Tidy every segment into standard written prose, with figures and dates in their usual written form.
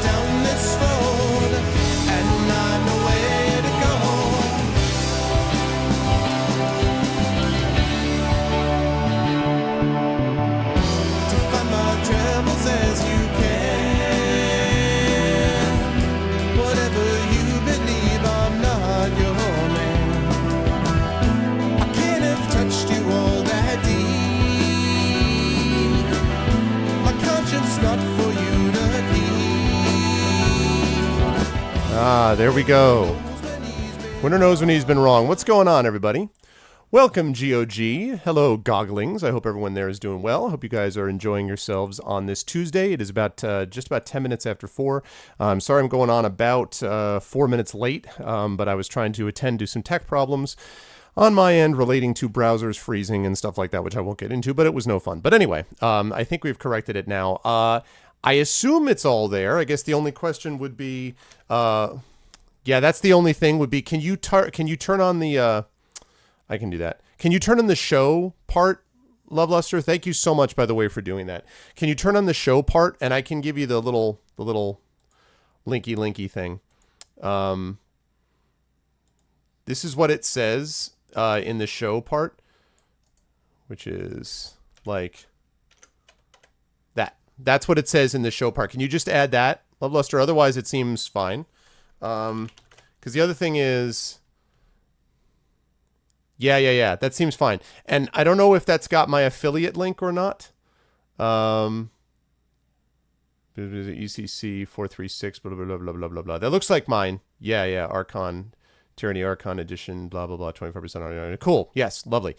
down this road, and I know where to go. To find my travels as you can. Whatever you believe, I'm not your man. I can't have touched you all that deep. My conscience not for you to keep. Ah, there we go. Winner knows when he's been wrong. What's going on, everybody? Welcome, GOG. Hello, Gogglings. I hope everyone there is doing well. I hope you guys are enjoying yourselves on this Tuesday. It is about just about 10 minutes after 4. I'm sorry I'm going on about 4 minutes late, but I was trying to attend to some tech problems on my end relating to browsers freezing and stuff like that, which I won't get into, but it was no fun. But anyway, I think we've corrected it now. I assume it's all there. I guess the only question would be, yeah, that's the only thing would be, can you turn on the, I can do that. Can you turn on the show part, Love Luster? Thank you so much, by the way, for doing that. Can you turn on the show part, and I can give you the little linky thing. This is what it says in the show part, which is like that. That's what it says in the show part. Can you just add that, Love Luster? Otherwise, it seems fine. Because the other thing is, yeah. That seems fine. And I don't know if that's got my affiliate link or not. ECC 436, blah, blah, blah, blah, blah, blah, blah. That looks like mine. Yeah. Archon, Tyranny Archon edition, blah, blah, blah, 25% on. Cool. Yes. Lovely.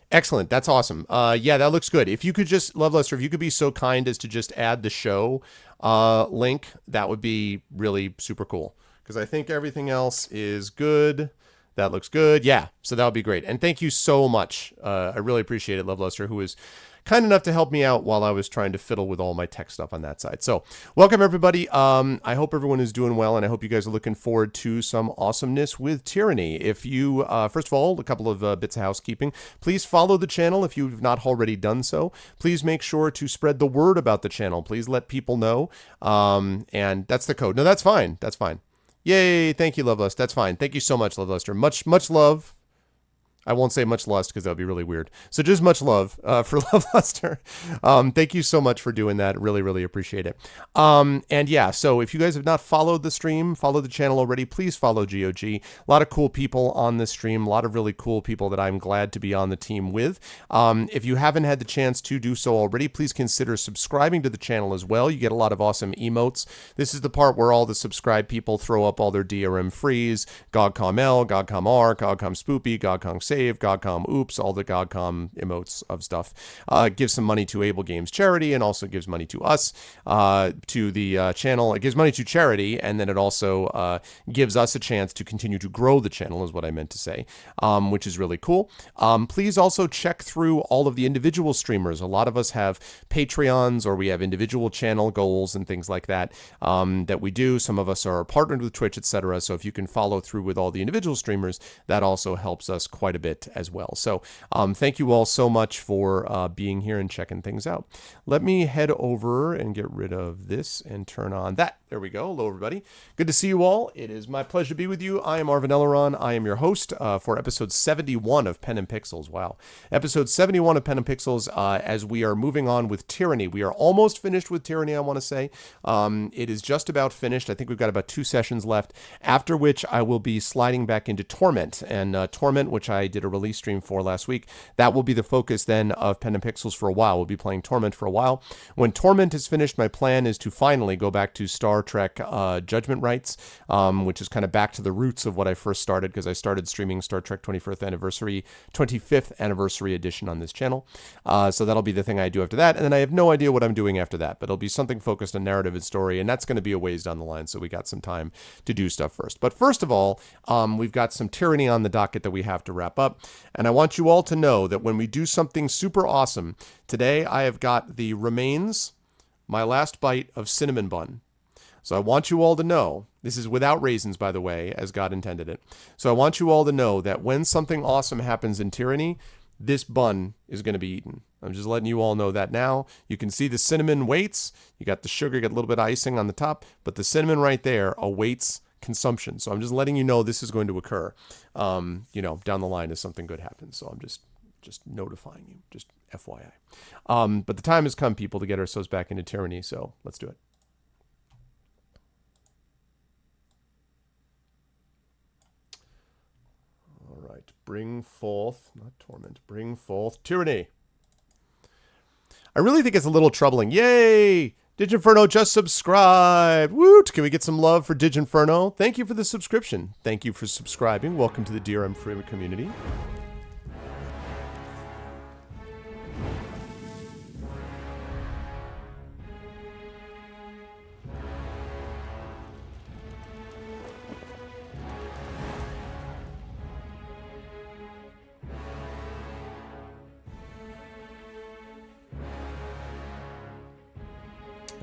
Excellent. That's awesome. Yeah, that looks good. If you could just, Love Lester, if you could be so kind as to just add the show link, that would be really super cool. Because I think everything else is good. That looks good. Yeah, so that would be great. And thank you so much. I really appreciate it, Love Luster, who was kind enough to help me out while I was trying to fiddle with all my tech stuff on that side. So welcome, everybody. I hope everyone is doing well, and I hope you guys are looking forward to some awesomeness with Tyranny. If you, first of all, a couple of bits of housekeeping. Please follow the channel if you've not already done so. Please make sure to spread the word about the channel. Please let people know. And that's the code. No, that's fine. That's fine. Yay, thank you, Love Lust. That's fine. Thank you so much, Love Luster. Much love. I won't say much lust because that would be really weird. So just much love for Love Luster. Thank you so much for doing that. Really appreciate it. And yeah, so if you guys have not followed the stream, follow the channel already, please follow GOG. A lot of cool people on this stream, a lot of really cool people that I'm glad to be on the team with. If you haven't had the chance to do so already, please consider subscribing to the channel as well. You get a lot of awesome emotes. This is the part where all the subscribed people throw up all their DRM freeze, GogComL, GogComR, GogCom Spoopy, GogCom Save, GogCom Oops, all the GogCom emotes of stuff. Gives some money to Able Games Charity and also gives money to us, to the channel. It gives money to charity, and then it also gives us a chance to continue to grow the channel, is what I meant to say, which is really cool. Please also check through all of the individual streamers. A lot of us have Patreons, or we have individual channel goals and things like that that we do. Some of us are partnered with Twitch, etc. So if you can follow through with all the individual streamers, that also helps us quite a bit as well. So thank you all so much for being here and checking things out. Let me head over and get rid of this and turn on that. There we go. Hello, everybody. Good to see you all. It is my pleasure to be with you. I am Arvin Elleron. I am your host for episode 71 of Pen and Pixels. Wow. Episode 71 of Pen and Pixels, as we are moving on with Tyranny. We are almost finished with Tyranny, I want to say. It is just about finished. I think we've got about 2 sessions left, after which I will be sliding back into Torment. And Torment, which I did a release stream for last week, that will be the focus then of Pen and Pixels for a while. We'll be playing Torment for a while. When Torment is finished, my plan is to finally go back to Star Trek Judgment Rights, which is kind of back to the roots of what I first started, because I started streaming Star Trek 25th anniversary edition on this channel. So that'll be the thing I do after that. And then I have no idea what I'm doing after that, but it'll be something focused on narrative and story, and that's going to be a ways down the line. So we got some time to do stuff first. But first of all, we've got some Tyranny on the docket that we have to wrap up. And I want you all to know that when we do something super awesome, today I have got the remains, my last bite of cinnamon bun. So I want you all to know, this is without raisins, by the way, as God intended it. So I want you all to know that when something awesome happens in Tyranny, this bun is going to be eaten. I'm just letting you all know that now. You can see the cinnamon waits. You got the sugar, you got a little bit of icing on the top, but the cinnamon right there awaits consumption. So I'm just letting you know this is going to occur, down the line as something good happens. So I'm just notifying you, just FYI. But the time has come, people, to get ourselves back into Tyranny, so let's do it. All right, bring forth, not torment, bring forth Tyranny. I really think it's a little troubling. Yay! Diginferno just subscribed. Woot! Can we get some love for Diginferno? Thank you for the subscription. Thank you for subscribing. Welcome to the DRM Free community.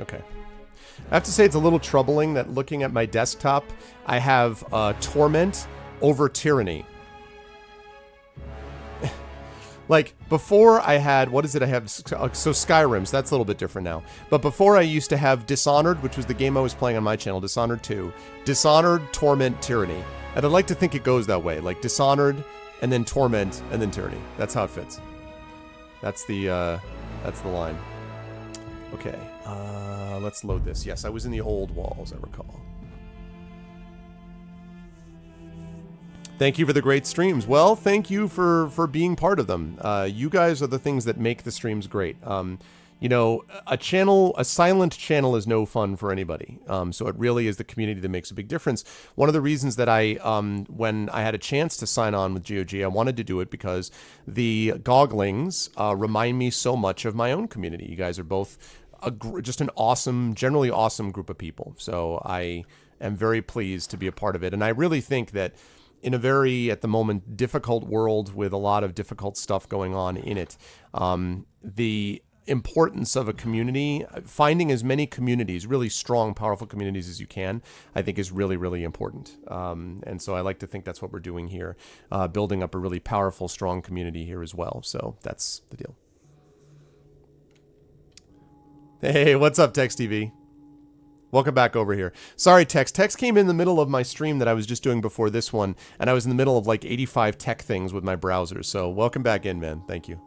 Okay. I have to say it's a little troubling that looking at my desktop, I have Torment over Tyranny. Like, before I had, what is it I have? So Skyrim's, that's a little bit different now. But before I used to have Dishonored, which was the game I was playing on my channel, Dishonored 2. Dishonored, Torment, Tyranny. And I'd like to think it goes that way. Like, Dishonored, and then Torment, and then Tyranny. That's how it fits. That's the line. Okay, let's load this. Yes, I was in the old walls, I recall. Thank you for the great streams. Well, thank you for being part of them. You guys are the things that make the streams great. A silent channel is no fun for anybody. So it really is the community that makes a big difference. One of the reasons that when I had a chance to sign on with GOG, I wanted to do it because the Goglings remind me so much of my own community. You guys are both just an awesome, generally awesome group of people. So I am very pleased to be a part of it. And I really think that in a very, at the moment, difficult world with a lot of difficult stuff going on in it, the importance of a community, finding as many communities, really strong, powerful communities as you can, I think is really, really important. And so I like to think that's what we're doing here, building up a really powerful, strong community here as well. So that's the deal. Hey, what's up, Tex TV? Welcome back over here. Sorry, Tex. Tex came in the middle of my stream that I was just doing before this one, and I was in the middle of like 85 tech things with my browser. So welcome back in, man. Thank you.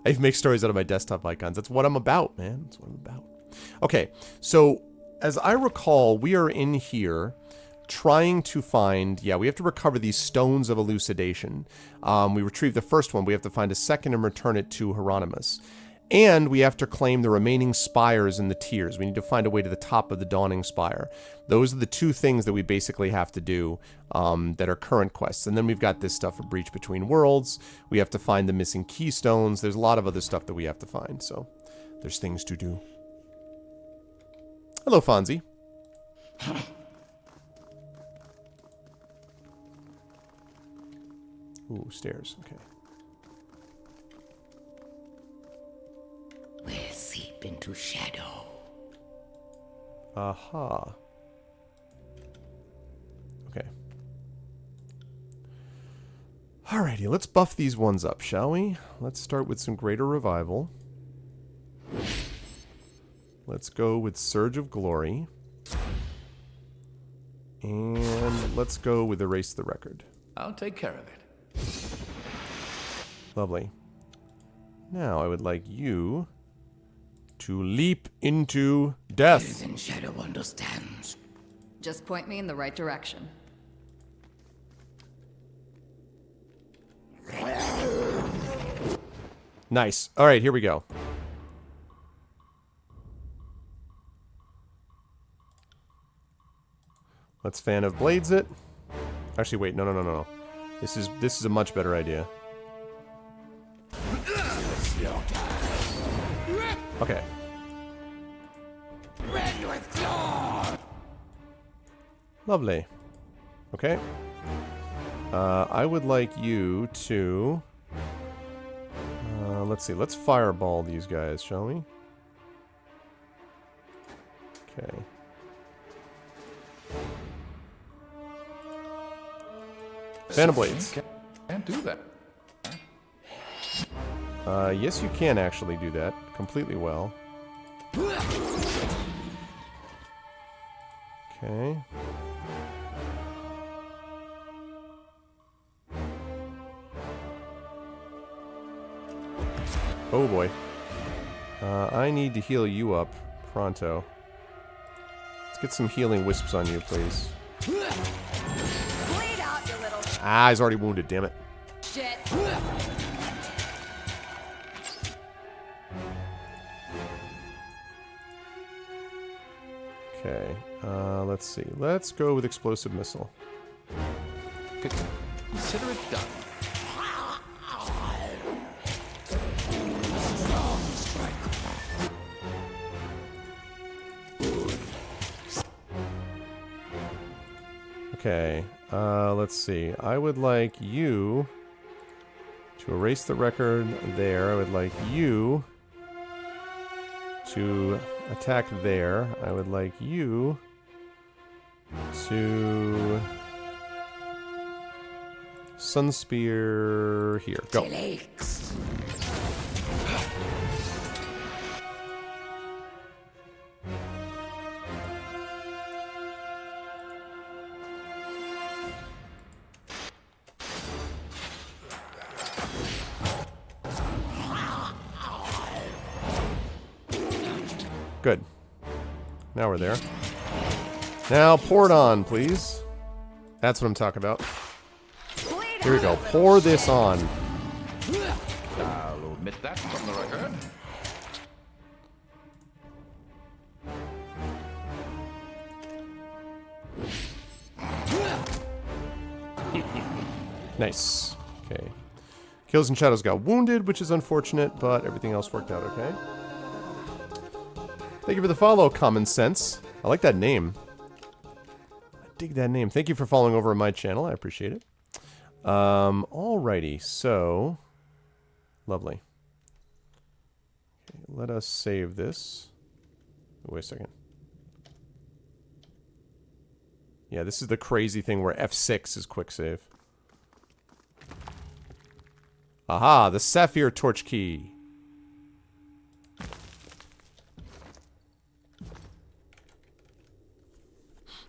I make stories out of my desktop icons. That's what I'm about, man. That's what I'm about. Okay, so as I recall, we are in here trying to find, we have to recover these stones of elucidation. We retrieved the first one. We have to find a second and return it to Hieronymus. And we have to claim the remaining spires in the tiers. We need to find a way to the top of the Dawning Spire. Those are the two things that we basically have to do that are current quests. And then we've got this stuff, a breach between worlds. We have to find the missing keystones. There's a lot of other stuff that we have to find. So there's things to do. Hello, Fonzie. Ooh, stairs. Okay. We'll seep into shadow. Aha. Okay. Alrighty, let's buff these ones up, shall we? Let's start with some Greater Revival. Let's go with Surge of Glory. And let's go with Erase the Record. I'll take care of it. Lovely. Now I would like you to leap into death. And shadow understands. Just point me in the right direction. Nice. All right, here we go. Let's Fan of Blades it. Actually, wait. No. This is a much better idea. Okay. Lovely. Okay. I would like you to... let's see. Let's fireball these guys, shall we? Okay. Fan of Blades. Can't do that. Yes, you can actually do that completely well. Okay. Oh boy. I need to heal you up pronto. Let's get some healing wisps on you, please. Bleed out, you little Ah, he's already wounded, damn it. shit. Okay, let's see. Let's go with explosive missile. Consider it done. Okay, let's see. I would like you to erase the record there. I would like you to attack there. I would like you to Sunspear here. Go. Lakes. Good. Now we're there. Now pour it on, please. That's what I'm talking about. Here we go. Pour this on. I'll omit that from the record. Nice. Okay. Kills and Shadows got wounded, which is unfortunate, but everything else worked out okay. Thank you for the follow, Common Sense. I like that name. I dig that name. Thank you for following over on my channel. I appreciate it. Alrighty, so... Lovely. Okay, let us save this. Wait a second. Yeah, this is the crazy thing where F6 is quick save. Aha, the Sapphire Torch Key.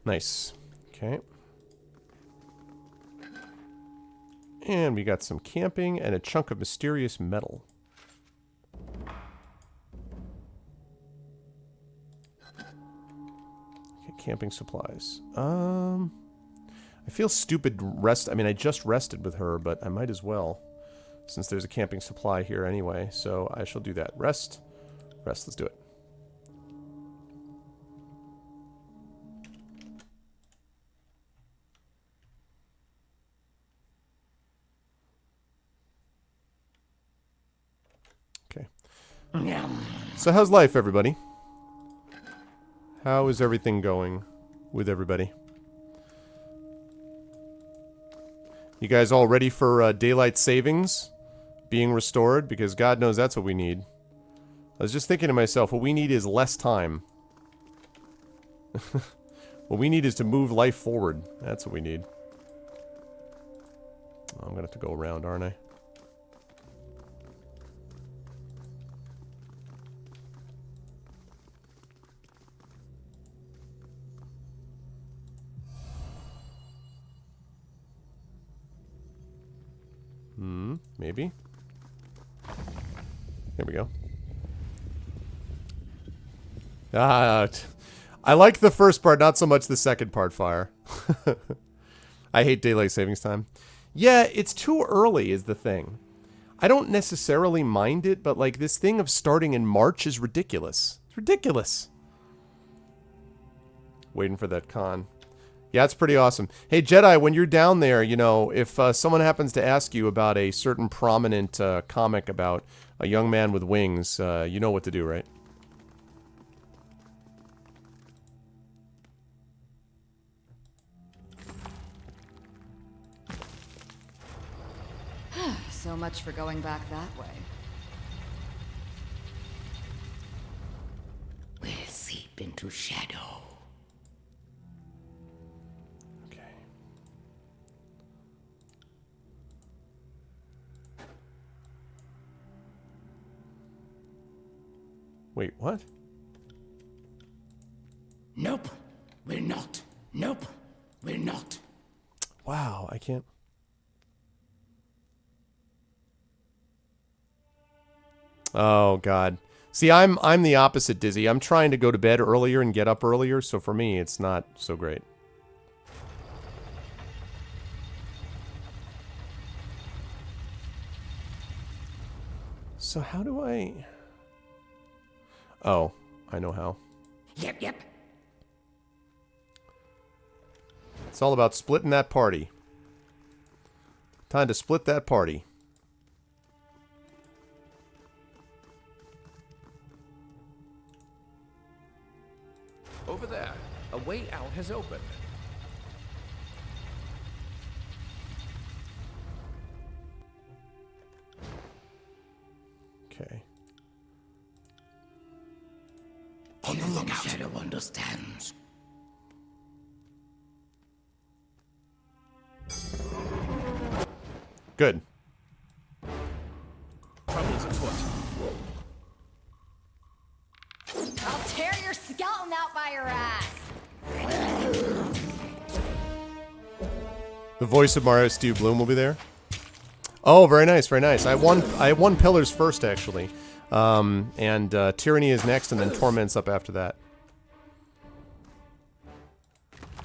Nice. Okay. And we got some camping and a chunk of mysterious metal. Okay, camping supplies. I feel stupid I mean, I just rested with her, but I might as well. Since there's a camping supply here anyway, so I shall do that. Rest. Rest, let's do it. Okay. So how's life, everybody? How is everything going with everybody? You guys all ready for daylight savings being restored? Because God knows that's what we need. I was just thinking to myself, what we need is less time. What we need is to move life forward. That's what we need. Oh, I'm gonna have to go around, aren't I? Maybe. There we go. I like the first part, not so much the second part, Fire. I hate daylight savings time. Yeah, it's too early is the thing. I don't necessarily mind it, but like this thing of starting in March is ridiculous. It's ridiculous. Waiting for that con. Yeah, it's pretty awesome. Hey, Jedi, when you're down there, you know, if someone happens to ask you about a certain prominent comic about a young man with wings, you know what to do, right? So much for going back that way. We'll seep into shadow. Okay. Wait, what? Nope. Will not. Nope. Will not. Wow, I can't. Oh God. See, I'm the opposite, Dizzy. I'm trying to go to bed earlier and get up earlier, so for me it's not so great. So how do I... Oh, I know how. Yep. It's all about splitting that party. Time to split that party. Over there, a way out has opened. Okay. On the lookout. Shadow understands. Good. Trouble's afoot. I'll tear your skeleton out by your ass. The voice of Mario Steve Bloom will be there. Oh, very nice, very nice. I won Pillars first, actually. And Tyranny is next, and then Torment's up after that.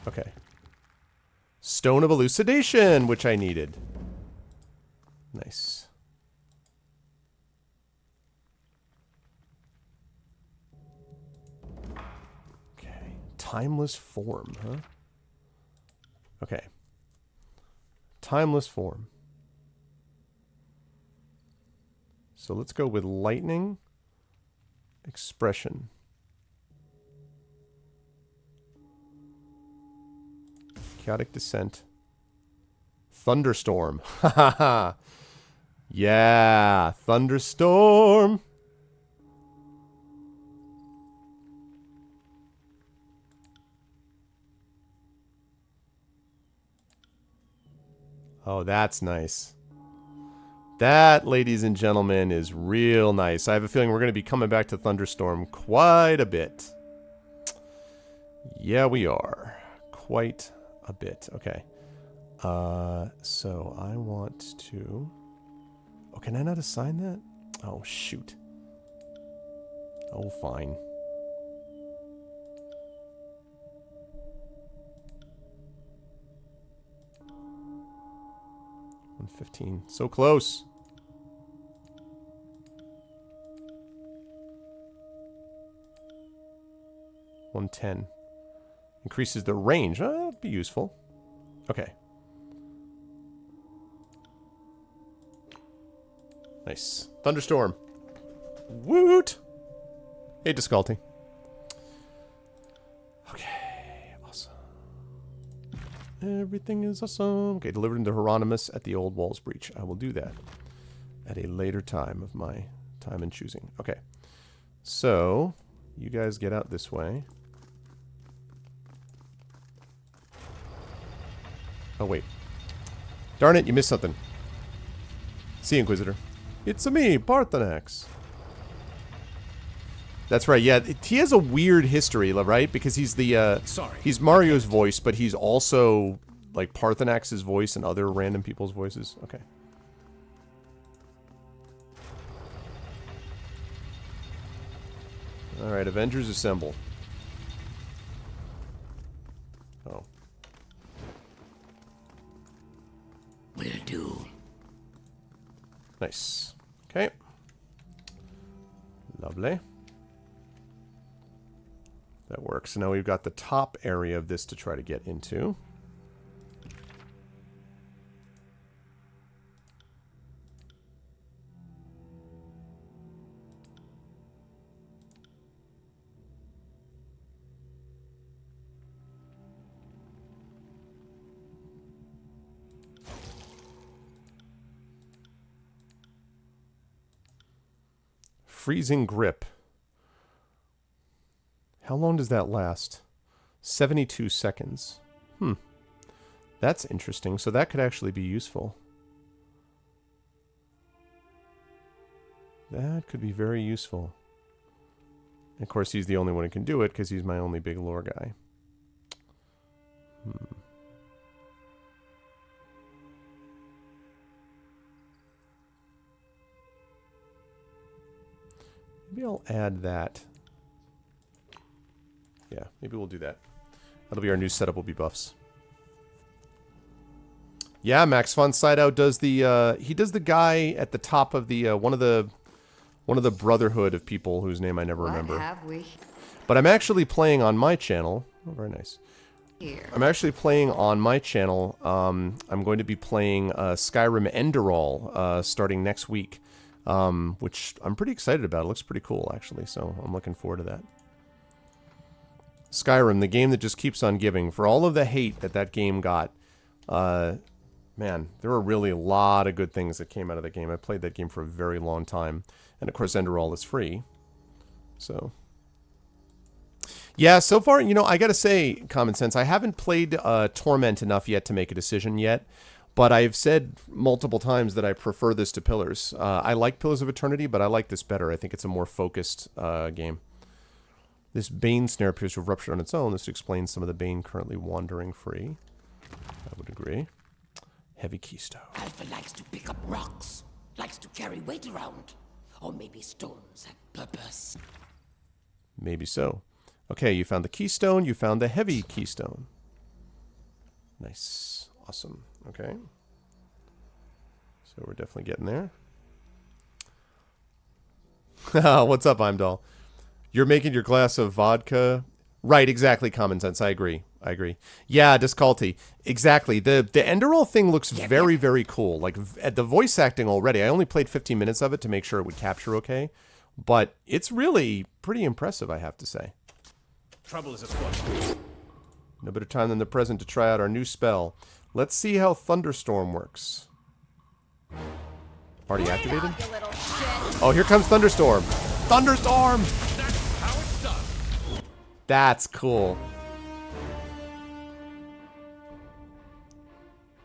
Okay. Stone of Elucidation, which I needed. Nice. Okay. Timeless form, huh? Okay. Timeless form. So let's go with lightning, expression. Chaotic descent. Thunderstorm. Ha ha ha. Yeah, thunderstorm. Oh, that's nice. That, ladies and gentlemen, is real nice. I have a feeling we're going to be coming back to Thunderstorm quite a bit. Yeah, we are. Quite a bit. Okay. So I want to... Oh, can I not assign that? Oh, shoot. Oh, fine. $115. So close. $110. Increases the range. That'll be useful. Okay. Nice. Thunderstorm. Woot! Hey, Disculty. Okay. Awesome. Everything is awesome. Okay, delivered into Hieronymus at the Old Walls Breach. I will do that at a later time of my time and choosing. Okay. So, you guys get out this way. Oh, wait. Darn it, you missed something. See, Inquisitor. It's me, Parthenax. That's right, yeah. He has a weird history, right? Because he's the, Sorry. he's Mario's voice, but he's also, like, Parthenax's voice and other random people's voices. Okay. Alright, Avengers assemble. Oh. Will do. Nice. Okay. Lovely. That works. So now we've got the top area of this to try to get into. Freezing grip. How long does that last? 72 seconds. That's interesting. So that could actually be useful. That could be very useful. Of course, he's the only one who can do it because he's my only big lore guy. Maybe I'll add that. Yeah, maybe we'll do that. That'll be our new setup. Will be buffs. Yeah, Max von Sydow does the he does the guy at the top of the one of the brotherhood of people whose name I never remember. What have we But I'm actually playing on my channel. Oh, very nice. here? I'm actually playing on my channel. I'm going to be playing Skyrim Enderall starting next week, which I'm pretty excited about. It looks pretty cool, actually, so I'm looking forward to that. Skyrim, the game that just keeps on giving. For all of the hate that that game got, man, there were really a lot of good things that came out of the game. I played that game for a very long time. And, of course, Enderall is free. So... yeah, so far, you know, I gotta say, Common Sense, I haven't played Torment enough yet to make a decision yet, but I've said multiple times that I prefer this to Pillars. I like Pillars of Eternity, but I like this better. I think it's a more focused game. This Bane snare appears to have ruptured on its own. This explains some of the Bane currently wandering free. I would agree. Heavy keystone. Alpha likes to pick up rocks, likes to carry weight around. Or maybe stones have purpose. Maybe so. Okay, you found the keystone. You found the heavy keystone. Nice. Awesome. Okay. So we're definitely getting there. What's up, Imdal? You're making your glass of vodka? Right, exactly, Common Sense. I agree. I agree. Yeah, Disculty. Exactly. The Enderall thing looks very, very cool. Like, at the voice acting already, I only played 15 minutes of it to make sure it would capture okay. But it's really pretty impressive, I have to say. Trouble is afoot. No better time than the present to try out our new spell. Let's see how Thunderstorm works. Already activated? Out, you little shit. Oh, here comes Thunderstorm. Thunderstorm! That's how it's done. That's cool.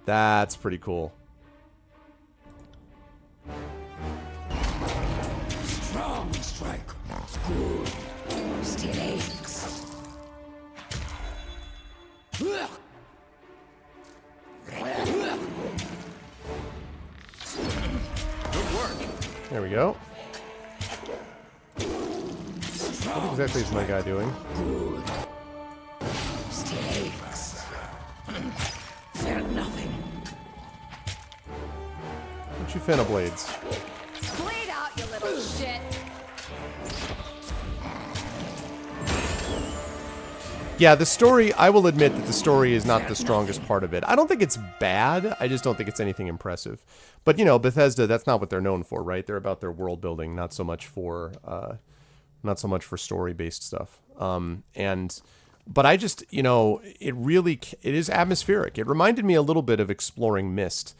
That's pretty cool. Strong strike. Good. Still aches. Good work. There we go. What exactly is my guy doing? Still aches. Felt nothing. What you finna blades? Bleed out, you little shit. Yeah, the story, I will admit that the story is not the strongest part of it. I don't think it's bad. I just don't think it's anything impressive. But, you know, Bethesda, that's not what they're known for, right? They're about their world building, not so much for story-based stuff. But I just, you know, it is atmospheric. It reminded me a little bit of Exploring Mist,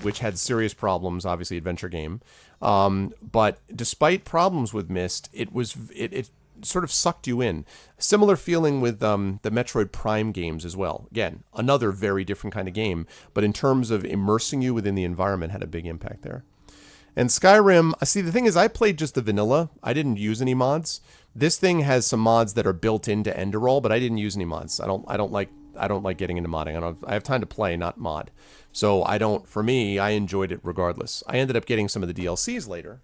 which had serious problems, obviously adventure game. But despite problems with Mist, it sort of sucked you in. Similar feeling with the Metroid Prime games as well. Again, another very different kind of game, but in terms of immersing you within the environment, had a big impact there. And Skyrim, see, the thing is, I played just the vanilla. I didn't use any mods. This thing has some mods that are built into Enderall, but I didn't use any mods. I don't like getting into modding. I have time to play, not mod. So for me, I enjoyed it regardless. I ended up getting some of the DLCs later.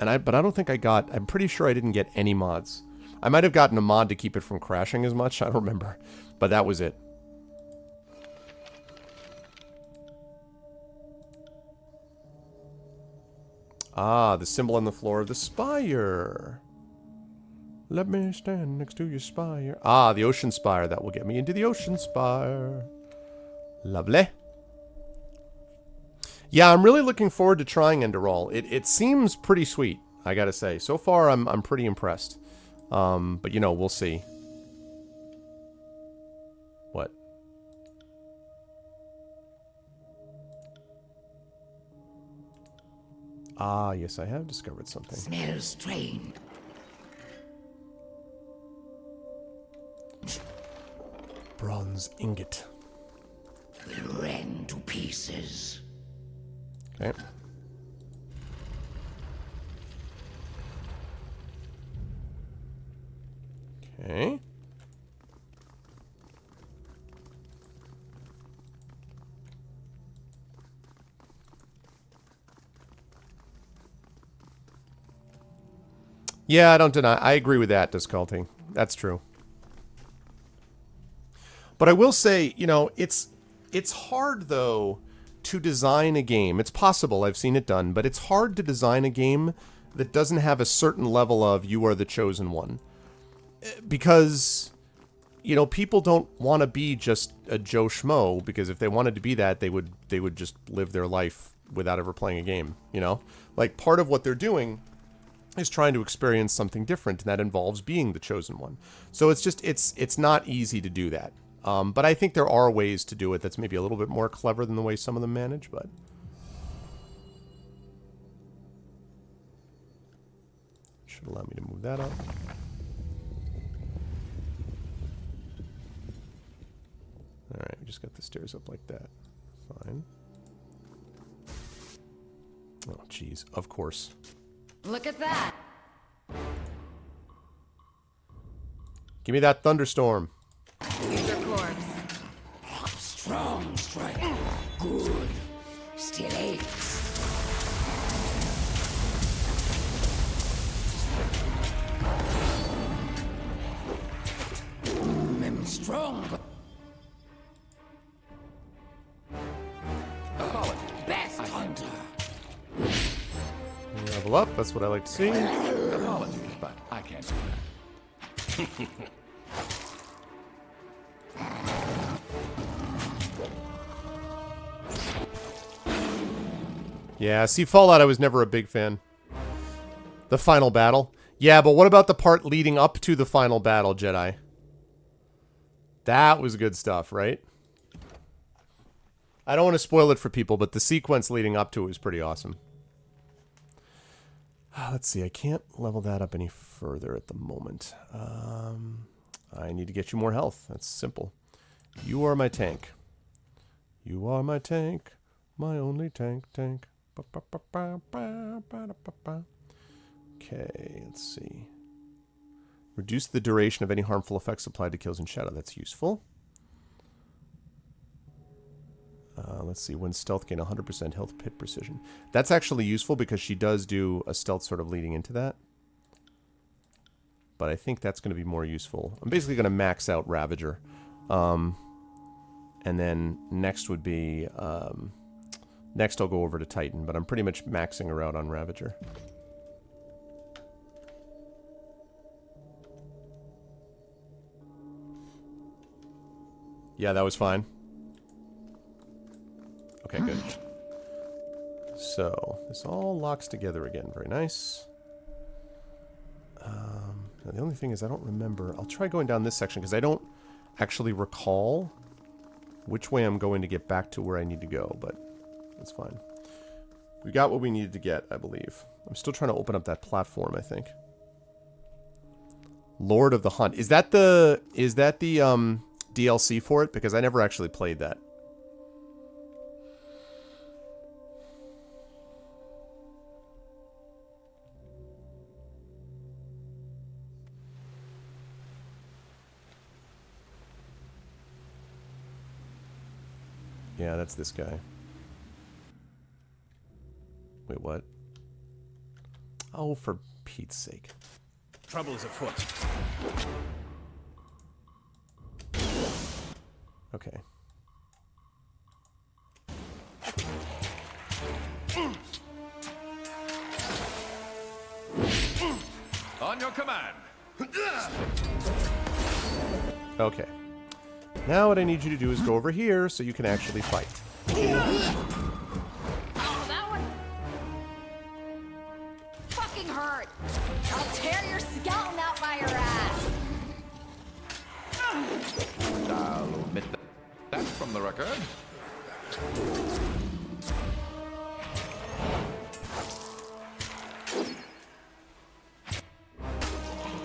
But I don't think I'm pretty sure I didn't get any mods. I might have gotten a mod to keep it from crashing as much. I don't remember. But that was it. Ah, the symbol on the floor of the spire. Let me stand next to your spire. Ah, the ocean spire. That will get me into the ocean spire. Lovely. Yeah, I'm really looking forward to trying Enderall. It seems pretty sweet, I gotta say. So far, I'm pretty impressed. But, you know, we'll see. What? Ah, yes, I have discovered something. Smells strange. Bronze ingot. Will rend to pieces. Okay. Okay. Yeah, I don't deny. I agree with that, Disculting. That's true. But I will say, you know, it's hard though to design a game. It's possible, I've seen it done, but it's hard to design a game that doesn't have a certain level of you are the chosen one. Because, you know, people don't want to be just a Joe Schmo, because if they wanted to be that, they would just live their life without ever playing a game, you know? Like, part of what they're doing is trying to experience something different, and that involves being the chosen one. So it's just, it's not easy to do that. But I think there are ways to do it that's maybe a little bit more clever than the way some of them manage, but... Should allow me to move that up. Alright, we just got the stairs up like that. Fine. Oh, jeez. Of course. Look at that. Give me that thunderstorm. Here's your corpse. Strong strike. Good. Still aches. I'm strong. Best hunter. Level up, that's what I like to see. Apologies, but I can't do that. Yeah, see, Fallout I was never a big fan. The final battle. Yeah, but what about the part leading up to the final battle, Jedi? That was good stuff, right? I don't want to spoil it for people, but the sequence leading up to it was pretty awesome. Let's see, I can't level that up any further at the moment. I need to get you more health. That's simple. You are my tank. You are my tank. My only tank. Okay, let's see. Reduce the duration of any harmful effects applied to kills in shadow. That's useful. Let's see. When stealth, gain 100% health pit precision. That's actually useful because she does do a stealth sort of leading into that. But I think that's going to be more useful. I'm basically going to max out Ravager. And then next would be... next I'll go over to Titan, but I'm pretty much maxing her out on Ravager. Yeah, that was fine. Okay, good. So, this all locks together again. Very nice. Now the only thing is I don't remember. I'll try going down this section because I don't actually recall which way I'm going to get back to where I need to go, but that's fine. We got what we needed to get, I believe. I'm still trying to open up that platform, I think. Lord of the Hunt. Is that the DLC for it? Because I never actually played that. Yeah, that's this guy. Wait, what? Oh, for Pete's sake. Trouble is afoot. Okay. On your command. Okay. Now what I need you to do is go over here so you can actually fight. Oh, that one fucking hurt. I'll tear your skeleton out by your ass. I'll omit that from the record.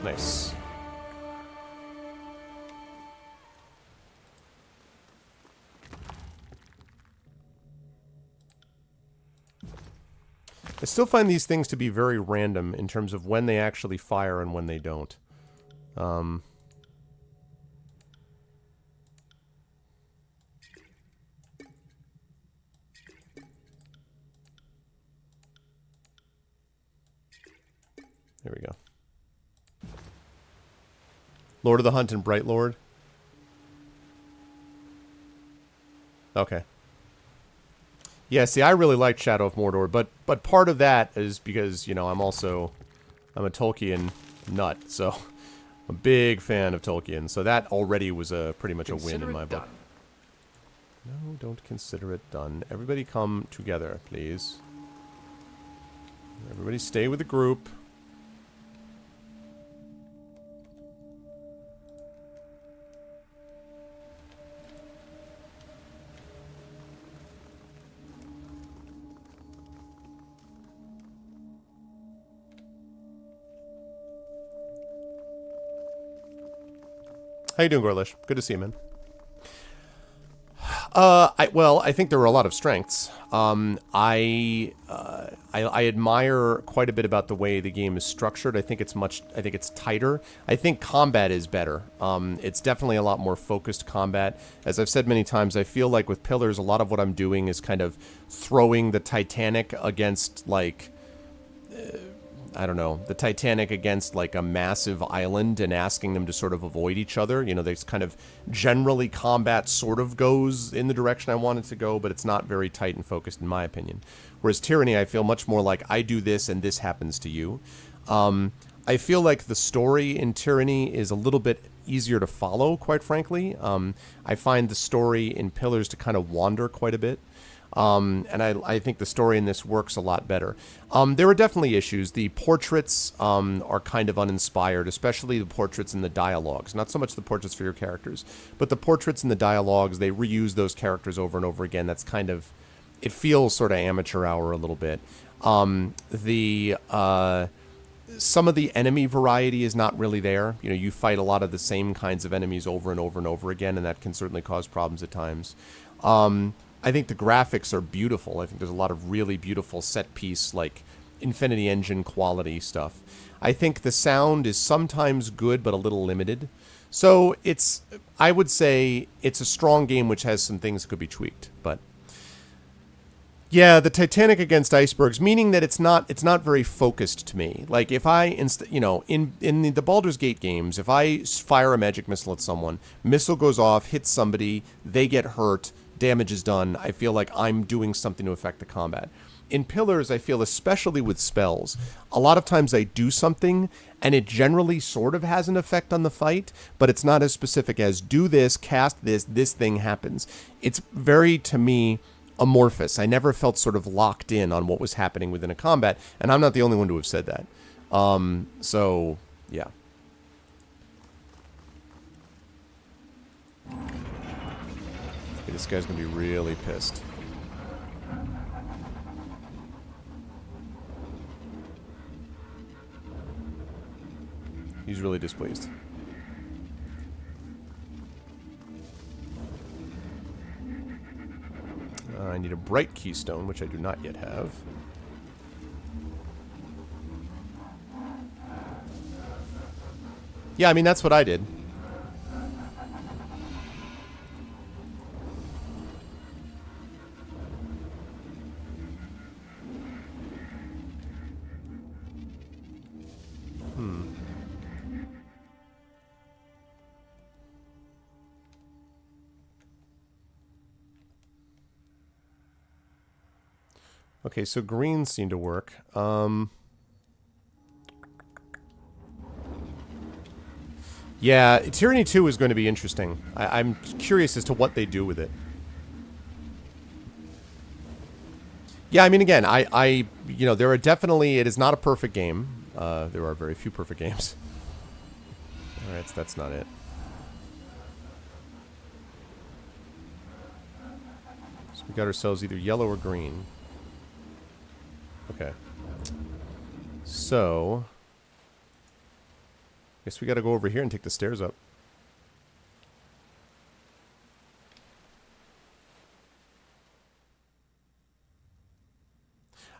Nice. I still find these things to be very random in terms of when they actually fire and when they don't. There we go. Lord of the Hunt and Bright Lord. Okay. Yeah, see, I really liked Shadow of Mordor, but part of that is because, you know, I'm a Tolkien nut, so I'm a big fan of Tolkien. So that already was pretty much a win in my book. No, don't consider it done. Everybody come together, please. Everybody stay with the group. How you doing, Gorlish? Good to see you, man. I think there were a lot of strengths. I admire quite a bit about the way the game is structured. I think it's tighter. I think combat is better. It's definitely a lot more focused combat. As I've said many times, I feel like with Pillars, a lot of what I'm doing is kind of throwing the Titanic against, like, I don't know, the Titanic against like a massive island and asking them to sort of avoid each other. You know, there's kind of generally combat sort of goes in the direction I want it to go, but it's not very tight and focused in my opinion. Whereas Tyranny, I feel much more like I do this and this happens to you. I feel like the story in Tyranny is a little bit easier to follow, quite frankly. I find the story in Pillars to kind of wander quite a bit. And I think the story in this works a lot better. There are definitely issues. The portraits are kind of uninspired, especially the portraits in the dialogues. Not so much the portraits for your characters, but the portraits in the dialogues, they reuse those characters over and over again. That's kind of, it feels sort of amateur hour a little bit. Some of the enemy variety is not really there. You know, you fight a lot of the same kinds of enemies over and over and over again, and that can certainly cause problems at times. I think the graphics are beautiful. I think there's a lot of really beautiful set piece, like Infinity Engine quality stuff. I think the sound is sometimes good, but a little limited. So I would say it's a strong game which has some things that could be tweaked. But yeah, the Titanic against icebergs, meaning that it's not very focused to me. Like if I, in the Baldur's Gate games, if I fire a magic missile at someone, missile goes off, hits somebody, they get hurt, damage is done, I feel like I'm doing something to affect the combat. In Pillars, I feel, especially with spells, a lot of times I do something, and it generally sort of has an effect on the fight, but it's not as specific as, do this, cast this, this thing happens. It's very, to me, amorphous. I never felt sort of locked in on what was happening within a combat, and I'm not the only one to have said that. So, yeah. This guy's gonna be really pissed. He's really displeased. I need a bright keystone, which I do not yet have. Yeah, I mean, that's what I did. Okay, so greens seem to work. Yeah, Tyranny 2 is going to be interesting. I'm curious as to what they do with it. Yeah, I mean, again, there are definitely, it is not a perfect game. There are very few perfect games. Alright, so that's not it. So we got ourselves either yellow or green. Okay. So, guess we got to go over here and take the stairs up.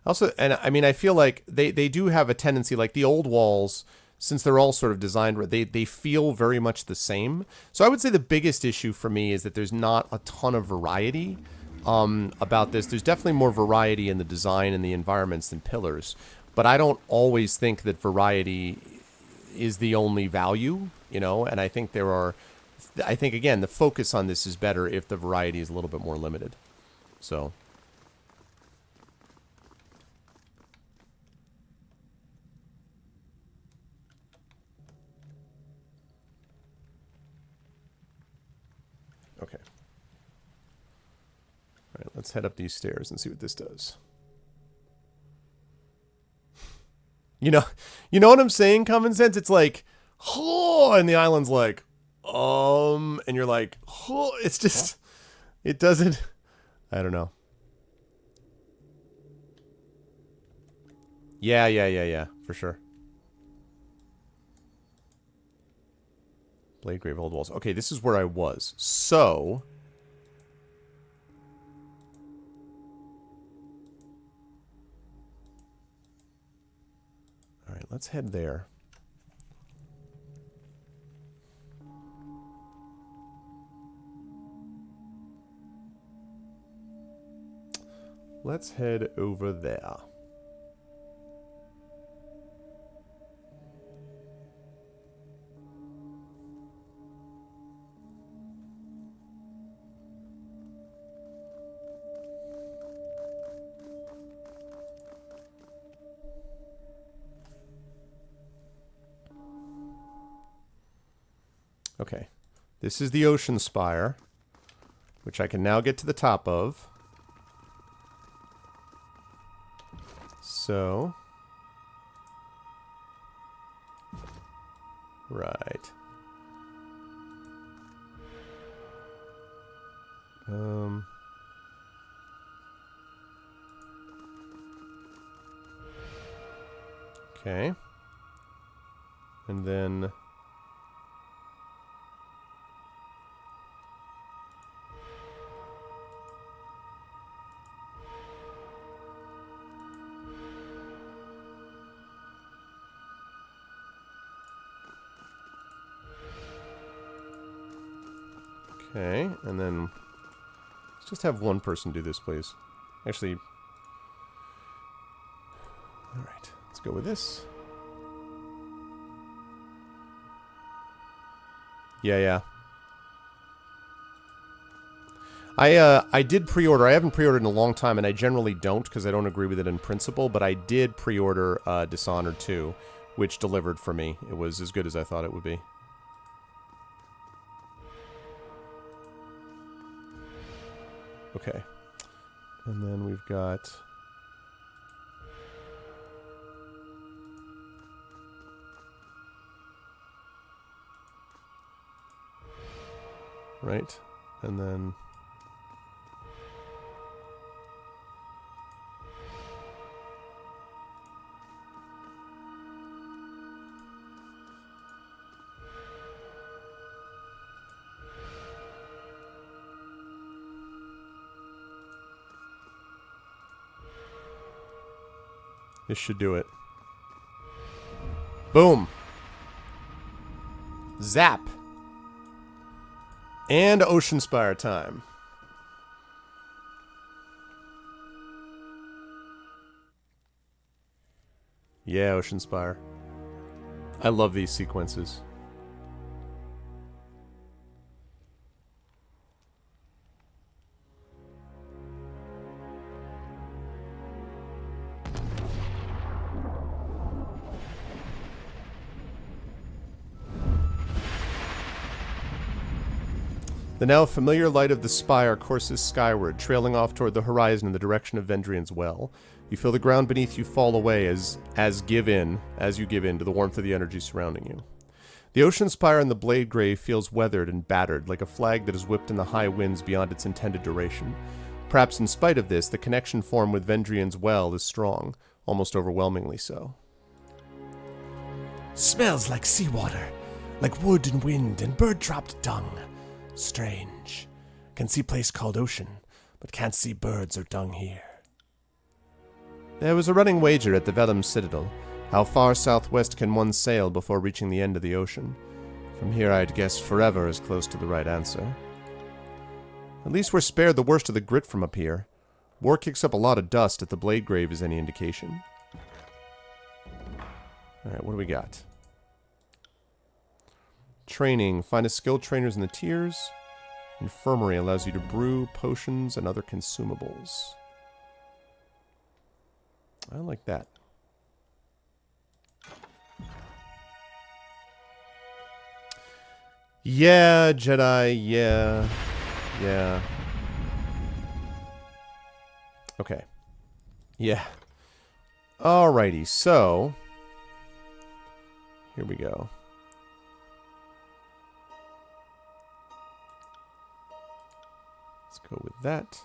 Also, and I mean, I feel like they do have a tendency, like the old walls, since they're all sort of designed, they feel very much the same. So I would say the biggest issue for me is that there's not a ton of variety about this. There's definitely more variety in the design and the environments than Pillars. But I don't always think that variety is the only value, you know, and I think again, the focus on this is better if the variety is a little bit more limited. So. Okay. All right, let's head up these stairs and see what this does. You know what I'm saying? Common sense. It's like, oh, and the island's like, and you're like, oh, it's just, it doesn't, I don't know. Yeah, for sure. Blade Grave Old Walls. Okay, this is where I was. So, all right, let's head there. Let's head over there. Okay, this is the Ocean Spire, which I can now get to the top of. So, right. Okay. And then okay, and then let's just have one person do this, please. Actually, all right, let's go with this. Yeah. I did pre-order. I haven't pre-ordered in a long time, and I generally don't because I don't agree with it in principle, but I did pre-order Dishonored 2, which delivered for me. It was as good as I thought it would be. Okay. And then we've got... right? And then... this should do it. Boom. Zap. And Ocean Spire time. Yeah, Ocean Spire. I love these sequences. The now familiar light of the spire courses skyward, trailing off toward the horizon in the direction of Vendrian's Well. You feel the ground beneath you fall away as you give in to the warmth of the energy surrounding you. The Ocean Spire in the Blade Grave feels weathered and battered, like a flag that is whipped in the high winds beyond its intended duration. Perhaps in spite of this, the connection formed with Vendrian's Well is strong, almost overwhelmingly so. Smells like seawater, like wood and wind and bird-dropped dung. Strange. Can see place called ocean, but can't see birds or dung here. There was a running wager at the Vellum Citadel. How far southwest can one sail before reaching the end of the ocean? From here I'd guess forever is close to the right answer. At least we're spared the worst of the grit from up here. War kicks up a lot of dust if the Blade Grave is any indication. Alright, what do we got? Training. Find a skilled trainers in the tiers. Infirmary allows you to brew potions and other consumables. I like that. Yeah, Jedi, yeah. Yeah. Okay. Yeah. Alrighty, so... Here we go. Let's go with that.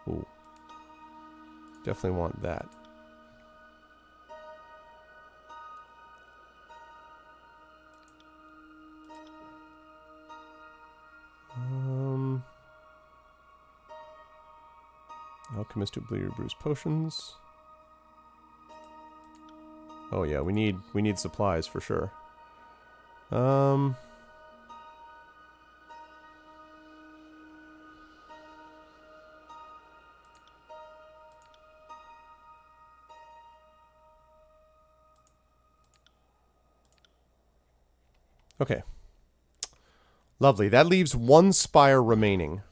Ooh. Definitely want that. Alchemist who brews potions. Oh yeah, we need supplies for sure. Okay. Lovely. That leaves one spire remaining.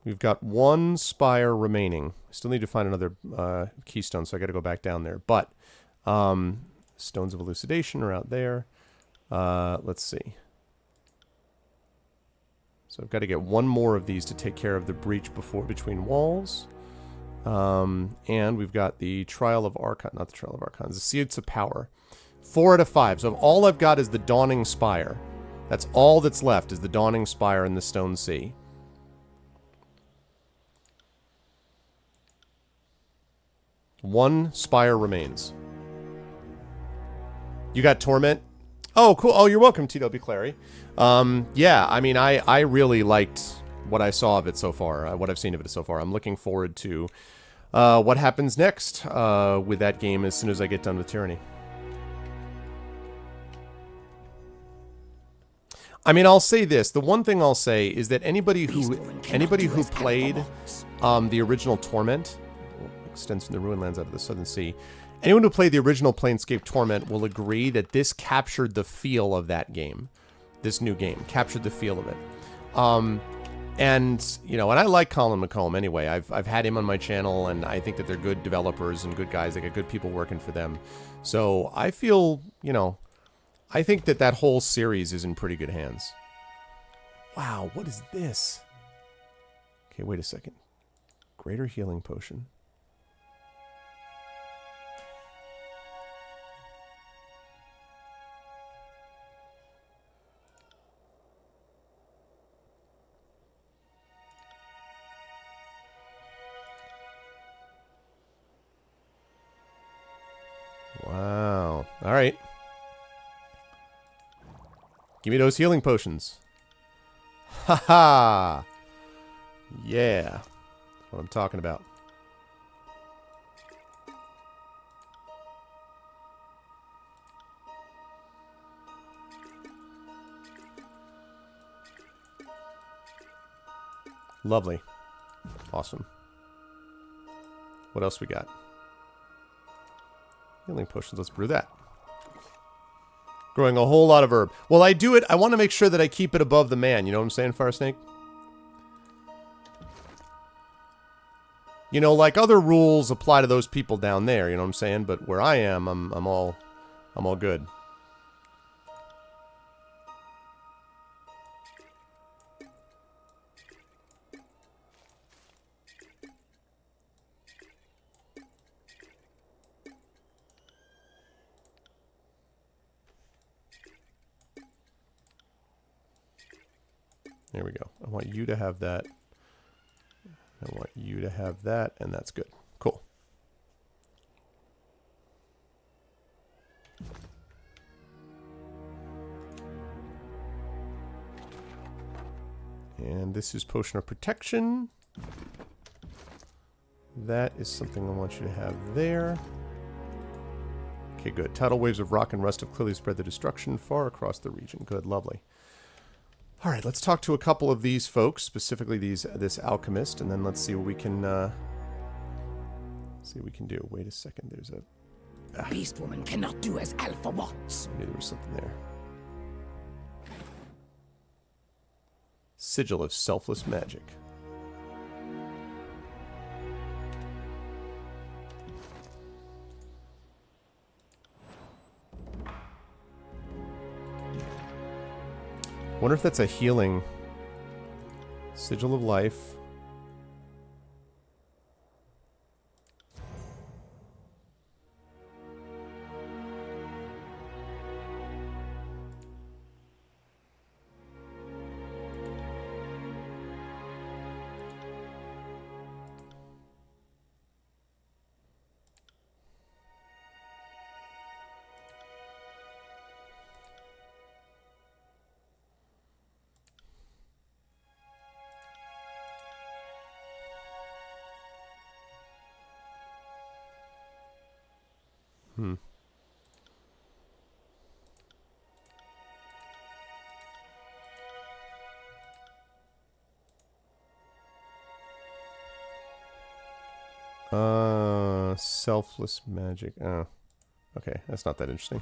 We've got one spire remaining. Still need to find another keystone, so I got to go back down there. But stones of elucidation are out there. Let's see. So I've got to get one more of these to take care of the breach between walls. And we've got the Trial of Archon, not the Trial of Archons, the Seeds of Power. 4 out of 5. So all I've got is the Dawning Spire. That's all that's left is the Dawning Spire and the Stone Sea. One spire remains. You got Torment? Oh, cool. Oh, you're welcome, TW Clary. Yeah, I mean, I really liked what I saw of it so far, what I've seen of it so far. I'm looking forward to what happens next with that game as soon as I get done with Tyranny. I mean, I'll say this. The one thing I'll say is that anybody who played the original Torment, extends from the Ruined Lands out of the Southern Sea, anyone who played the original Planescape Torment will agree that this captured the feel of that game. This new game captured the feel of it. And, you know, and I like Colin McComb anyway. I've had him on my channel, and I think that they're good developers and good guys. They got good people working for them. So I feel, you know, I think that that whole series is in pretty good hands. Wow, what is this? Okay, wait a second. Greater Healing Potion. Wow. All right. Give me those healing potions. Ha ha. Yeah. That's what I'm talking about. Lovely. Awesome. What else we got? Healing potions. Let's brew that. Growing a whole lot of herb. Well, I do it. I want to make sure that I keep it above the man. You know what I'm saying, Fire Snake? You know, like other rules apply to those people down there. You know what I'm saying? But where I am, I'm all good. There we go. I want you to have that. I want you to have that, and that's good. Cool. And this is Potion of Protection. That is something I want you to have there. Okay, good. Tidal waves of rock and rust have clearly spread the destruction far across the region. Good, lovely. All right, let's talk to a couple of these folks, specifically this alchemist, and then let's see what we can see what we can do. Wait a second. There's a... Beast Woman cannot do as Alpha wants. Maybe there was something there. Sigil of Selfless Magic. Wonder if that's a healing. Sigil of Life. Selfless magic. Oh. Okay, that's not that interesting.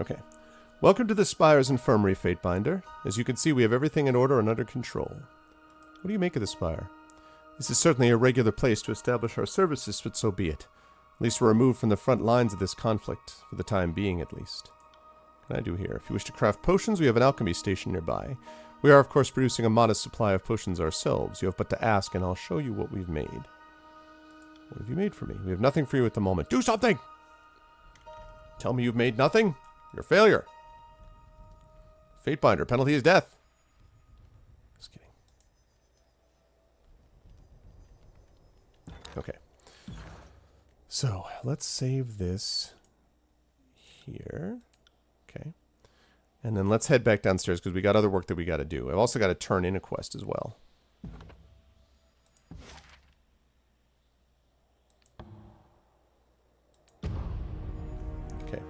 Okay. Welcome to the Spire's Infirmary, Fatebinder. As you can see, we have everything in order and under control. What do you make of the Spire? This is certainly a regular place to establish our services, but so be it. At least we're removed from the front lines of this conflict, for the time being at least. What can I do here? If you wish to craft potions, we have an alchemy station nearby. We are, of course, producing a modest supply of potions ourselves. You have but to ask, and I'll show you what we've made. What have you made for me? We have nothing for you at the moment. Do something! Tell me you've made nothing? You're a failure. Fatebinder, penalty is death. Just kidding. Okay. So, let's save this here. Okay. And then let's head back downstairs because we got other work that we got to do. I've also got to turn in a quest as well. Okay.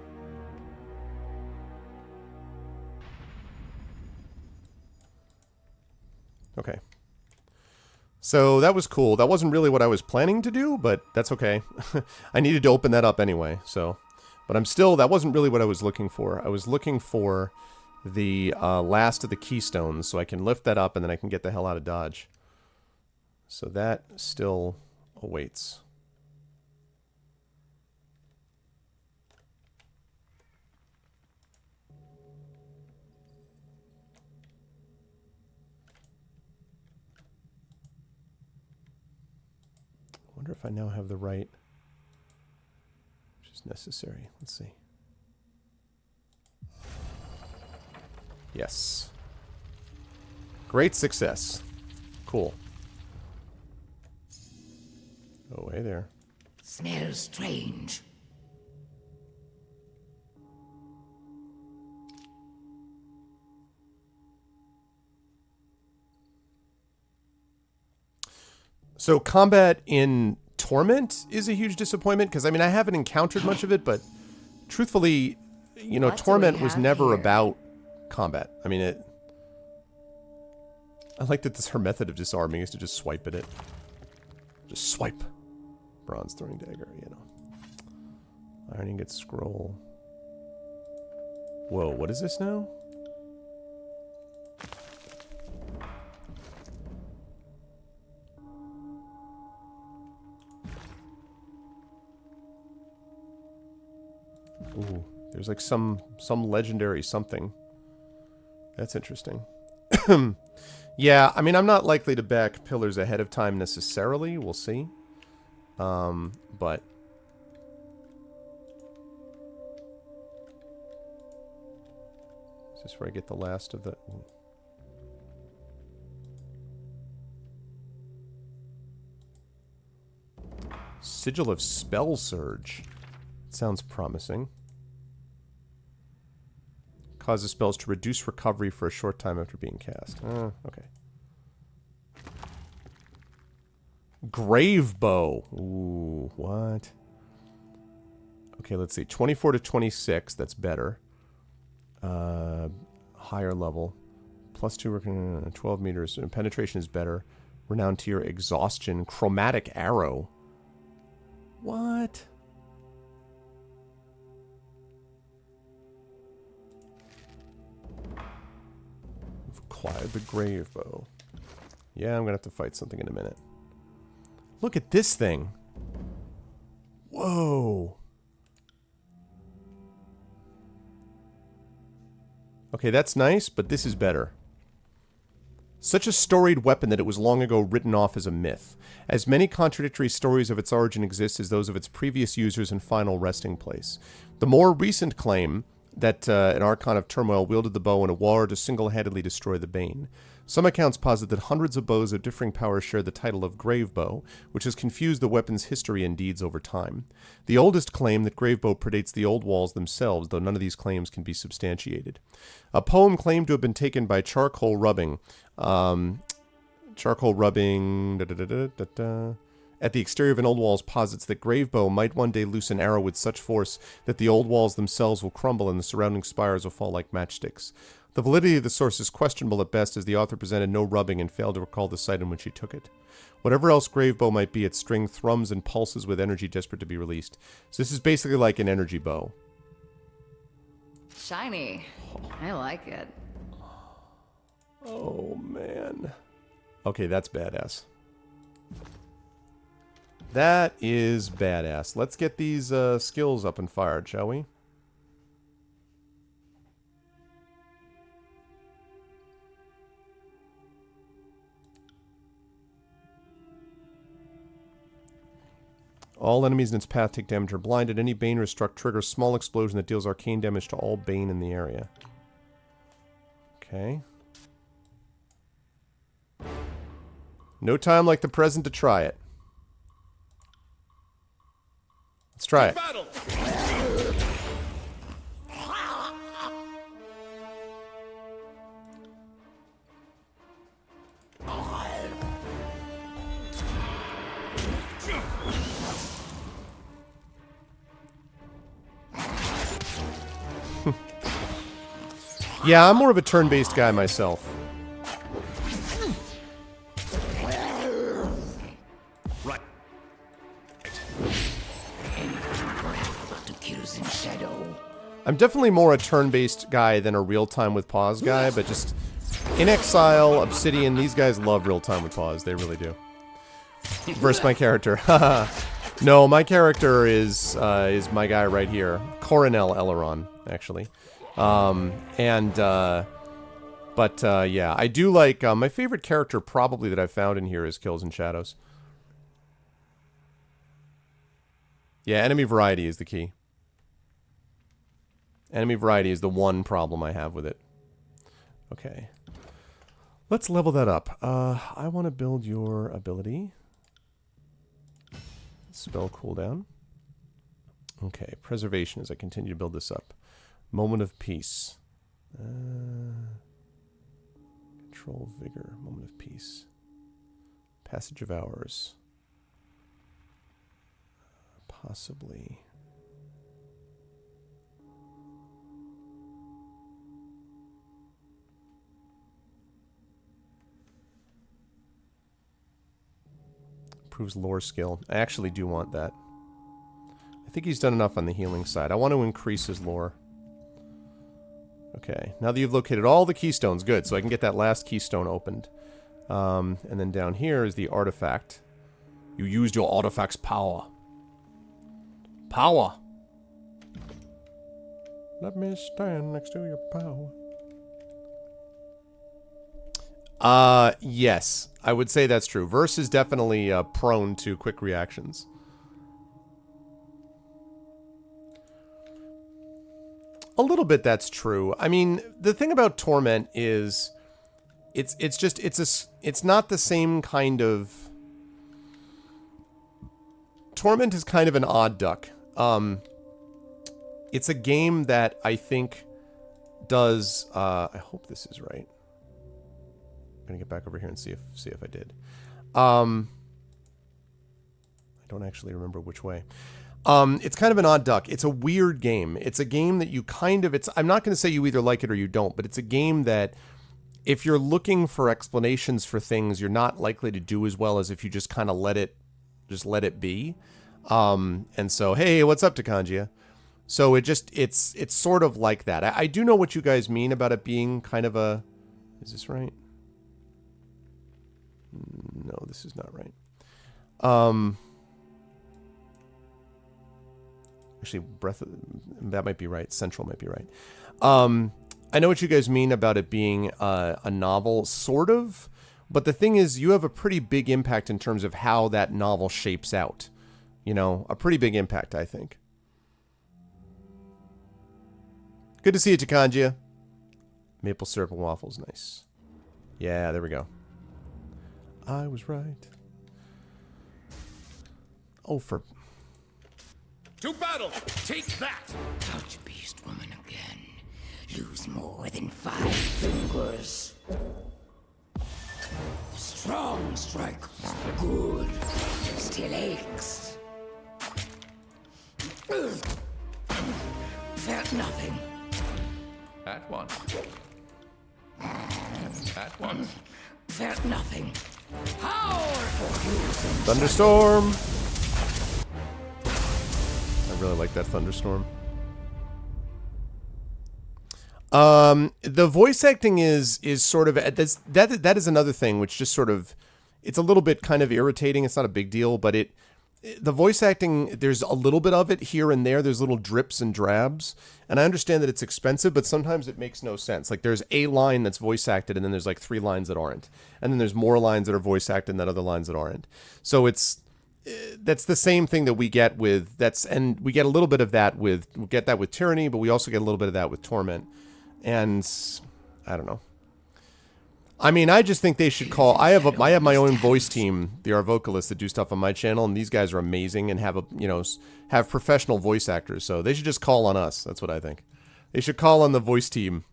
Okay. So that was cool. That wasn't really what I was planning to do, but that's okay. I needed to open that up anyway, so... But I'm still... That wasn't really what I was looking for. I was looking for the last of the keystones, so I can lift that up and then I can get the hell out of Dodge. So that still awaits. I wonder if I now have the right... which is necessary. Let's see. Yes. Great success. Cool. Oh, hey there. Smells strange. So combat in Torment is a huge disappointment, because, I mean, I haven't encountered much of it, but truthfully, you know, What do Torment we was have never here? about combat. I mean, I like that her method of disarming is to just swipe at it. Just swipe. Bronze throwing dagger, you know. Iron ingot scroll. Whoa, what is this now? Ooh, there's like some legendary something. That's interesting. Yeah, I mean, I'm not likely to back pillars ahead of time necessarily. We'll see. But is this where I get the last of the... Ooh. Sigil of Spell Surge. Sounds promising. Causes spells to reduce recovery for a short time after being cast. Okay. Grave Bow. Ooh, what? Okay, let's see. 24 to 26, that's better. Higher level. Plus 2, 12 meters. And penetration is better. Renowned tier, exhaustion. Chromatic arrow. What? We've acquired the grave bow. Yeah, I'm gonna have to fight something in a minute. Look at this thing. Whoa. Okay, that's nice, but this is better. Such a storied weapon that it was long ago written off as a myth. As many contradictory stories of its origin exist as those of its previous users and final resting place. The more recent claim that an Archon of Turmoil wielded the bow in a war to single-handedly destroy the Bane. Some accounts posit that hundreds of bows of differing powers share the title of Grave Bow, which has confused the weapon's history and deeds over time. The oldest claim that Grave Bow predates the old walls themselves, though none of these claims can be substantiated. A poem claimed to have been taken by charcoal rubbing at the exterior of an old walls posits that Grave Bow might one day loose an arrow with such force that the old walls themselves will crumble and the surrounding spires will fall like matchsticks. The validity of the source is questionable at best, as the author presented no rubbing and failed to recall the site in which he took it. Whatever else Grave Bow might be, its string thrums and pulses with energy desperate to be released. So this is basically like an energy bow. Shiny. I like it. Oh, man. Okay, that's badass. That is badass. Let's get these skills up and fired, shall we? All enemies in its path take damage or blinded. Any Bane or struck triggers small explosion that deals arcane damage to all Bane in the area. Okay. No time like the present to try it. Let's try it. Battle! Yeah, I'm more of a turn-based guy myself. Right. To kills in shadow. I'm definitely more a turn-based guy than a real-time with pause guy, but just In Exile, Obsidian, these guys love real-time with pause. They really do. Versus my character. No, my character is my guy right here. Coronel Eleron, actually. Yeah, I do like, my favorite character probably that I've found in here is Kills and Shadows. Yeah, enemy variety is the key. Enemy variety is the one problem I have with it. Okay. Let's level that up. I want to build your ability. Spell cooldown. Okay, preservation as I continue to build this up. Moment of peace. Control vigor. Moment of peace. Passage of hours. Possibly. Improves lore skill. I actually do want that. I think he's done enough on the healing side. I want to increase his lore. Okay, now that you've located all the keystones, good, so I can get that last keystone opened. And then down here is the artifact. You used your artifact's power. Power! Let me stand next to your power. Yes. I would say that's true. Verse is definitely prone to quick reactions. A little bit that's true. I mean, the thing about Torment is it's not the same kind of Torment is kind of an odd duck. It's a game that I think does I hope this is right. I'm gonna get back over here and see if I did. I don't actually remember which way. It's kind of an odd duck. It's a weird game. It's a game that you kind of, I'm not going to say you either like it or you don't, but it's a game that if you're looking for explanations for things, you're not likely to do as well as if you just kind of let it be. And so, hey, what's up, Takanjia? So it's sort of like that. I do know what you guys mean about it being kind of a, is this right? No, this is not right. Actually, that might be right. Central might be right. I know what you guys mean about it being a novel, sort of. But the thing is, you have a pretty big impact in terms of how that novel shapes out. You know, a pretty big impact, I think. Good to see you, Takanjia. Maple syrup and waffles, nice. Yeah, there we go. I was right. Oh, for... To battle! Take that! Touch beast woman again. Lose more than 5 fingers. Strong strike. Good. Still aches. Felt nothing. At once. At once. Felt nothing. Powerful. Thunderstorm. I really like that thunderstorm. The voice acting is sort of that is another thing which just sort of, it's a little bit kind of irritating. It's not a big deal, but the voice acting, there's a little bit of it here and there. There's little drips and drabs, and I understand that it's expensive, but sometimes it makes no sense. Like there's a line that's voice acted, and then there's like 3 lines that aren't, and then there's more lines that are voice acted and then other lines that aren't. So that's the same thing that we get with and we get a little bit of that with, we get that with Tyranny, but we also get a little bit of that with Torment. And I don't know. I mean, I just think they should call. I have my own voice team, the Art Vocalists, that do stuff on my channel, and these guys are amazing and have professional voice actors. So they should just call on us. That's what I think. They should call on the voice team,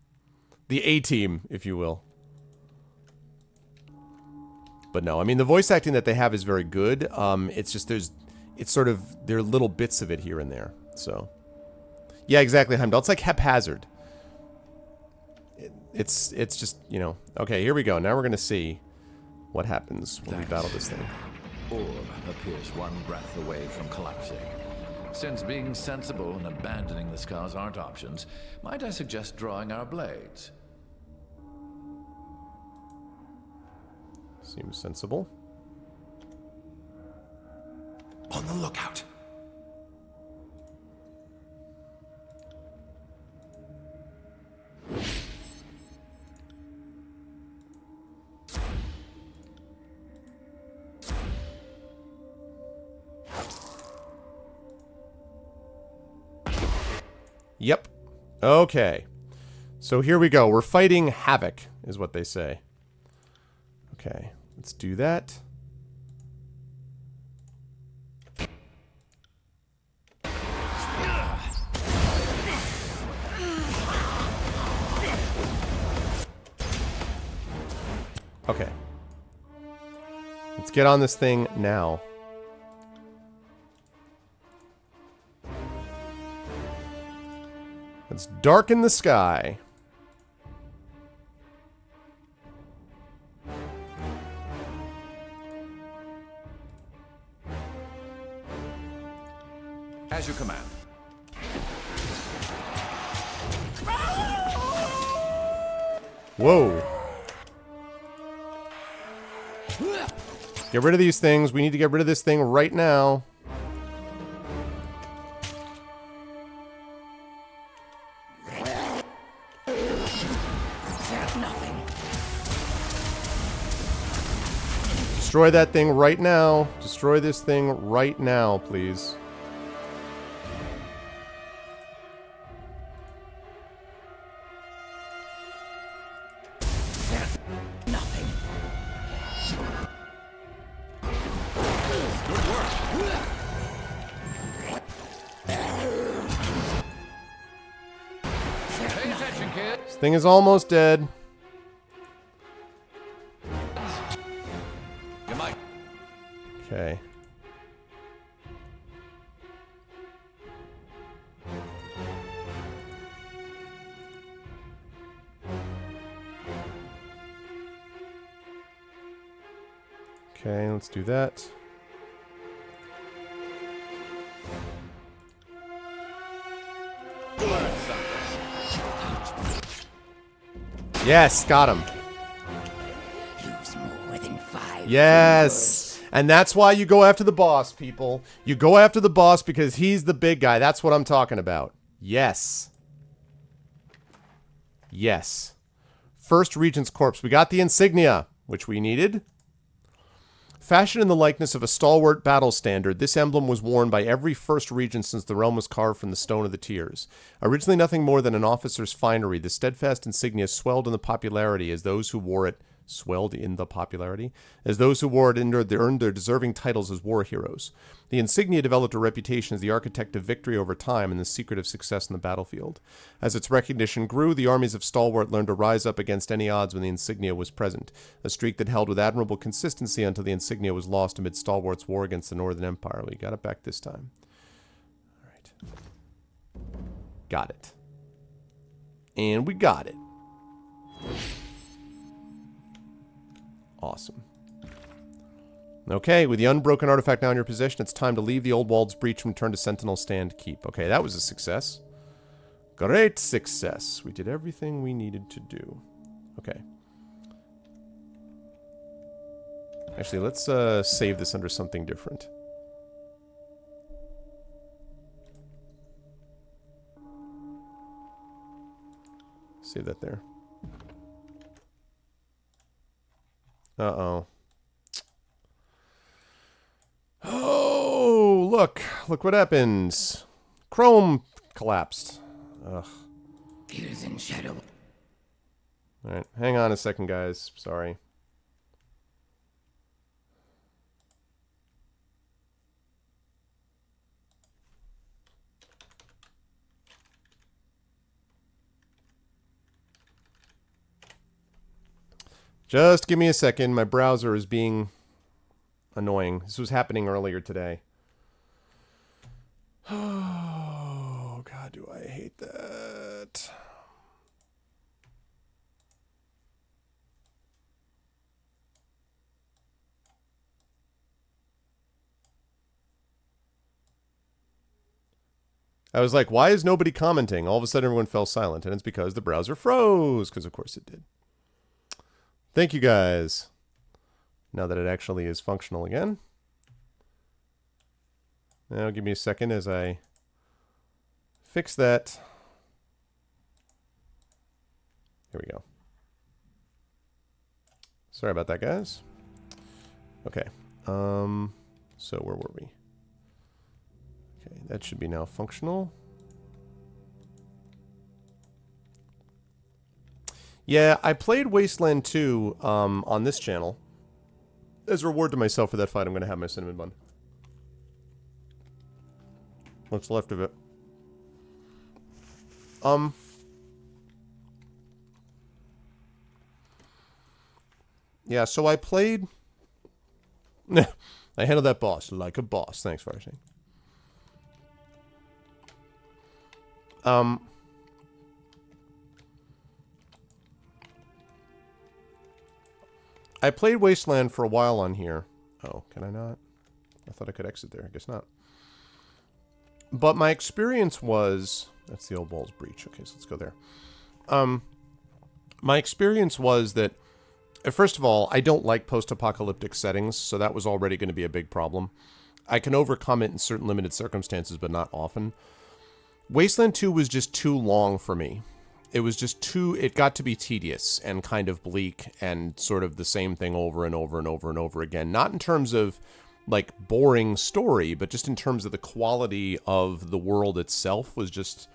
the A team, if you will. But no, I mean the voice acting that they have is very good. It's just there are little bits of it here and there. So yeah, exactly, Heimdall. It's like haphazard. It's just, okay, here we go. Now we're going to see what happens when we battle this thing. Orb appears one breath away from collapsing. Since being sensible and abandoning the scars aren't options, might I suggest drawing our blades? Seems sensible. On the lookout. Yep. Okay. So here we go. We're fighting Havoc, is what they say. Okay. Let's do that. Okay. Let's get on this thing now. Let's darken the sky. As you command. Whoa. Get rid of these things. We need to get rid of this thing right now. Destroy that thing right now. Destroy this thing right now, please. Nothing. Pay attention, kids. This thing is almost dead. You might. Okay. Okay, let's do that. Yes, got him. Lose more than 5 Yes. And that's why you go after the boss, people. You go after the boss because he's the big guy. That's what I'm talking about. Yes. Yes. First Regent's Corpse. We got the insignia, which we needed. Fashioned in the likeness of a stalwart battle standard, this emblem was worn by every first regent since the realm was carved from the Stone of the Tears. Originally nothing more than an officer's finery, the steadfast insignia swelled in the popularity as those who wore it earned their deserving titles as war heroes. The insignia developed a reputation as the architect of victory over time and the secret of success in the battlefield. As its recognition grew, the armies of Stalwart learned to rise up against any odds when the insignia was present, a streak that held with admirable consistency until the insignia was lost amid Stalwart's war against the Northern Empire. We got it back this time. All right. Got it. And we got it. Awesome. Okay, with the unbroken artifact now in your possession, it's time to leave the Old Wall's Breach and return to Sentinel Stand Keep. Okay, that was a success. Great success. We did everything we needed to do. Okay. Actually, let's save this under something different. Save that there. Uh-oh. Oh, look. Look what happens. Chrome collapsed. Ugh. Gears in shadow. Alright, hang on a second, guys. Sorry. Just give me a second. My browser is being annoying. This was happening earlier today. Oh, God, do I hate that. I was like, why is nobody commenting? All of a sudden, everyone fell silent, and it's because the browser froze, because of course it did. Thank you, guys. Now that it actually is functional again. Now, give me a second as I fix that. Here we go. Sorry about that, guys. Okay. So where were we? Okay, that should be now functional. Yeah, I played Wasteland 2 on this channel. As a reward to myself for that fight, I'm going to have my cinnamon bun. What's left of it. Yeah, so I played... I handled that boss like a boss. Thanks, Farsi. I played Wasteland for a while on here. Oh, can I not? I thought I could exit there. I guess not. But my experience was... That's the Old Wall's Breach. Okay, so let's go there. My experience was that, first of all, I don't like post-apocalyptic settings, so that was already going to be a big problem. I can overcome it in certain limited circumstances, but not often. Wasteland 2 was just too long for me. It was just too... It got to be tedious and kind of bleak and sort of the same thing over and over and over and over again. Not in terms of, like, boring story, but just in terms of the quality of the world itself was just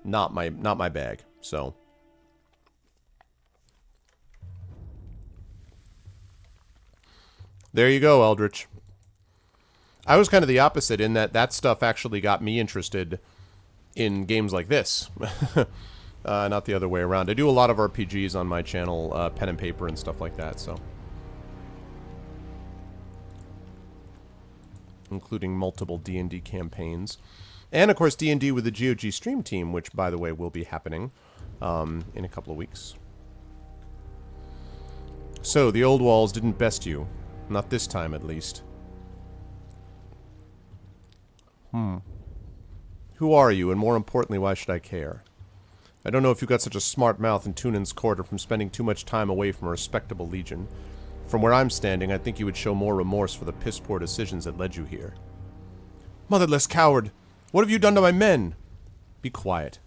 not my bag. So... There you go, Eldritch. I was kind of the opposite in that stuff actually got me interested in games like this. Not the other way around. I do a lot of RPGs on my channel, pen and paper and stuff like that, so. Including multiple D&D campaigns. And, of course, D&D with the GOG stream team, which, by the way, will be happening in a couple of weeks. So, the Old Walls didn't best you. Not this time, at least. Who are you, and more importantly, why should I care? I don't know if you got such a smart mouth in Tunan's court or from spending too much time away from a respectable legion. From where I'm standing, I think you would show more remorse for the piss-poor decisions that led you here. Motherless coward! What have you done to my men? Be quiet.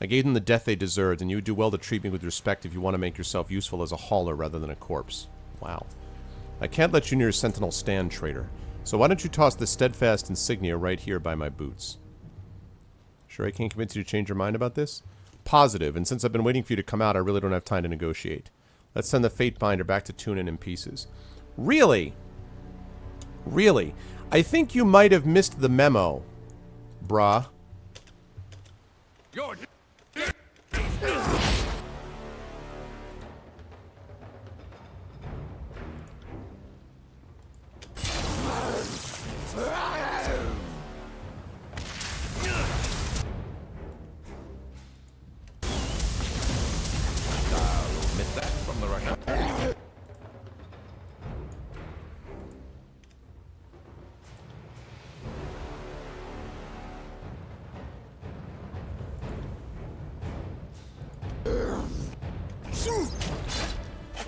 I gave them the death they deserved, and you would do well to treat me with respect if you want to make yourself useful as a hauler rather than a corpse. Wow. I can't let you near Sentinel stand, traitor. So why don't you toss the steadfast insignia right here by my boots? Sure I can't convince you to change your mind about this? Positive, and since I've been waiting for you to come out, I really don't have time to negotiate. Let's send the Fate Binder back to Tunin in pieces. Really? Really? I think you might have missed the memo, brah. You're Admit that from the record.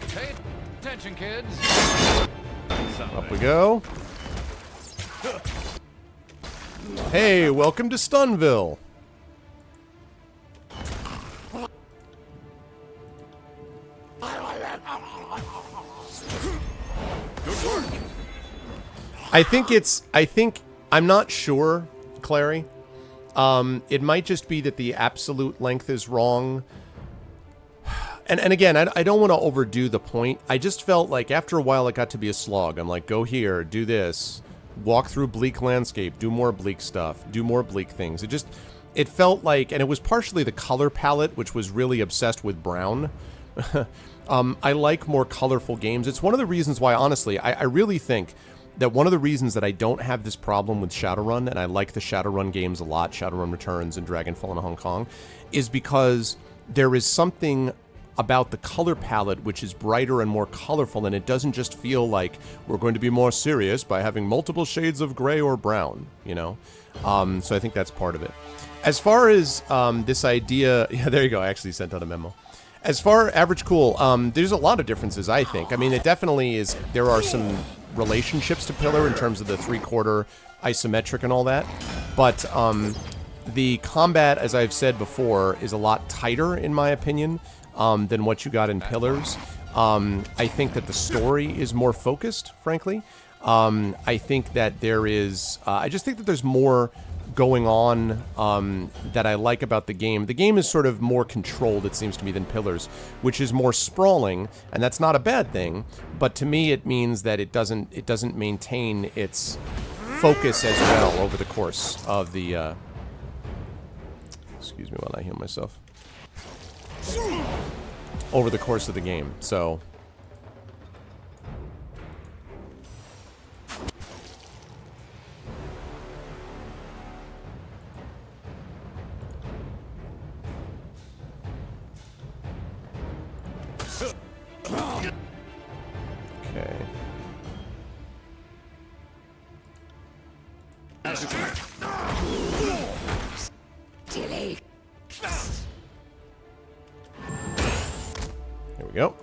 Pay attention, kids. Up we go. Hey, welcome to Stunville. I'm not sure, Clary. It might just be that the absolute length is wrong. And again, I don't want to overdo the point. I just felt like after a while it got to be a slog. I'm like, go here, do this, walk through bleak landscape, do more bleak stuff, do more bleak things. It felt like, and it was partially the color palette, which was really obsessed with brown. I like more colorful games. It's one of the reasons why, honestly, I really think that one of the reasons that I don't have this problem with Shadowrun, and I like the Shadowrun games a lot, Shadowrun Returns and Dragonfall in Hong Kong, is because there is something about the color palette which is brighter and more colorful, and it doesn't just feel like we're going to be more serious by having multiple shades of gray or brown, you know? So I think that's part of it. As far as this idea... Yeah, there you go. I actually sent out a memo. As far as Average Cool, there's a lot of differences, I think. I mean, it definitely is... There are some relationships to Pillar in terms of the three-quarter isometric and all that. But the combat, as I've said before, is a lot tighter, in my opinion, than what you got in Pillars. I think that the story is more focused, frankly. I think that there is... I just think that there's more going on that I like about the game. The game is sort of more controlled, it seems to me, than Pillars, which is more sprawling, and that's not a bad thing, but to me it means that it doesn't maintain its focus as well over the course of the... excuse me while I heal myself. Over the course of the game, so... Okay. Tilly. Here we go.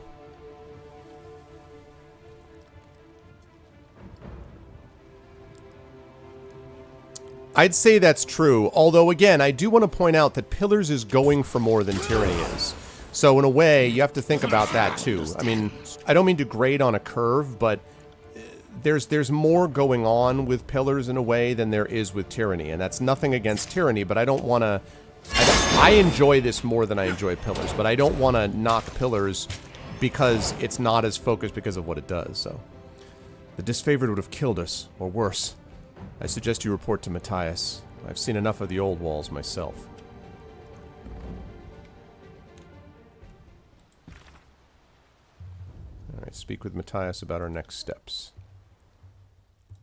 I'd say that's true, although again, I do want to point out that Pillars is going for more than Tyranny is. So in a way, you have to think about that too. I mean, I don't mean to grade on a curve, but there's more going on with Pillars in a way than there is with Tyranny, and that's nothing against Tyranny, but I don't want to... I enjoy this more than I enjoy Pillars, but I don't want to knock Pillars because it's not as focused because of what it does, so... The disfavored would have killed us, or worse. I suggest you report to Matthias. I've seen enough of the old walls myself. Alright, speak with Matthias about our next steps.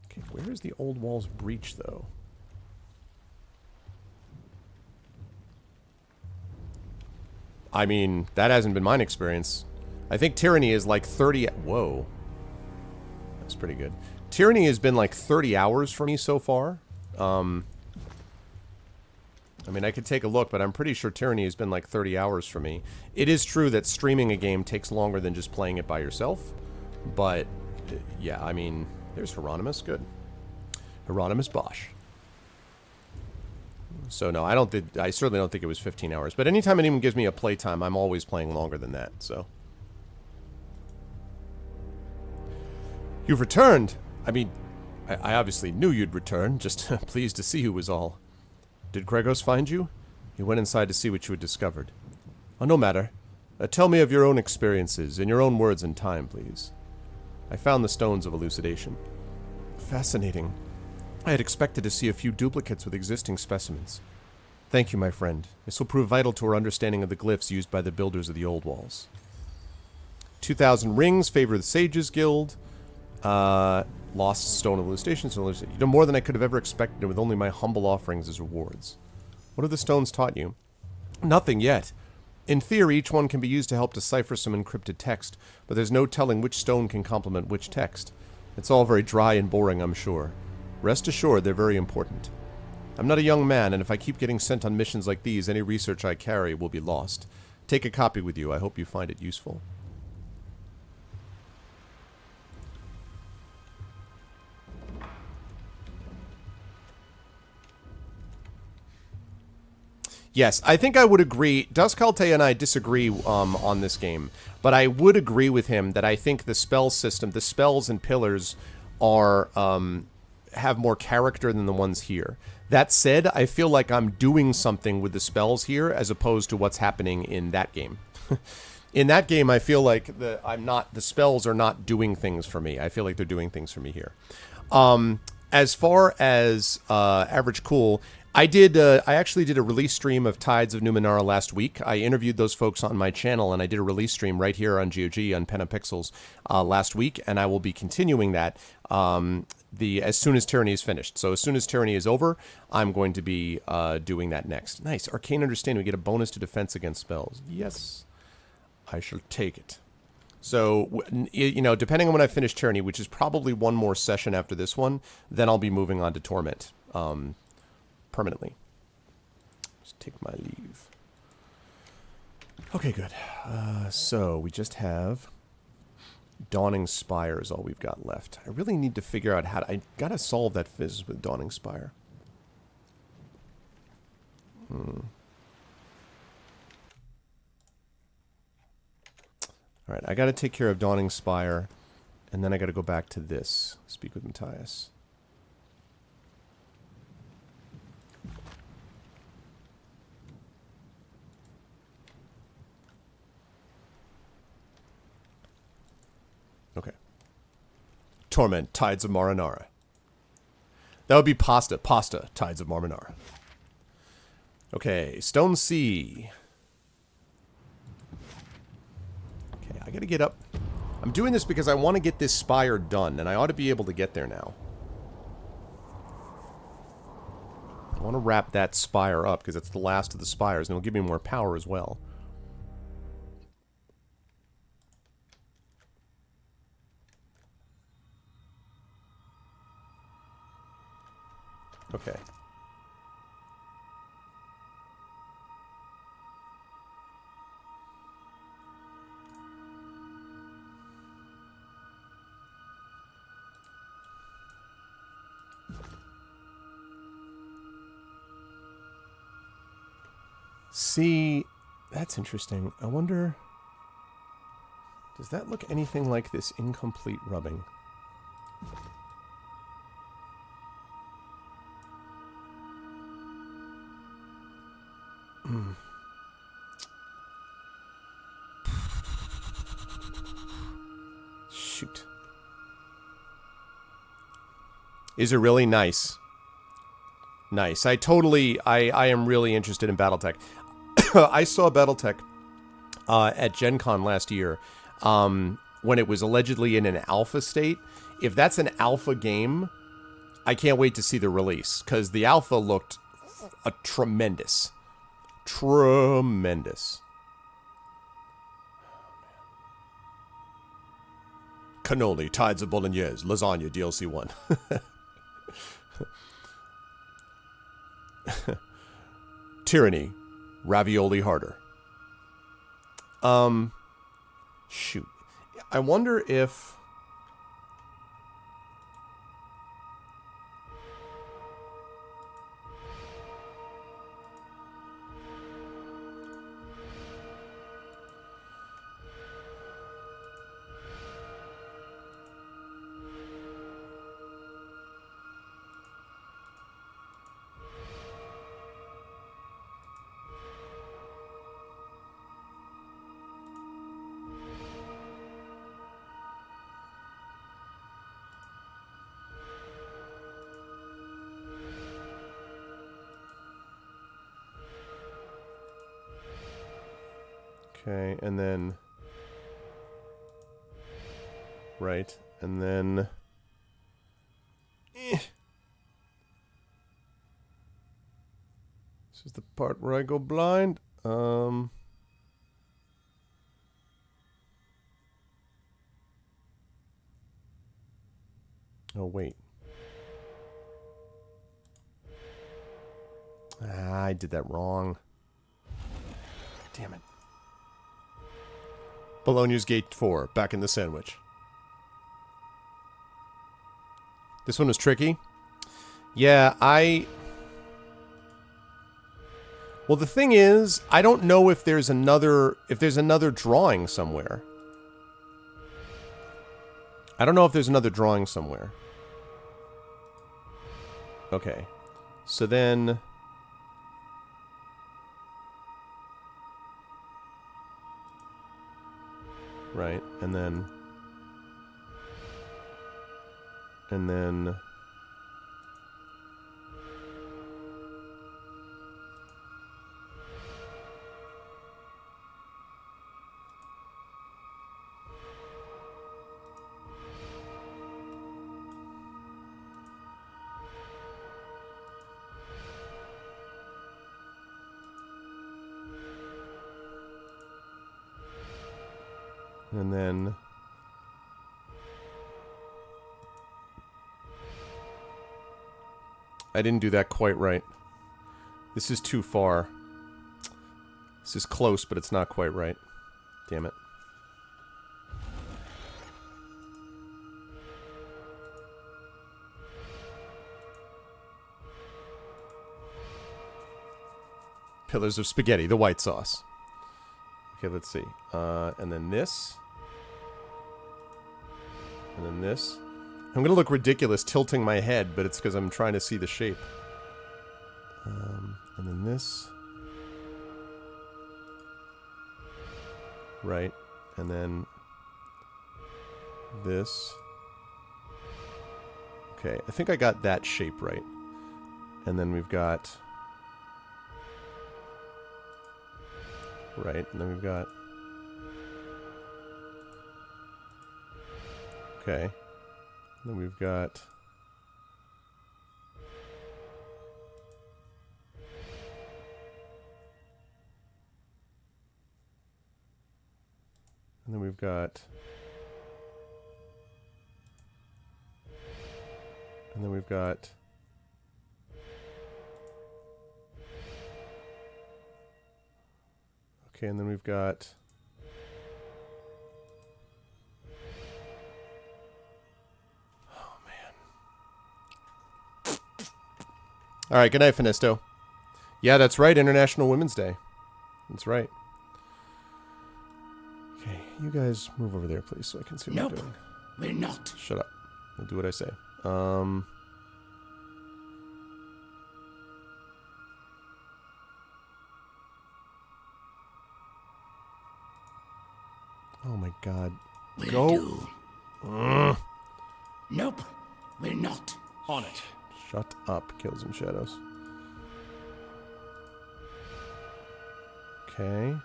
Okay, where is the old walls breach, though? I mean, that hasn't been my experience. I think Tyranny is like 30... Whoa. It's pretty good. Tyranny has been like 30 hours for me so far. I mean, I could take a look, but I'm pretty sure Tyranny has been like 30 hours for me. It is true that streaming a game takes longer than just playing it by yourself. But, yeah, I mean, there's Hieronymus. Good. Hieronymus Bosch. So, no, I certainly don't think it was 15 hours. But anytime anyone gives me a playtime, I'm always playing longer than that, so. You've returned. I mean, I obviously knew you'd return. Just pleased to see you was all. Did Gregos find you? He went inside to see what you had discovered. Oh, no matter. Tell me of your own experiences, in your own words and time, please. I found the stones of elucidation. Fascinating. I had expected to see a few duplicates with existing specimens. Thank you, my friend. This will prove vital to our understanding of the glyphs used by the builders of the old walls. 2,000 rings, favor of the Sages Guild. Lost stone of elucidation. You know more than I could have ever expected with only my humble offerings as rewards. What have the stones taught you? Nothing yet. In theory, each one can be used to help decipher some encrypted text, but there's no telling which stone can complement which text. It's all very dry and boring, I'm sure. Rest assured, they're very important. I'm not a young man, and if I keep getting sent on missions like these, any research I carry will be lost. Take a copy with you. I hope you find it useful. Yes, I think I would agree. Duscalte and I disagree on this game, but I would agree with him that I think the spell system, the spells and pillars, are have more character than the ones here. That said, I feel like I'm doing something with the spells here as opposed to what's happening in that game. In that game, I feel like the spells are not doing things for me. I feel like they're doing things for me here. As far as Average Cool, I actually did a release stream of Tides of Numenera last week. I interviewed those folks on my channel, and I did a release stream right here on GOG on Pen and Pixels last week, and I will be continuing that as soon as Tyranny is finished. So as soon as Tyranny is over, I'm going to be doing that next. Nice. Arcane Understanding. We get a bonus to defense against spells. Yes. I shall take it. So, you know, depending on when I finish Tyranny, which is probably one more session after this one, then I'll be moving on to Torment. Permanently. Just take my leave. Okay, good. So we just have Dawning Spire is all we've got left. I really need to figure out how to... I gotta solve that fizz with Dawning Spire. Alright, I gotta take care of Dawning Spire, and then I gotta go back to this. Speak with Matthias. Okay. Torment, Tides of Marinara. That would be Pasta. Pasta, Tides of Marinara. Okay, Stone Sea. Okay, I gotta get up. I'm doing this because I want to get this spire done, and I ought to be able to get there now. I want to wrap that spire up, because it's the last of the spires, and it'll give me more power as well. Okay. See, that's interesting. I wonder... Does that look anything like this incomplete rubbing? Shoot. Is it really nice? Nice. I am really interested in Battletech. I saw Battletech at Gen Con last year when it was allegedly in an alpha state. If that's an alpha game, I can't wait to see the release, because the alpha looked tremendous. Tremendous. cannoli, tides of bolognese, lasagna, DLC 1. Tyranny, ravioli harder. Shoot. I wonder if... Okay, and then... Right, and then... This is the part where I go blind. Oh, wait. I did that wrong. Damn it. Bologna's Gate 4, back in the sandwich. This one was tricky. Yeah, well, the thing is, I don't know if there's another drawing somewhere. I don't know if there's another drawing somewhere. Okay. So then... Right, and then... And then... And then... I didn't do that quite right. This is too far. This is close, but it's not quite right. Damn it. Pillars of spaghetti, the white sauce. Okay, let's see. And then this. And then this. I'm gonna look ridiculous tilting my head, but it's because I'm trying to see the shape. And then this. Right. And then this. Okay, I think I got that shape right. And then we've got... Right, and then we've got... Okay. Then we've got... And then we've got... And then we've got... Okay, and then we've got... Oh, man. Alright, good night, Finisto. Yeah, that's right, International Women's Day. That's right. Okay, you guys move over there, please, so I can see what Nope, you're doing. we're not. Shut up. I'll do what I say. Oh my god. We'll Go. do. Nope, we're not. On it. Shut up, Kills and Shadows. Okay.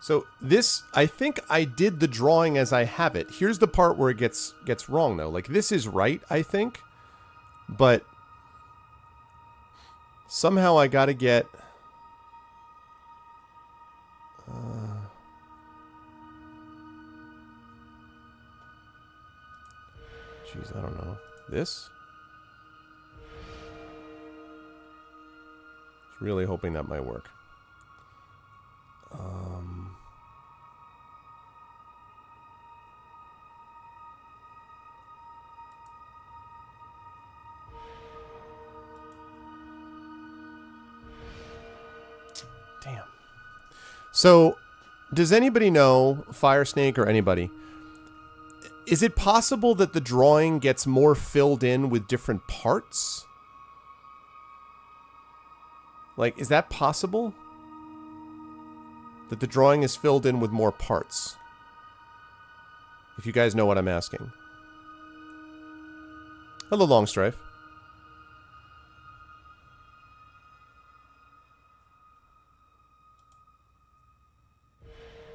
So this, I think I did the drawing as I have it. Here's the part where it gets wrong, though. Like, this is right, I think. But somehow I gotta get... Jeez, I don't know. This? Just really hoping that might work. Damn. So, does anybody know, Fire Snake or anybody, is it possible that the drawing gets more filled in with different parts? Like, is that possible? That the drawing is filled in with more parts? If you guys know what I'm asking. Hello, Longstrife.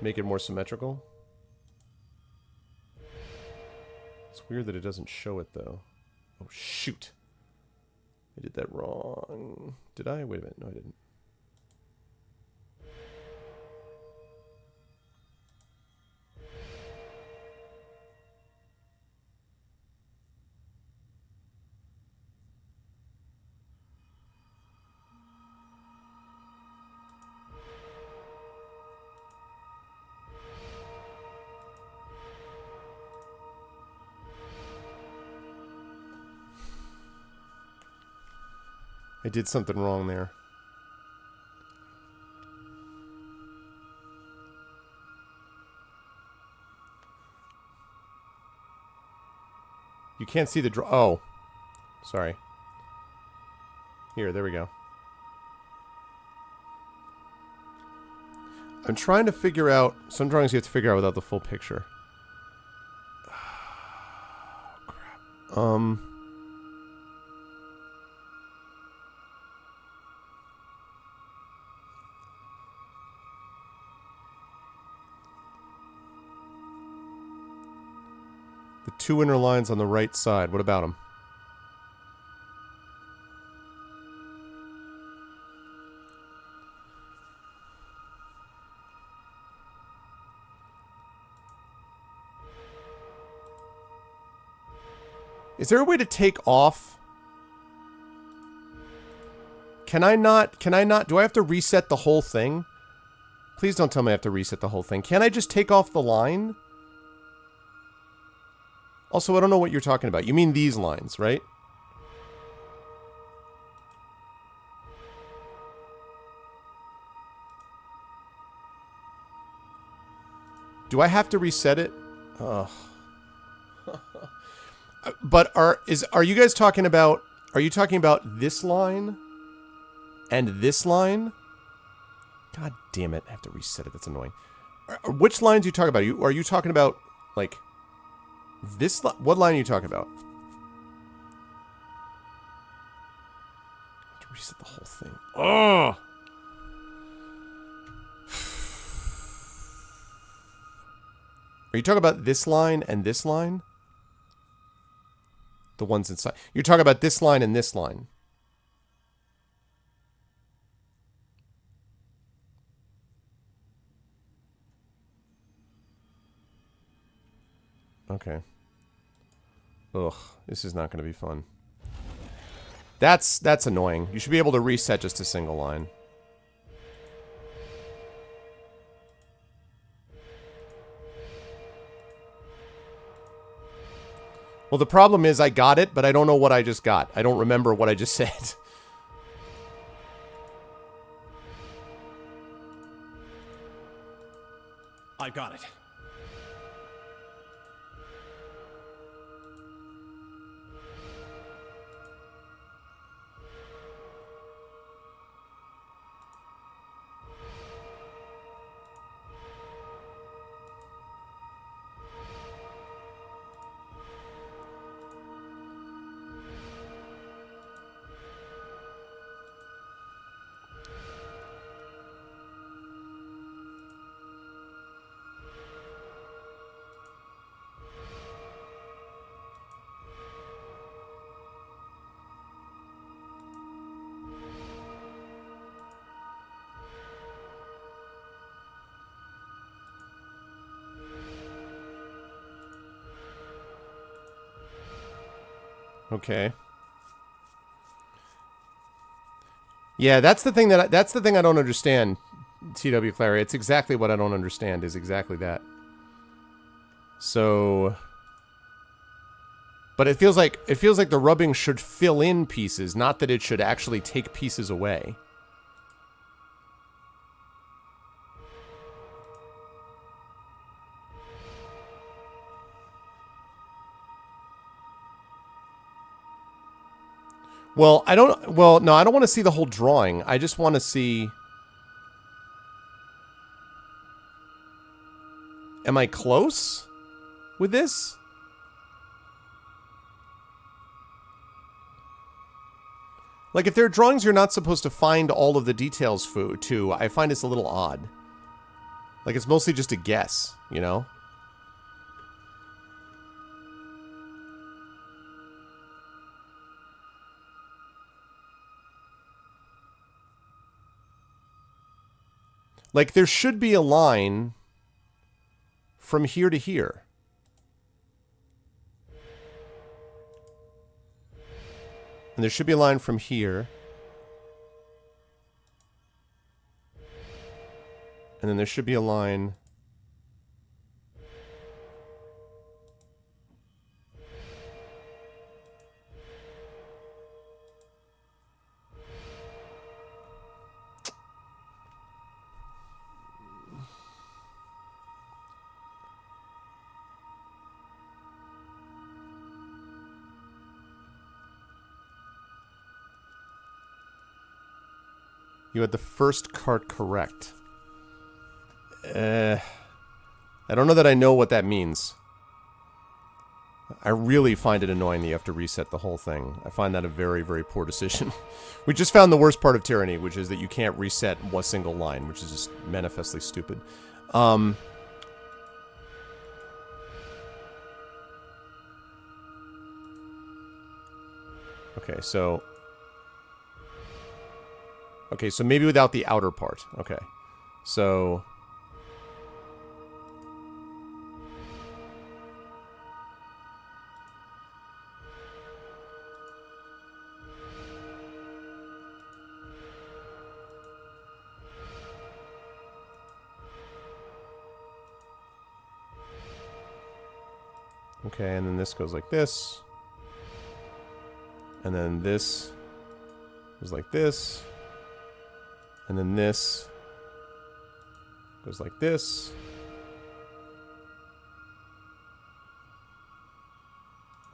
Make it more symmetrical? It's weird that it doesn't show it, though. Oh, shoot. I did that wrong. Did I? Wait a minute. No, I didn't. I did something wrong there. You can't see the draw. Oh. Sorry. Here, there we go. I'm trying to figure out... Some drawings you have to figure out without the full picture. Oh, crap. The two inner lines on the right side. What about them? Is there a way to take off? Can I not, do I have to reset the whole thing? Please don't tell me I have to reset the whole thing. Can I just take off the line? Also, I don't know what you're talking about. You mean these lines, right? Do I have to reset it? Ugh. But are you guys talking about... Are you talking about this line? And this line? God damn it. I have to reset it. That's annoying. Which lines are you talking about? Are you talking about, like... This... What line are you talking about? I have to reset the whole thing. Ugh! Are you talking about this line and this line? The ones inside. You're talking about this line and this line. Okay. Ugh, this is not going to be fun. That's annoying. You should be able to reset just a single line. Well, the problem is I got it, but I don't know what I just got. I don't remember what I just said. I got it. Okay. Yeah, that's the thing I don't understand, TW Clary. It's exactly what I don't understand, is exactly that. So... But it feels like the rubbing should fill in pieces, not that it should actually take pieces away. Well, I don't want to see the whole drawing. I just want to see... Am I close with this? Like, if there are drawings you're not supposed to find all of the details to, I find it's a little odd. Like, it's mostly just a guess, you know? Like, there should be a line from here to here. And there should be a line from here. And then there should be a line... You had the first cart correct. I don't know that I know what that means. I really find it annoying that you have to reset the whole thing. I find that a very, very poor decision. We just found the worst part of Tyranny, which is that you can't reset one single line, which is just manifestly stupid. Okay, so... Okay, so maybe without the outer part. Okay. So... Okay, and then this goes like this. And then this goes like this. And then this goes like this.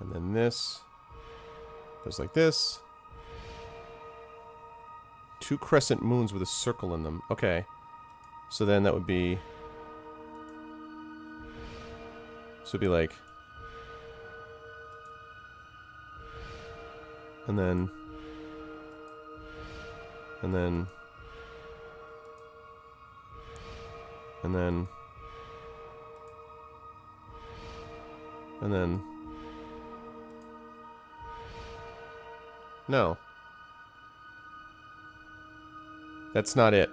And then this goes like this. Two crescent moons with a circle in them. Okay. So then that would be... So it'd be like... And then... And then... And then... And then... No. That's not it.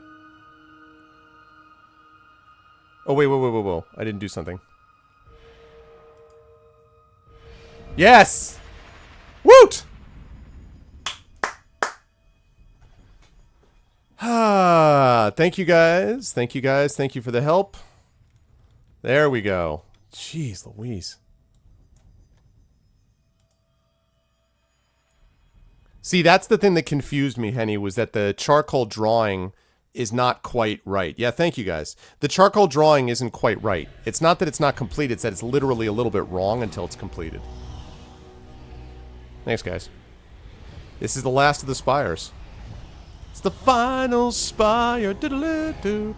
Oh, wait, whoa, whoa, whoa, whoa. I didn't do something. Yes! Woot! Ah, thank you guys. Thank you guys. Thank you for the help. There we go. Jeez Louise. See, that's the thing that confused me, Henny, was that the charcoal drawing is not quite right. Yeah, thank you guys. The charcoal drawing isn't quite right. It's not that it's not complete, it's that it's literally a little bit wrong until it's completed. Thanks, guys. This is the last of the spires. It's the final spire. The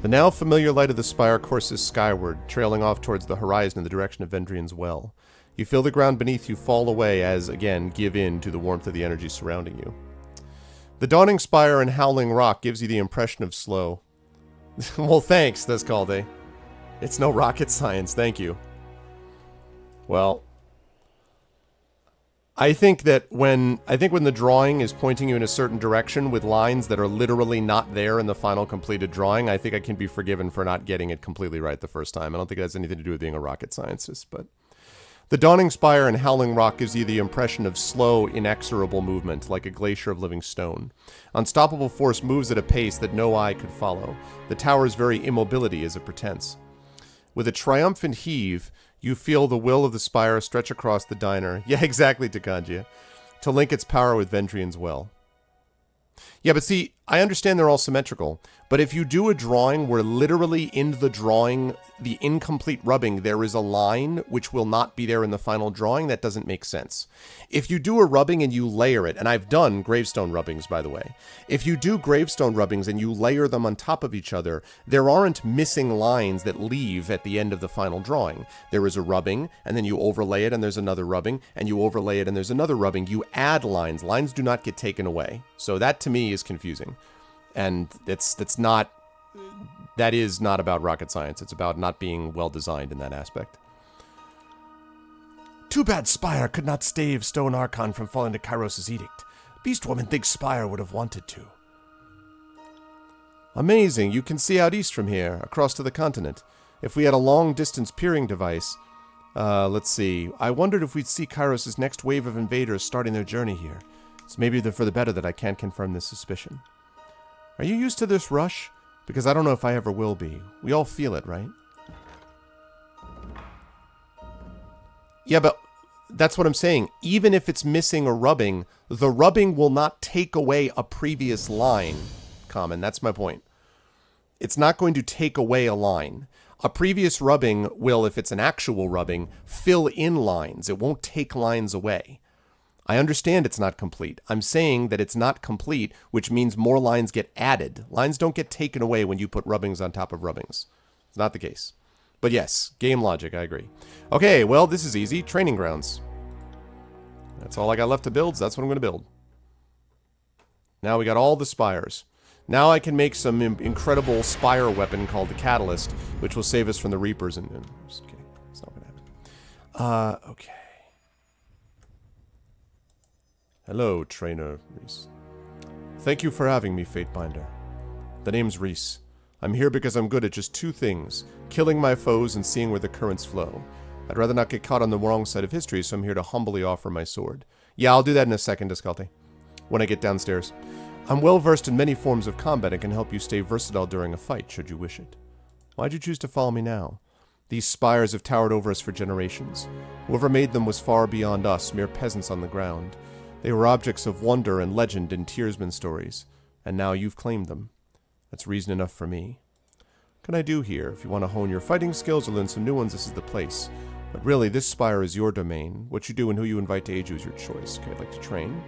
now familiar light of the spire courses skyward, trailing off towards the horizon in the direction of Vendrian's well. You feel the ground beneath you fall away as, again, give in to the warmth of the energy surrounding you. The dawning spire and howling rock gives you the impression of slow. Well, thanks, Thescalde. It's no rocket science, thank you. Well, I think when the drawing is pointing you in a certain direction with lines that are literally not there in the final completed drawing, I think I can be forgiven for not getting it completely right the first time. I don't think it has anything to do with being a rocket scientist, but the Dawning Spire and Howling Rock gives you the impression of slow, inexorable movement, like a glacier of living stone. Unstoppable force moves at a pace that no eye could follow. The tower's very immobility is a pretense. With a triumphant heave, you feel the will of the spire stretch across the diner. Yeah, exactly, Takanjia. To link its power with Vendrian's well. Yeah, but see, I understand they're all symmetrical, but if you do a drawing where literally in the drawing, the incomplete rubbing, there is a line which will not be there in the final drawing, that doesn't make sense. If you do a rubbing and you layer it, and I've done gravestone rubbings, by the way. If you do gravestone rubbings and you layer them on top of each other, there aren't missing lines that leave at the end of the final drawing. There is a rubbing, and then you overlay it, and there's another rubbing, and you overlay it, and there's another rubbing. You add lines. Lines do not get taken away. So that, to me, is confusing. And that is not about rocket science. It's about not being well designed in that aspect. Too bad Spire could not stave Stone Archon from falling to Kairos' edict. Beast Woman thinks Spire would have wanted to. Amazing. You can see out east from here, across to the continent. If we had a long-distance peering device... let's see. I wondered if we'd see Kairos' next wave of invaders starting their journey here. It's maybe for the better that I can't confirm this suspicion. Are you used to this rush? Because I don't know if I ever will be. We all feel it, right? Yeah, but that's what I'm saying. Even if it's missing a rubbing, the rubbing will not take away a previous line. Common, that's my point. It's not going to take away a line. A previous rubbing will, if it's an actual rubbing, fill in lines. It won't take lines away. I understand it's not complete. I'm saying that it's not complete, which means more lines get added. Lines don't get taken away when you put rubbings on top of rubbings. It's not the case. But yes, game logic, I agree. Okay, well, this is easy. Training grounds. That's all I got left to build, so that's what I'm going to build. Now we got all the spires. Now I can make some incredible spire weapon called the Catalyst, which will save us from the Reapers. And just kidding. It's not going to happen. Okay. Hello, Trainer Reese. Thank you for having me, Fatebinder. The name's Reese. I'm here because I'm good at just two things, killing my foes and seeing where the currents flow. I'd rather not get caught on the wrong side of history, so I'm here to humbly offer my sword. Yeah, I'll do that in a second, Descalte, when I get downstairs. I'm well versed in many forms of combat and can help you stay versatile during a fight, should you wish it. Why'd you choose to follow me now? These spires have towered over us for generations. Whoever made them was far beyond us, mere peasants on the ground. They were objects of wonder and legend in Tearsman stories, and now you've claimed them. That's reason enough for me. What can I do here? If you want to hone your fighting skills or learn some new ones, this is the place. But really, this spire is your domain. What you do and who you invite to aid you is your choice. Okay, I'd like to train.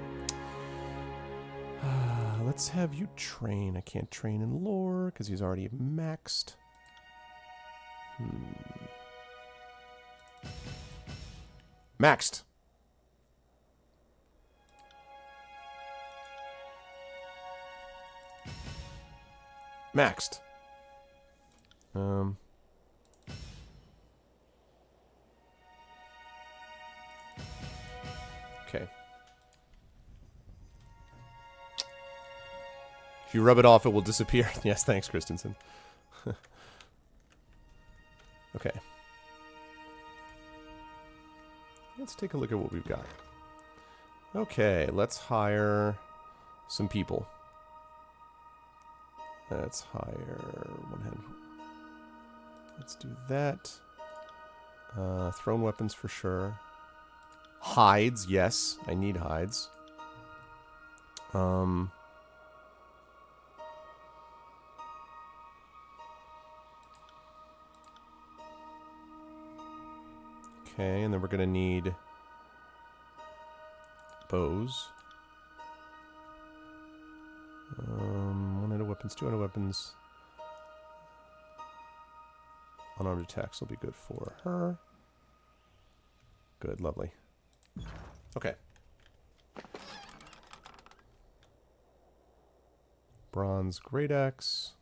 Let's have you train. I can't train in lore, because he's already maxed. Maxed! Maxed. Okay. If you rub it off, it will disappear. Yes, thanks, Christensen. Okay. Let's take a look at what we've got. Okay, let's hire some people. Let's hire one head. Let's do that. Thrown weapons for sure. Hides, yes. I need hides. Okay, and then we're gonna need bows. One-handed weapons, two-handed weapons. Unarmed attacks will be good for her. Good, lovely. Okay. Bronze great axe.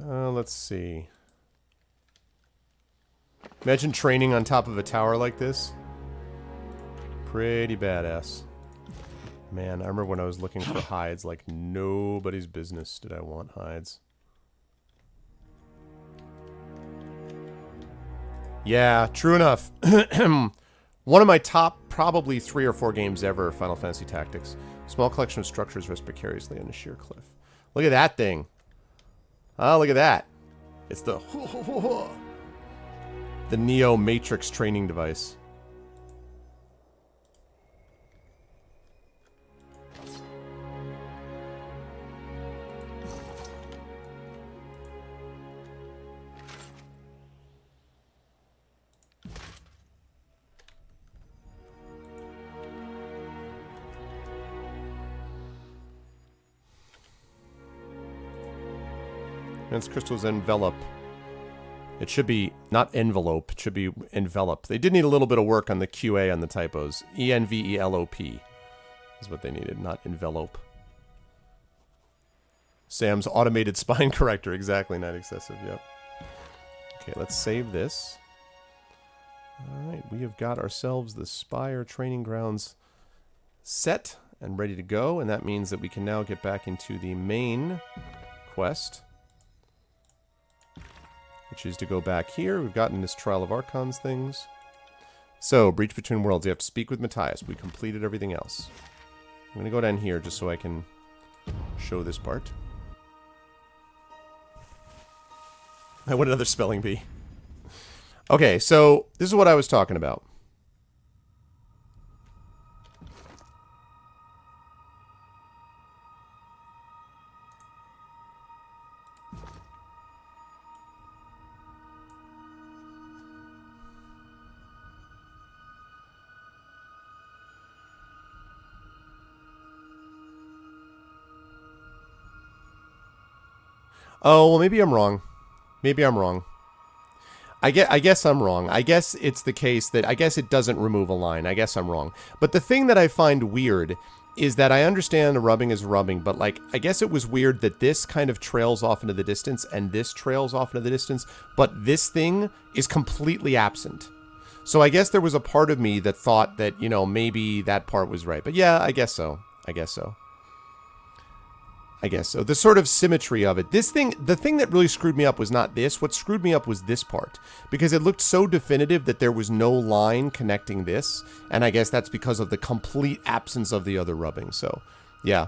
Let's see. Imagine training on top of a tower like this. Pretty badass. Man, I remember when I was looking for hides like nobody's business did I want hides. Yeah, true enough. One of my top probably 3 or 4 games ever, Final Fantasy Tactics. Small collection of structures rest precariously on a sheer cliff. Look at that thing. Oh, look at that. It's the Neo Matrix training device. Immense crystals envelop. It should be not envelope, it should be envelop. They did need a little bit of work on the QA on the typos. ENVELOP is what they needed, not envelope. Sam's automated spine corrector, exactly, not excessive, yep. Okay, let's save this. Alright, we have got ourselves the Spire Training Grounds set and ready to go, and that means that we can now get back into the main quest, which is to go back here. We've gotten this Trial of Archons things. So, Breach Between Worlds. You have to speak with Matthias. We completed everything else. I'm going to go down here just so I can show this part. I want another spelling bee. Okay, so this is what I was talking about. Oh, well, maybe I'm wrong. Maybe I'm wrong. I guess I'm wrong. I guess it's the case that I guess it doesn't remove a line. I guess I'm wrong. But the thing that I find weird is that I understand rubbing is rubbing, but like I guess it was weird that this kind of trails off into the distance and this trails off into the distance, but this thing is completely absent. So I guess there was a part of me that thought that, you know, maybe that part was right. But yeah, I guess so. I guess so. I guess so. The sort of symmetry of it. This thing, the thing that really screwed me up was not this. What screwed me up was this part. Because it looked so definitive that there was no line connecting this. And I guess that's because of the complete absence of the other rubbing. So, yeah.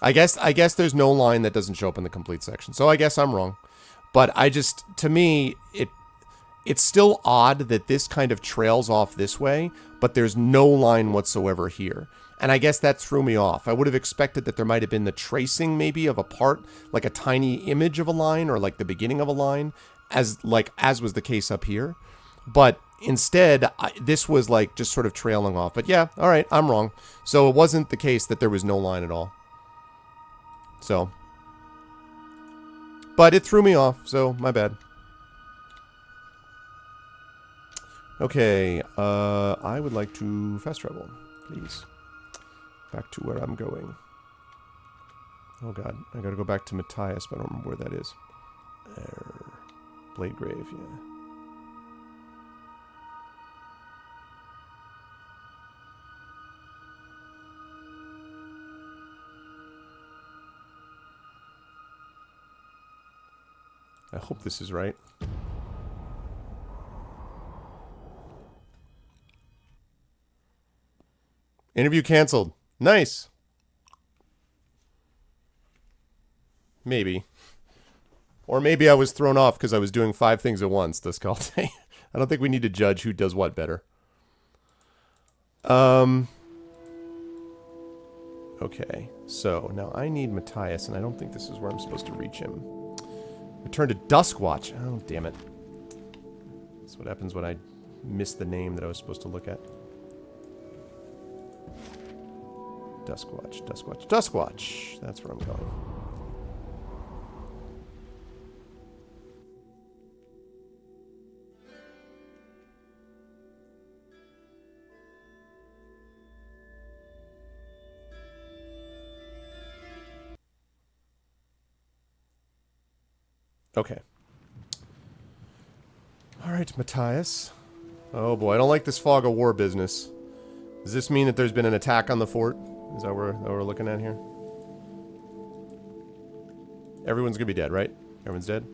I guess there's no line that doesn't show up in the complete section. So I guess I'm wrong. But I just, to me, it's still odd that this kind of trails off this way, but there's no line whatsoever here. And I guess that threw me off. I would have expected that there might have been the tracing maybe of a part, like a tiny image of a line or like the beginning of a line, as was the case up here. But instead, this was like just sort of trailing off. But yeah, all right, I'm wrong. So it wasn't the case that there was no line at all. So, but it threw me off, so my bad. Okay, I would like to fast travel, please. Back to where I'm going. Oh god, I gotta go back to Matthias, but I don't remember where that is. Blade Grave, yeah. I hope this is right. Interview canceled. Nice. Maybe. Or maybe I was thrown off because I was doing 5 things at once, Duscalte. I don't think we need to judge who does what better. Okay, so now I need Matthias, and I don't think this is where I'm supposed to reach him. Return to Duskwatch. Oh, damn it. That's what happens when I miss the name that I was supposed to look at. Duskwatch, Duskwatch, Duskwatch. That's where I'm going. Okay. Alright, Matthias. Oh boy, I don't like this fog of war business. Does this mean that there's been an attack on the fort? Is that what we're looking at here? Everyone's gonna be dead, right? Everyone's dead?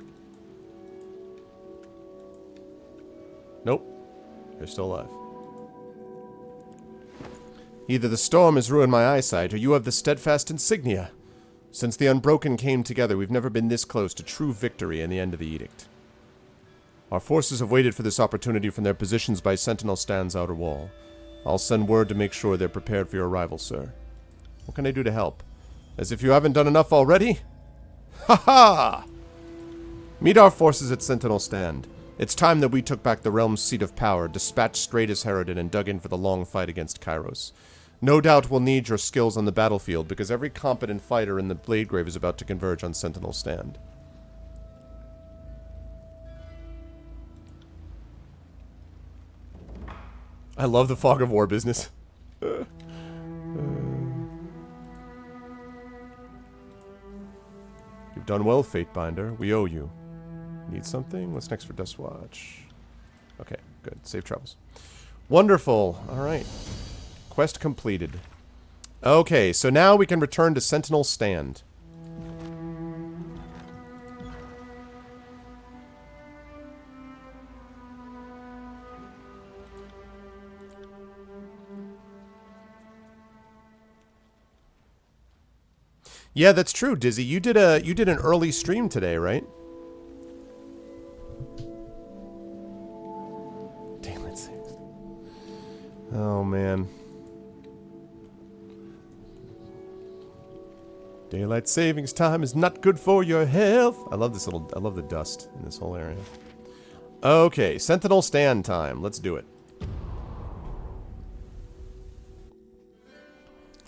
Nope. They're still alive. Either the storm has ruined my eyesight, or you have the steadfast insignia. Since the Unbroken came together, we've never been this close to true victory and the end of the edict. Our forces have waited for this opportunity from their positions by Sentinel Stand's outer wall. I'll send word to make sure they're prepared for your arrival, sir. What can I do to help? As if you haven't done enough already? Ha ha! Meet our forces at Sentinel Stand. It's time that we took back the realm's seat of power, dispatched Stratus Herodin, and dug in for the long fight against Kairos. No doubt we'll need your skills on the battlefield, because every competent fighter in the Bladegrave is about to converge on Sentinel Stand. I love the fog of war business. You've done well, Fatebinder. We owe you. Need something? What's next for Dustwatch? Okay, good. Safe travels. Wonderful. Alright. Quest completed. Okay, so now we can return to Sentinel Stand. Yeah, that's true, Dizzy. You did an early stream today, right? Daylight savings. Oh man. Daylight savings time is not good for your health. I love the dust in this whole area. Okay, Sentinel Stand time. Let's do it.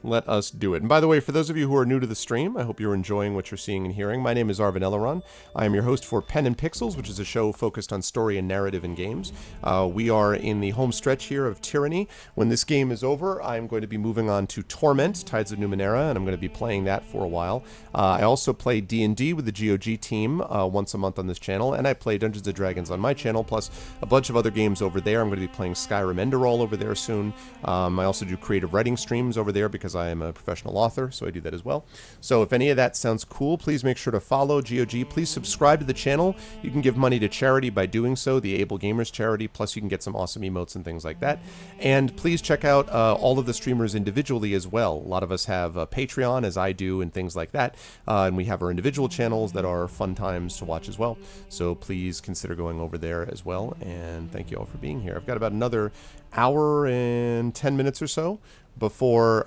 Let us do it. And by the way, for those of you who are new to the stream, I hope you're enjoying what you're seeing and hearing. My name is Arvin Eleron. I am your host for Pen and Pixels, which is a show focused on story and narrative in games. We are in the home stretch here of Tyranny. When this game is over, I'm going to be moving on to Torment, Tides of Numenera, and I'm going to be playing that for a while. I also play D&D with the GOG team once a month on this channel, and I play Dungeons & Dragons on my channel, plus a bunch of other games over there. I'm going to be playing Skyrim Enderall over there soon. I also do creative writing streams over there because I am a professional author, so I do that as well. So if any of that sounds cool, please make sure to follow GOG. Please subscribe to the channel. You can give money to charity by doing so, the Able Gamers charity, plus you can get some awesome emotes and things like that. And please check out all of the streamers individually as well. A lot of us have Patreon, as I do, and things like that. And we have our individual channels that are fun times to watch as well. So please consider going over there as well. And thank you all for being here. I've got about another hour and 10 minutes or so before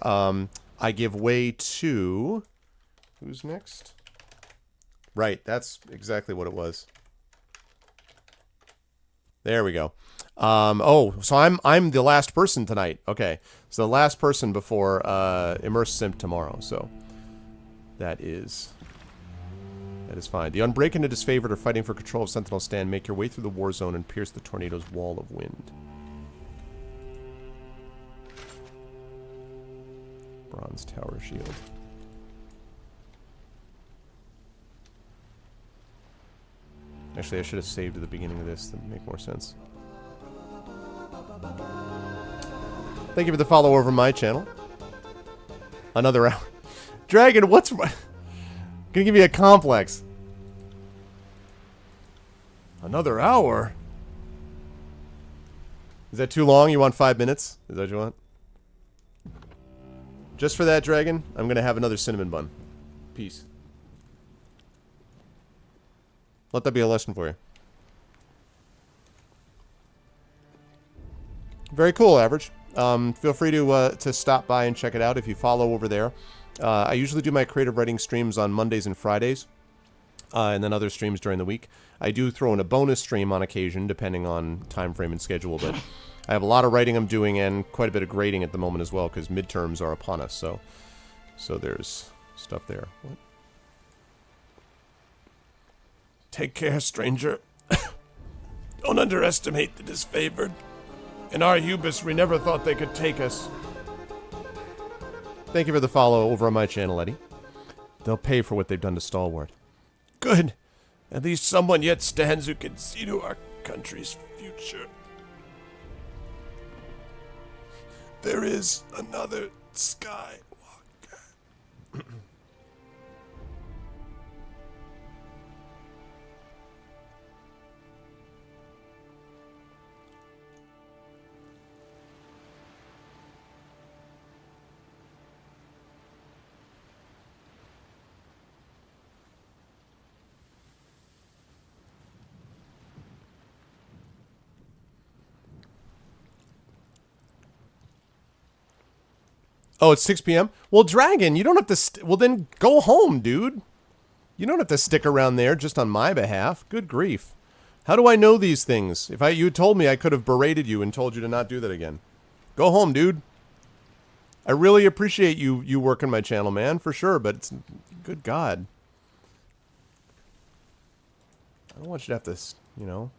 I give way to... Who's next? Right, that's exactly what it was. There we go. Oh, so I'm the last person tonight. Okay, so the last person before Immerse Simp tomorrow. So that is fine. The Unbreaken and Disfavored are fighting for control of Sentinel Stand. Make your way through the war zone and pierce the tornado's wall of wind. Bronze Tower Shield. Actually, I should have saved at the beginning of this to make more sense. Thank you for the follow over my channel. Another hour. Dragon, what's... Gonna give you a complex. Another hour? Is that too long? You want 5 minutes? Is that what you want? Just for that, Dragon, I'm gonna have another cinnamon bun. Peace. Let that be a lesson for you. Very cool, Average. Feel free to stop by and check it out if you follow over there. I usually do my creative writing streams on Mondays and Fridays, and then other streams during the week. I do throw in a bonus stream on occasion, depending on time frame and schedule, but I have a lot of writing I'm doing and quite a bit of grading at the moment as well, because midterms are upon us, so there's stuff there. What? Take care, stranger. Don't underestimate the disfavored. In our hubris, we never thought they could take us. Thank you for the follow over on my channel, Eddie. They'll pay for what they've done to Stalwart. Good. At least someone yet stands who can see to our country's future. There is another Skywalker. Oh, it's 6 p.m.? Well, Dragon, you don't have to... well, then go home, dude. You don't have to stick around there just on my behalf. Good grief. How do I know these things? If you had told me, I could have berated you and told you to not do that again. Go home, dude. I really appreciate you working my channel, man, for sure, but it's... good God. I don't want you to have to, you know...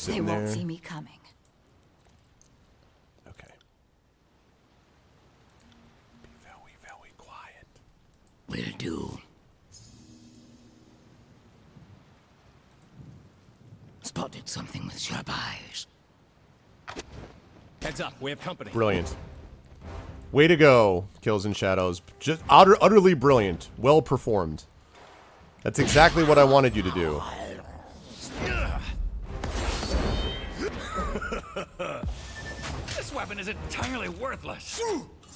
They won't see me coming. Okay. Be very, very quiet. Will do. Spotted something with sharp eyes. Heads up, we have company. Brilliant. Way to go, Kills and Shadows. Just utterly brilliant. Well performed. That's exactly what I wanted you to do. This weapon is entirely worthless.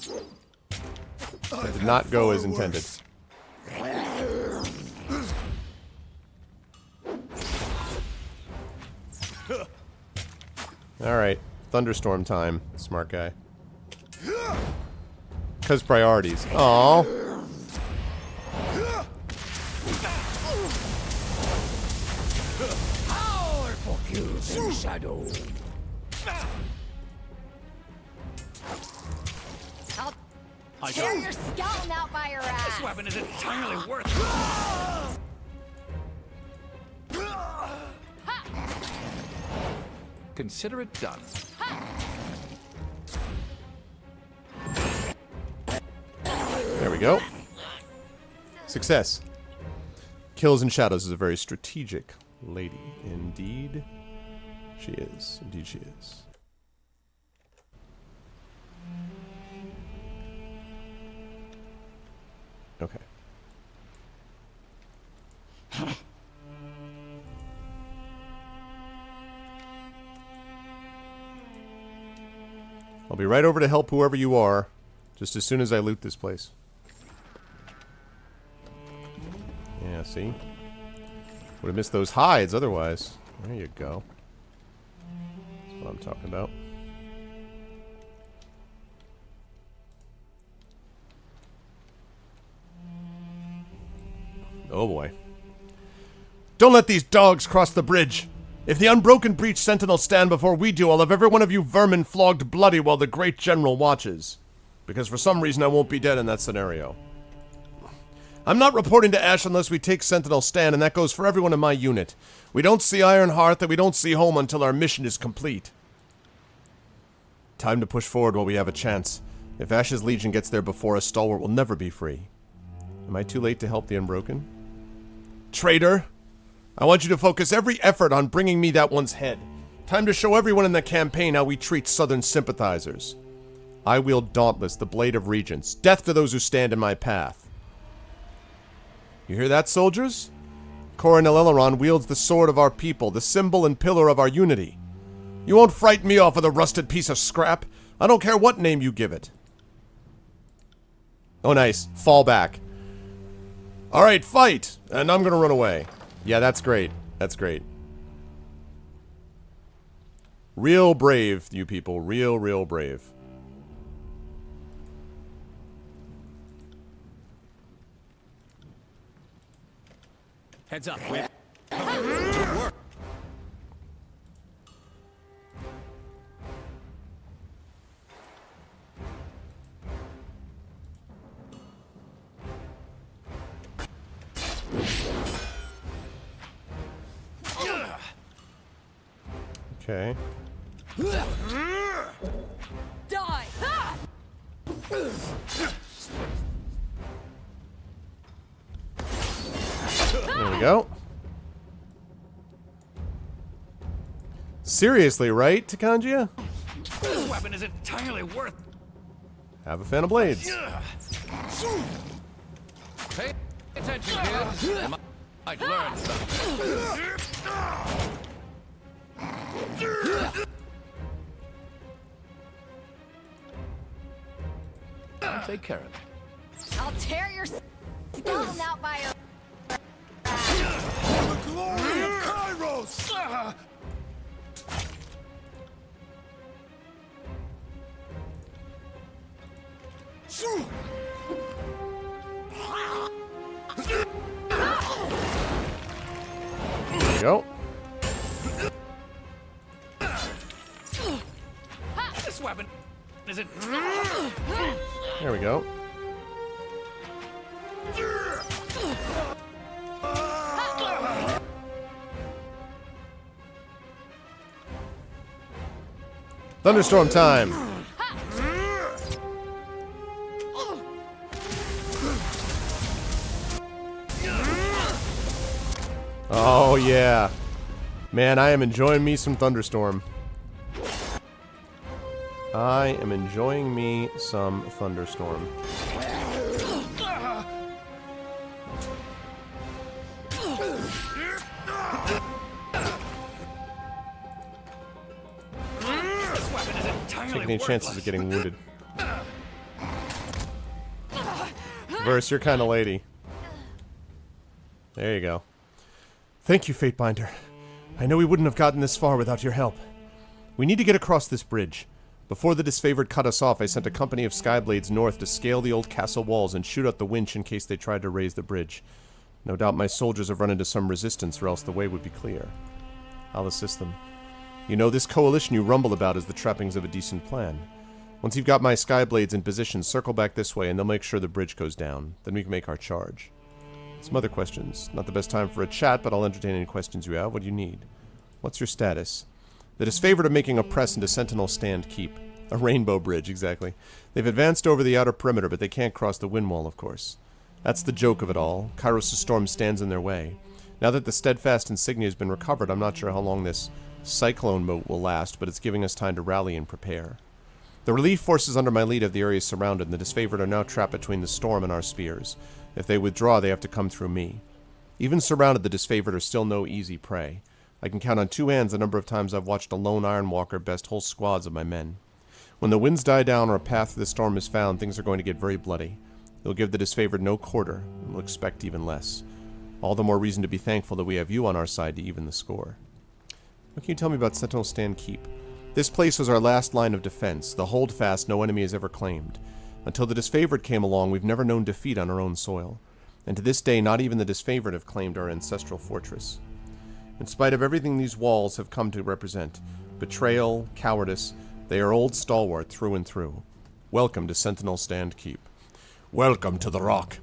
It did not go as intended. Alright. Thunderstorm time, smart guy. 'Cause priorities. Aww. Powerful kills in shadow. I'll tear your skeleton out by your ass. This weapon is entirely worthless. Consider it done. There we go. Success. Kills and Shadows is a very strategic lady. Indeed, she is. Indeed, she is. Okay. I'll be right over to help whoever you are, just as soon as I loot this place. Yeah, see? Would have missed those hides otherwise. There you go. That's what I'm talking about. Oh boy. Don't let these dogs cross the bridge! If the unbroken breach sentinels stand before we do, I'll have every one of you vermin flogged bloody while the great general watches. Because for some reason I won't be dead in that scenario. I'm not reporting to Ash unless we take sentinel stand, and that goes for everyone in my unit. We don't see Iron Hearth, and we don't see home until our mission is complete. Time to push forward while we have a chance. If Ash's Legion gets there before us, Stalwart will never be free. Am I too late to help the Unbroken? Traitor! I want you to focus every effort on bringing me that one's head. Time to show everyone in the campaign how we treat Southern sympathizers. I wield Dauntless, the Blade of Regents. Death to those who stand in my path. You hear that, soldiers? Coronel Elrond wields the sword of our people, the symbol and pillar of our unity. You won't frighten me off with a rusted piece of scrap. I don't care what name you give it. Oh, nice. Fall back. Alright, fight! And I'm gonna run away. Yeah, that's great. That's great. Real brave, you people. Real, real brave. Heads up, Okay. Die! There we go. Seriously, right, Takanjia? This weapon is entirely worth. Have a fan of blades. Pay attention, kids. You might learn something. I'll take care of it. I'll tear your skeleton out by your The glory of Kairos! There you go. This weapon isn't. There we go. Thunderstorm time. Oh yeah. Man, I am enjoying me some Thunderstorm. I am enjoying me some Thunderstorm. This weapon is entirely Take any chances worthless. of getting wounded. Verse, you're kind of lady. There you go. Thank you, Fatebinder. I know we wouldn't have gotten this far without your help. We need to get across this bridge. Before the disfavored cut us off, I sent a company of Skyblades north to scale the old castle walls and shoot out the winch in case they tried to raise the bridge. No doubt my soldiers have run into some resistance, or else the way would be clear. I'll assist them. You know, this coalition you rumble about is the trappings of a decent plan. Once you've got my Skyblades in position, circle back this way and they'll make sure the bridge goes down. Then we can make our charge. Some other questions. Not the best time for a chat, but I'll entertain any questions you have. What do you need? What's your status? The disfavored are making a press into Sentinel Stand Keep. A rainbow bridge, exactly. They've advanced over the outer perimeter, but they can't cross the wind wall, of course. That's the joke of it all. Kairos' storm stands in their way. Now that the steadfast insignia has been recovered, I'm not sure how long this cyclone moat will last, but it's giving us time to rally and prepare. The relief forces under my lead have the area surrounded, and the disfavored are now trapped between the storm and our spears. If they withdraw, they have to come through me. Even surrounded, the disfavored are still no easy prey. I can count on two hands the number of times I've watched a lone Ironwalker best whole squads of my men. When the winds die down or a path through the storm is found, things are going to get very bloody. It'll give the disfavored no quarter, and we'll expect even less. All the more reason to be thankful that we have you on our side to even the score. What can you tell me about Sentinel Stand Keep? This place was our last line of defense, the holdfast no enemy has ever claimed. Until the disfavored came along, we've never known defeat on our own soil. And to this day, not even the disfavored have claimed our ancestral fortress. In spite of everything these walls have come to represent, betrayal, cowardice, they are old stalwart through and through. Welcome to Sentinel Stand Keep. Welcome to the Rock.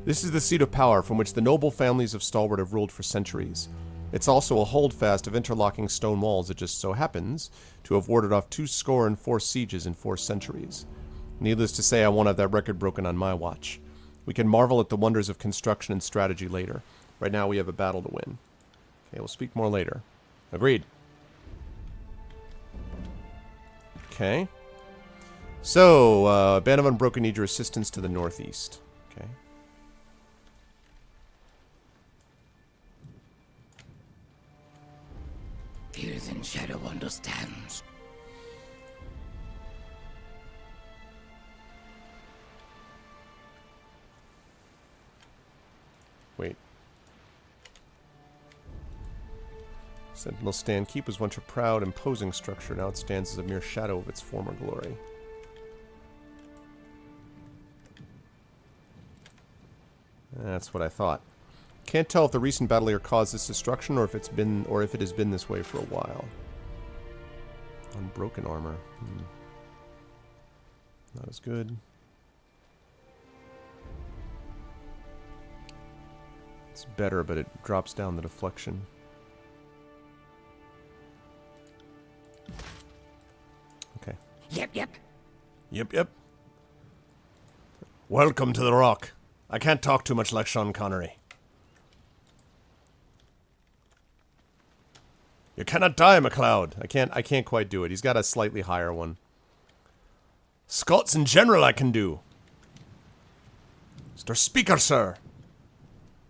This is the seat of power from which the noble families of Stalwart have ruled for centuries. It's also a holdfast of interlocking stone walls that just so happens to have warded off 24 sieges in 4 centuries. Needless to say, I won't have that record broken on my watch. We can marvel at the wonders of construction and strategy later. Right now we have a battle to win. Okay, we'll speak more later. Agreed. Okay. So, Band of Unbroken need your assistance to the northeast. Okay. Fears in Shadow understands. Wait. Sentinel Stand Keep was once a proud, imposing structure. Now it stands as a mere shadow of its former glory. That's what I thought. Can't tell if the recent battle here caused this destruction or if it has been this way for a while. Unbroken armor. Not as good. It's better, but it drops down the deflection. Okay. Yep. Yep. Welcome to the Rock. I can't talk too much like Sean Connery. You cannot die, MacLeod. I can't quite do it. He's got a slightly higher one. Scots in general I can do. Mr. Speaker, sir.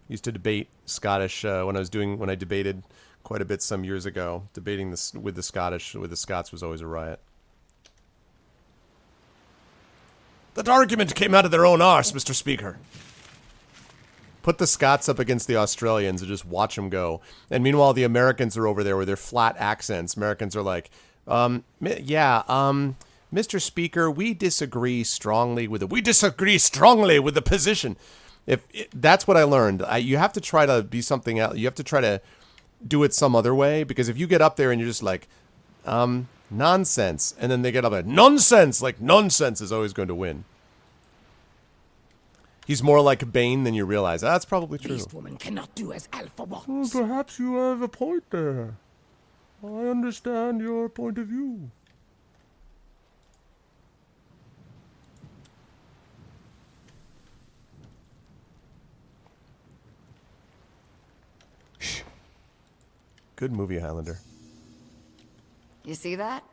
Used to debate Scottish when I debated quite a bit some years ago. Debating this with the Scots was always a riot. That argument came out of their own arse, Mr. Speaker. Put the Scots up against the Australians and just watch them go. And meanwhile, the Americans are over there with their flat accents. Americans are like, Mr. Speaker, we disagree strongly with the position. That's what I learned. You have to try to be something else. You have to try to do it some other way, because if you get up there and you're just like, nonsense, and then they get up like, nonsense, like nonsense is always going to win. He's more like Bane than you realize. That's probably true. Beast woman cannot do as Alpha wants. Perhaps you have a point there. I understand your point of view. Shh. Good movie, Highlander. You see that?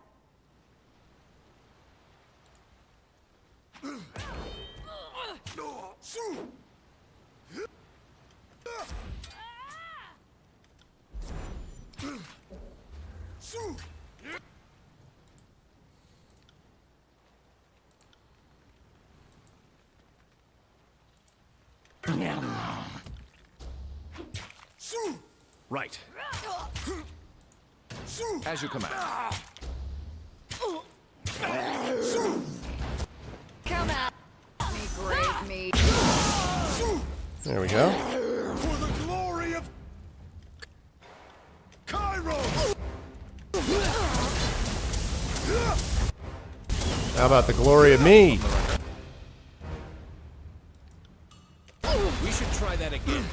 Right. As you command. Come out. Me, grave me. There we go. For the glory of Cairo! How about the glory of me? We should try that again.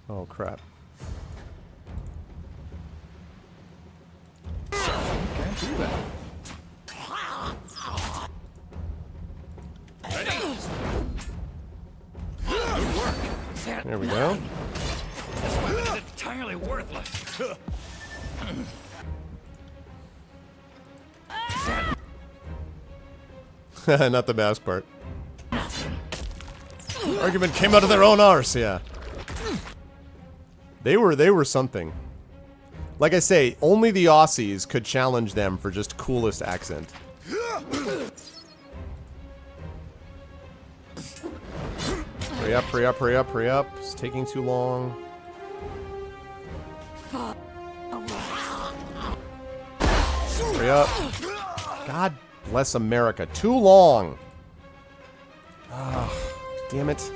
Oh, crap. Can't do that. There we go. This weapon is entirely worthless. Not the mouse part. Argument came out of their own arse, yeah. They were something. Like I say, only the Aussies could challenge them for just coolest accent. Hurry up, hurry up, hurry up, hurry up. It's taking too long. Hurry up. God bless America. Too long. Oh, damn it.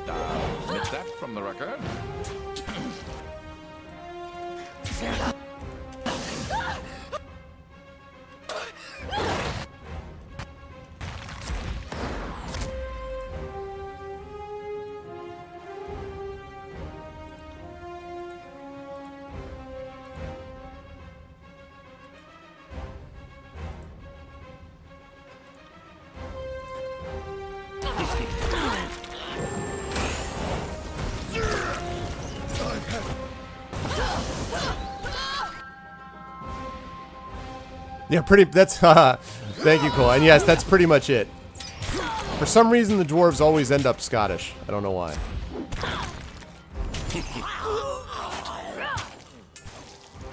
Omit that from the record. Yeah, that's, thank you, Cole. And yes, that's pretty much it. For some reason, the dwarves always end up Scottish. I don't know why.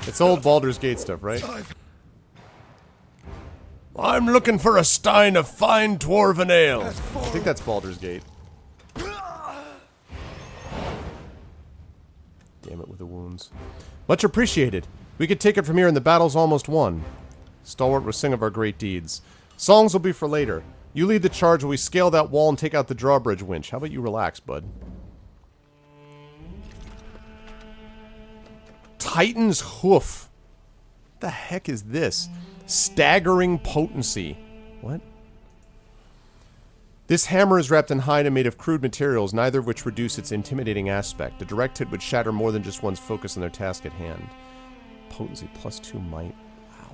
It's old Baldur's Gate stuff, right? I'm looking for a stein of fine dwarven ale. I think that's Baldur's Gate. Damn it with the wounds. Much appreciated. We could take it from here and the battle's almost won. Stalwart will sing of our great deeds. Songs will be for later. You lead the charge while we scale that wall and take out the drawbridge winch. How about you relax, bud? Titan's Hoof. What the heck is this? Staggering potency. What? This hammer is wrapped in hide and made of crude materials, neither of which reduce its intimidating aspect. A direct hit would shatter more than just one's focus on their task at hand. Potency +2 might. Wow.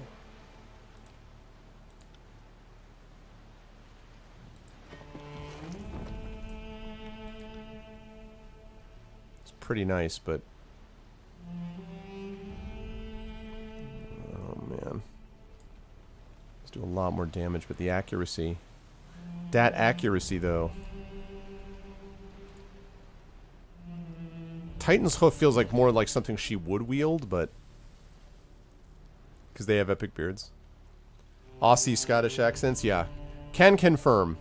pretty nice, but... Oh, man. Let's do a lot more damage, but the accuracy... That accuracy, though... Titan's Hoof feels like more like something she would wield, but... Because they have epic beards. Aussie Scottish accents, yeah. Can confirm.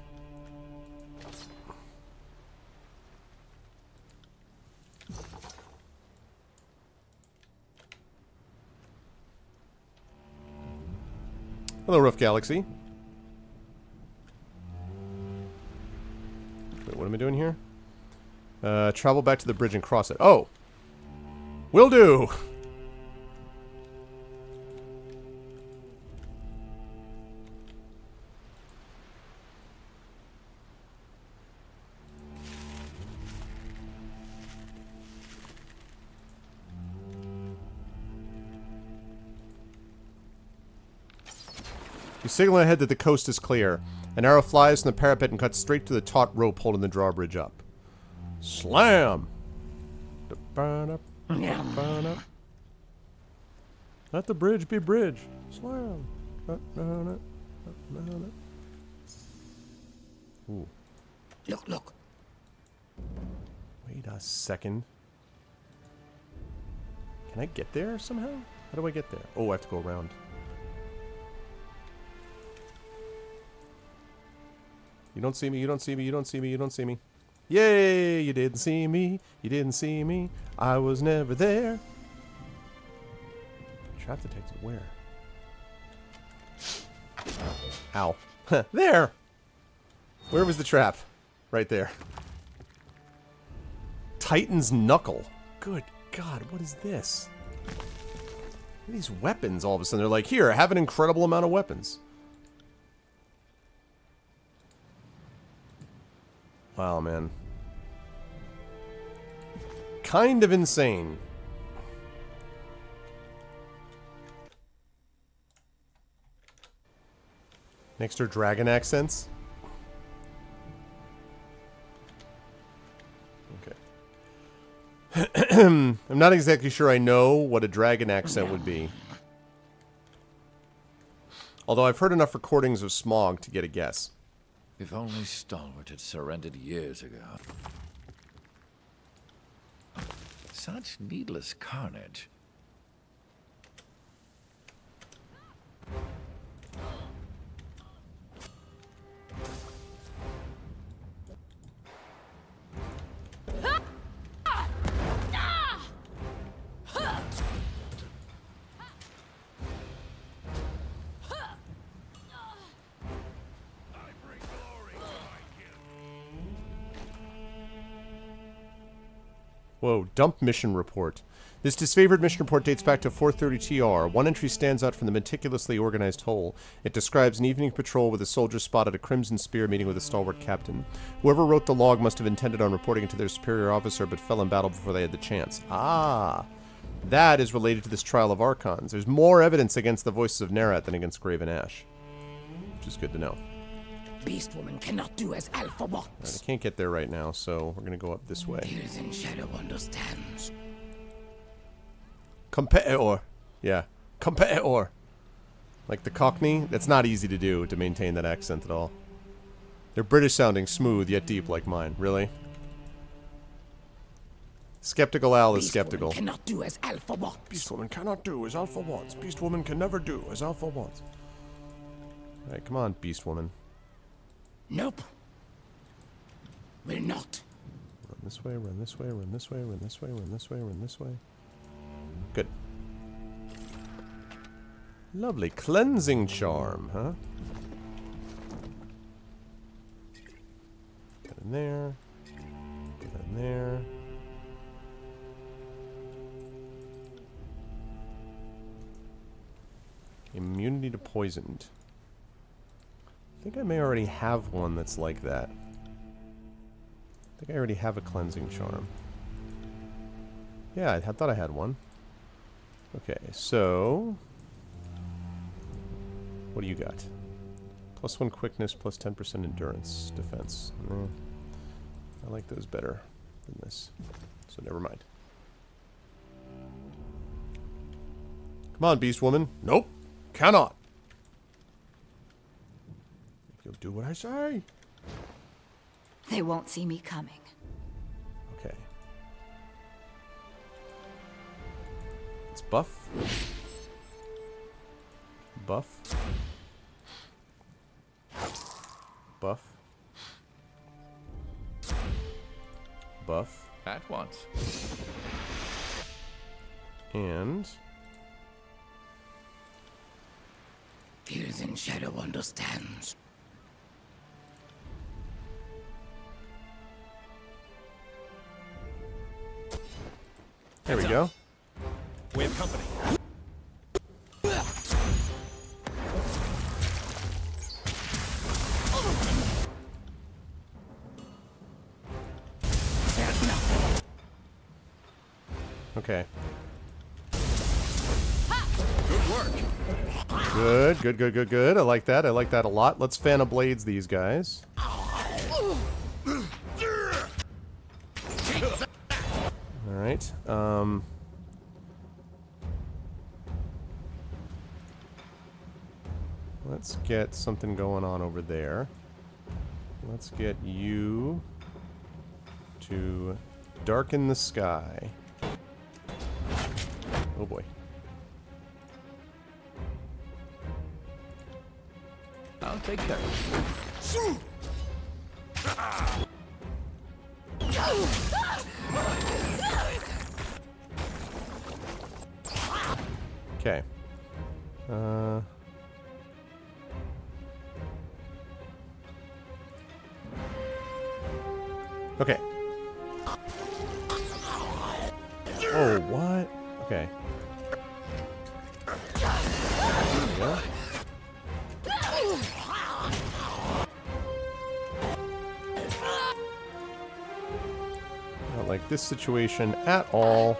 Hello, Rough Galaxy. Wait, what am I doing here? Travel back to the bridge and cross it. Oh! Will do! You signal ahead that the coast is clear. An arrow flies from the parapet and cuts straight to the taut rope holding the drawbridge up. Slam! Let the bridge be bridge. Slam. Ooh. Look. Wait a second. Can I get there somehow? How do I get there? Oh, I have to go around. You don't see me, you don't see me, you don't see me, you don't see me. Yay, you didn't see me, you didn't see me. I was never there. Trap detected where? Ow. There! Where was the trap? Right there. Titan's Knuckle. Good God, what is this? What are these weapons all of a sudden? They're like, here, have an incredible amount of weapons. Wow, man. Kind of insane. Next are dragon accents. Okay. I'm not exactly sure I know what a dragon accent would be. Although I've heard enough recordings of Smog to get a guess. If only Stalwart had surrendered years ago. Such needless carnage. Whoa, dump mission report. This disfavored mission report dates back to 430 TR. One entry stands out from the meticulously organized whole. It describes an evening patrol with a soldier spotted a Crimson Spear meeting with a stalwart captain. Whoever wrote the log must have intended on reporting it to their superior officer, but fell in battle before they had the chance. Ah, that is related to this trial of Archons. There's more evidence against the voices of Nerat than against Graven Ash, which is good to know. Beast Woman cannot do as Alpha wants. Right, I can't get there right now, so we're going to go up this way. Tears in Shadow understands. Competitor. Yeah. Competitor. Like the Cockney, that's not easy to do, to maintain that accent at all. They're British sounding, smooth, yet deep like mine. Really? Skeptical Al is skeptical. Beast Woman cannot do as Alpha wants. Beast Woman cannot do as Alpha wants. Beast Woman can never do as Alpha wants. Alright, come on, Beast Woman. Nope. Will not. Run this way, run this way, run this way, run this way, run this way, run this way. Good. Lovely. Cleansing charm, huh? Put it in there. Put that in there. Immunity to poisoned. I think I may already have one that's like that. I think I already have a cleansing charm. Yeah, I thought I had one. Okay, so... What do you got? +1 quickness, plus 10% endurance defense. I like those better than this. So never mind. Come on, beast woman. Nope. Cannot. You'll do what I say. They won't see me coming. Okay. It's buff. Buff. Buff. Buff. At once. And Fears in shadow understands. there we go. We have company. Okay. Good work. Good, good, good, good, good. I like that. I like that a lot. Let's fan of blades these guys. Alright. Let's get something going on over there. Let's get you to darken the sky. Oh boy. I'll take care of it. Okay. Okay. Oh, what? Okay. There we go. Not like this situation at all.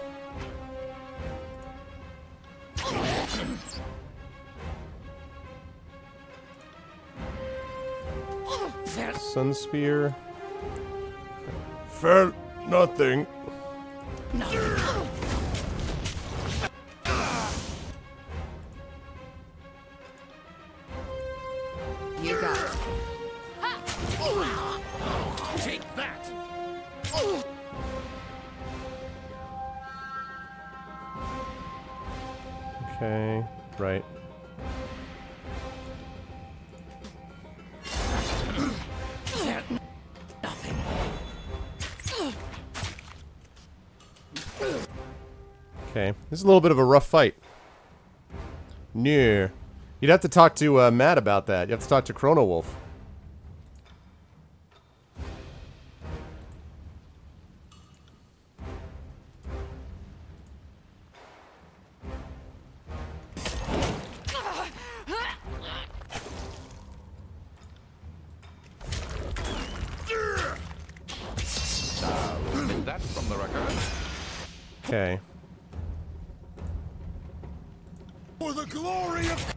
Sun Spear. Felt nothing. You got it. Take that. Okay, right. Okay, this is a little bit of a rough fight. Near. You'd have to talk to Matt about that. You have to talk to Chrono Wolf. Omit that from the record. Okay. For the glory of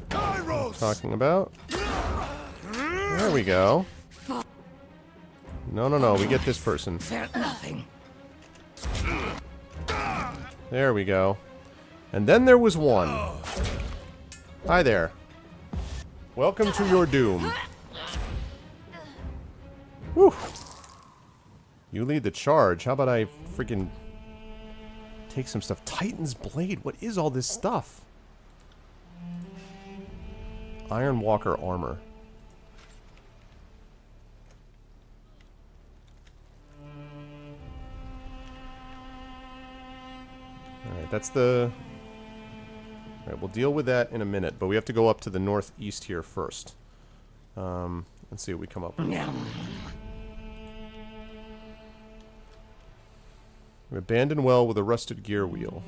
Kairos. Talking about. There we go. No, no, no. We get this person. Nothing. There we go. And then there was one. Hi there. Welcome to your doom. Whew. You lead the charge. How about I freaking take some stuff? Titan's Blade. What is all this stuff? Iron Walker armor. Alright, that's the... Alright, we'll deal with that in a minute, but we have to go up to the northeast here first. Let's see what we come up with. An abandoned well with a rusted gear wheel.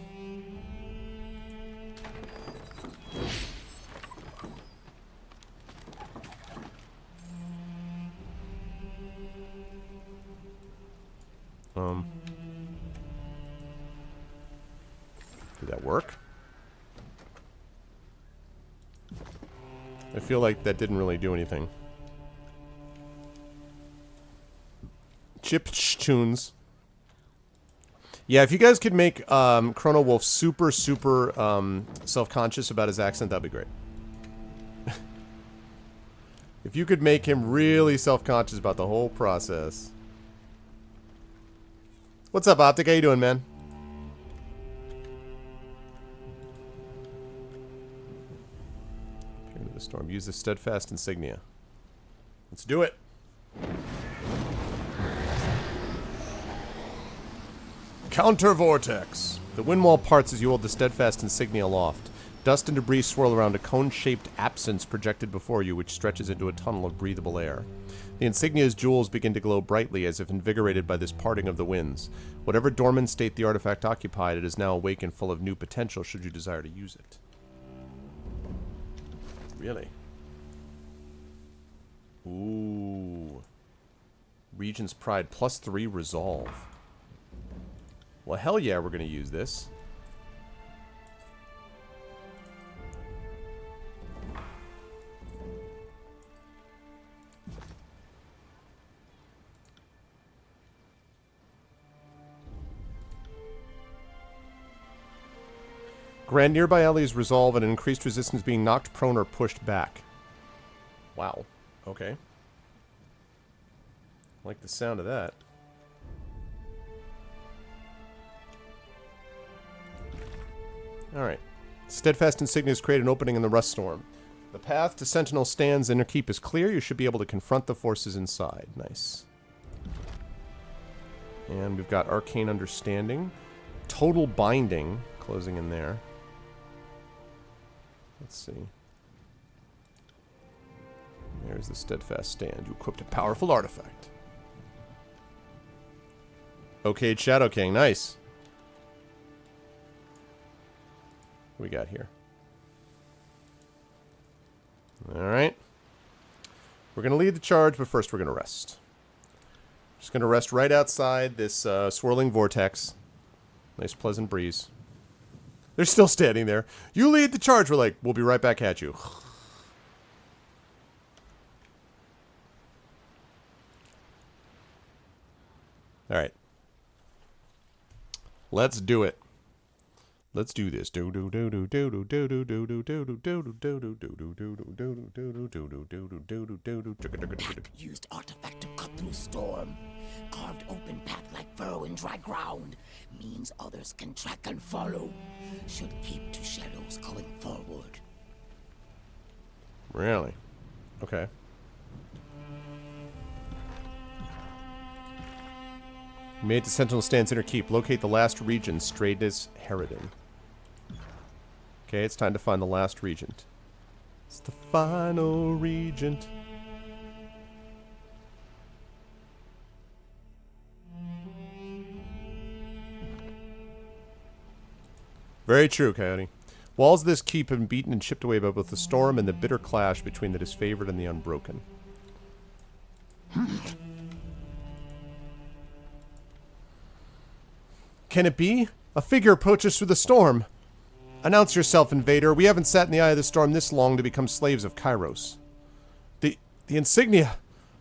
Did that work? I feel like that didn't really do anything. Chip tunes. Yeah, if you guys could make Chrono Wolf super self-conscious about his accent, that'd be great. If you could make him really self-conscious about the whole process. What's up, Optic? How you doing, man? Peer into the storm. Use the steadfast insignia. Let's do it. Counter vortex. The wind wall parts as you hold the steadfast insignia aloft. Dust and debris swirl around a cone-shaped absence projected before you, which stretches into a tunnel of breathable air. The insignia's jewels begin to glow brightly, as if invigorated by this parting of the winds. Whatever dormant state the artifact occupied, it is now awake and full of new potential, should you desire to use it. Really? Ooh. Regent's Pride, +3 resolve. Well, hell yeah, we're going to use this. Grant nearby allies resolve and an increased resistance being knocked prone or pushed back. Wow. Okay. I like the sound of that. Alright. Steadfast insignias create an opening in the rust storm. The path to Sentinel Stand's inner keep is clear. You should be able to confront the forces inside. Nice. And we've got Arcane Understanding. Total Binding. Closing in there. Let's see. There's the Steadfast Stand. You equipped a powerful artifact. Okay, Shadow King. Nice. What we got here? Alright. We're going to lead the charge, but first we're going to rest. Just going to rest right outside this swirling vortex. Nice pleasant breeze. They're still standing there. You lead the charge. We're like, we'll be right back at you. Alright. Let's do it. Let's do this. Used artifact to cut through storm. Carved open path like furrow in dry ground. Means others can track and follow. Should keep to shadows going forward. Really? Okay. Made to Sentinel Stand's inner keep. Locate the last regent, Stratus Herodin. Okay, it's time to find the last regent. It's the final regent. Very true, Coyote. Walls of this keep have been beaten and chipped away by both the storm and the bitter clash between the disfavored and the unbroken. Can it be? A figure approaches through the storm. Announce yourself, invader. We haven't sat in the eye of the storm this long to become slaves of Kairos. The insignia.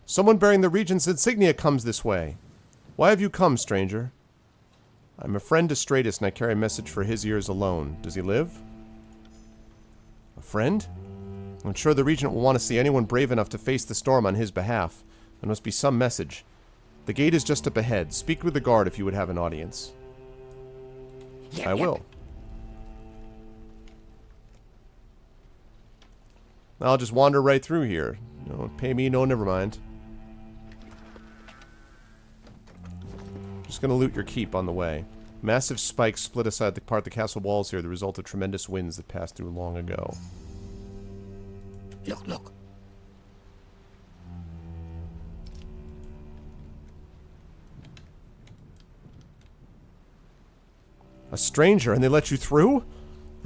Someone bearing the regent's insignia comes this way. Why have you come, stranger? I'm a friend to Stratus, and I carry a message for his ears alone. Does he live? A friend? I'm sure the regent will want to see anyone brave enough to face the storm on his behalf. There must be some message. The gate is just up ahead. Speak with the guard if you would have an audience. Yep, I will. I'll just wander right through here. No, pay me, no, never mind. Just gonna loot your keep on the way. Massive spikes split aside the part of the castle walls here, the result of tremendous winds that passed through long ago. Look, look. A stranger, and they let you through?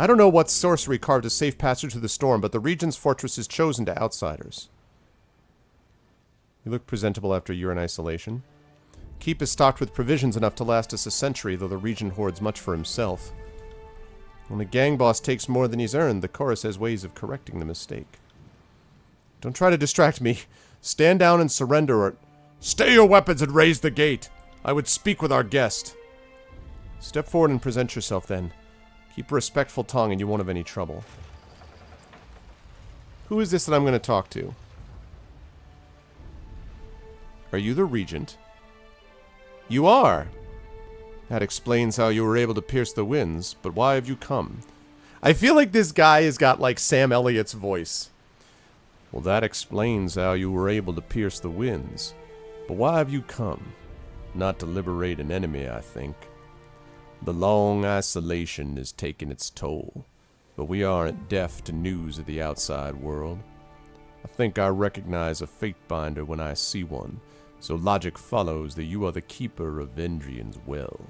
I don't know what sorcery carved a safe passage through the storm, but the Regent's fortress is chosen to outsiders. You look presentable after a year in isolation. Keep is stocked with provisions enough to last us a century, though the Regent hoards much for himself. When a gang boss takes more than he's earned, the chorus has ways of correcting the mistake. Don't try to distract me. Stand down and surrender, or... Stay your weapons and raise the gate! I would speak with our guest. Step forward and present yourself then. Keep a respectful tongue and you won't have any trouble. Who is this that I'm going to talk to? Are you the regent? You are! That explains how you were able to pierce the winds, but why have you come? I feel like this guy has got like Sam Elliott's voice. Well, that explains how you were able to pierce the winds, but why have you come? Not to liberate an enemy, I think. The long isolation has taken its toll, but we aren't deaf to news of the outside world. I think I recognize a fate binder when I see one, so logic follows that you are the keeper of Vendrian's well.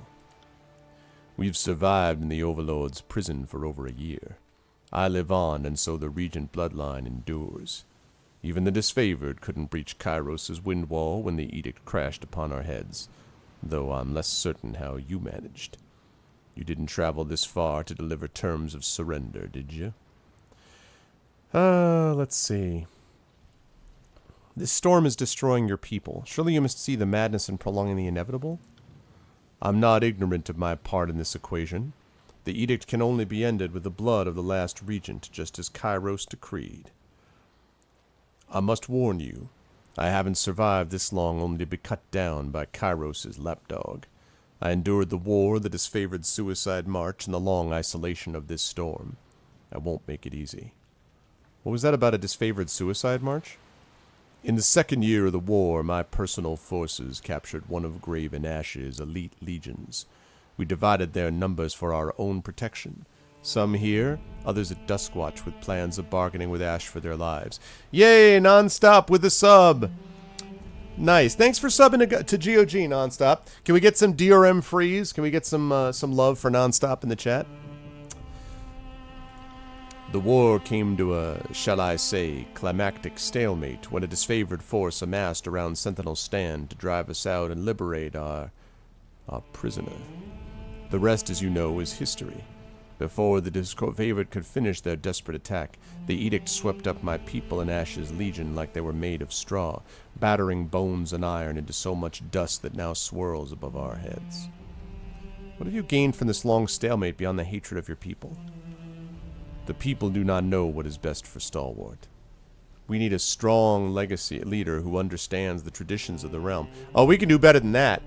We've survived in the Overlord's prison for over a year. I live on, and so the Regent bloodline endures. Even the disfavored couldn't breach Kairos' wind wall when the edict crashed upon our heads, though I'm less certain how you managed. You didn't travel this far to deliver terms of surrender, did you? Let's see. This storm is destroying your people. Surely you must see the madness in prolonging the inevitable? I'm not ignorant of my part in this equation. The edict can only be ended with the blood of the last regent, just as Kairos decreed. I must warn you, I haven't survived this long only to be cut down by Kairos' lapdog. I endured the war, the disfavored suicide march, and the long isolation of this storm. I won't make it easy. What was that about a disfavored suicide march? In the second year of the war, my personal forces captured one of Graven Ash's elite legions. We divided their numbers for our own protection. Some here, others at Duskwatch with plans of bargaining with Ash for their lives. Yay, Nonstop with a sub! Nice. Thanks for subbing to GOG, Nonstop. Can we get some DRM freeze? Can we get some love for Nonstop in the chat? The war came to a, shall I say, climactic stalemate when a disfavored force amassed around Sentinel's stand to drive us out and liberate our prisoner. The rest, as you know, is history. Before the disfavored could finish their desperate attack, the edict swept up my people and Ash's legion like they were made of straw, battering bones and iron into so much dust that now swirls above our heads. What have you gained from this long stalemate beyond the hatred of your people? The people do not know what is best for Stalwart. We need a strong legacy leader who understands the traditions of the realm. Oh, we can do better than that.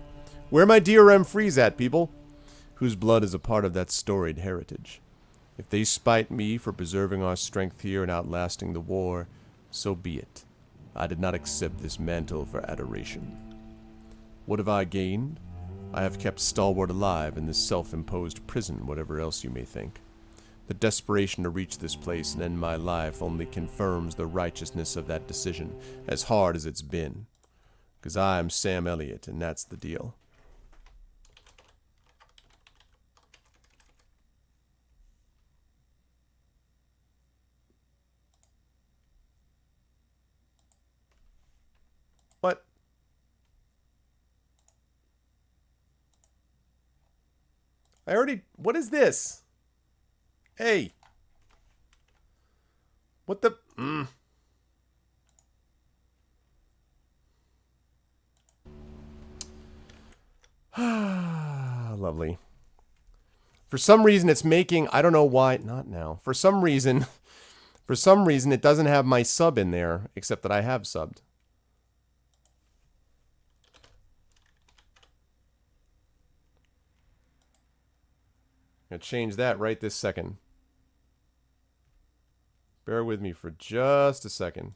Where my DRM freeze at, people? Whose blood is a part of that storied heritage. If they spite me for preserving our strength here and outlasting the war, so be it. I did not accept this mantle for adoration. What have I gained? I have kept Stalwart alive in this self-imposed prison, whatever else you may think. The desperation to reach this place and end my life only confirms the righteousness of that decision, as hard as it's been. 'Cause I am Sam Elliott, and that's the deal. What? What is this? Hey. What the? Lovely. For some reason it's making, I don't know why, not now. For some reason it doesn't have my sub in there, except that I have subbed. I'm gonna change that right this second. Bear with me for just a second.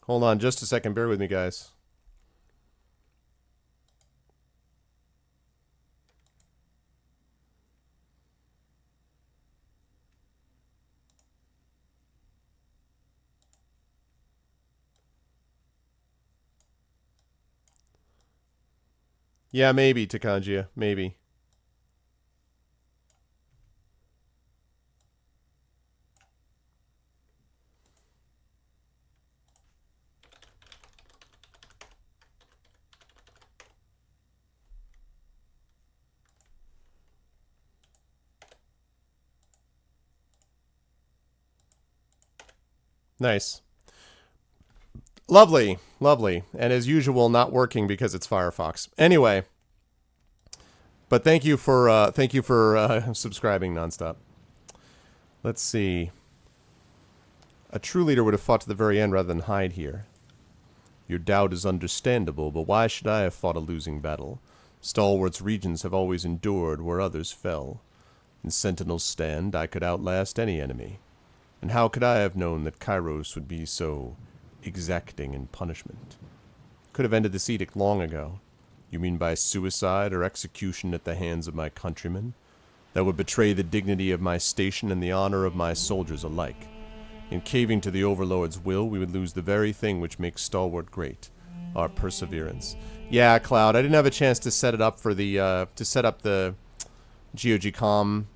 Hold on just a second. Bear with me, guys. Yeah, maybe, Takanjia. Maybe. Nice. Lovely, lovely. And as usual, not working because it's Firefox. Anyway, but thank you for subscribing nonstop. Let's see. A true leader would have fought to the very end rather than hide here. Your doubt is understandable, but why should I have fought a losing battle? Stalwart's regions have always endured where others fell. In Sentinel's stand, I could outlast any enemy. And how could I have known that Kairos would be so exacting in punishment? Could have ended this edict long ago. You mean by suicide or execution at the hands of my countrymen? That would betray the dignity of my station and the honor of my soldiers alike. In caving to the Overlord's will, we would lose the very thing which makes Stalwart great, our perseverance. Yeah, Cloud, I didn't have a chance to set it up for the, to set up the GOG.com,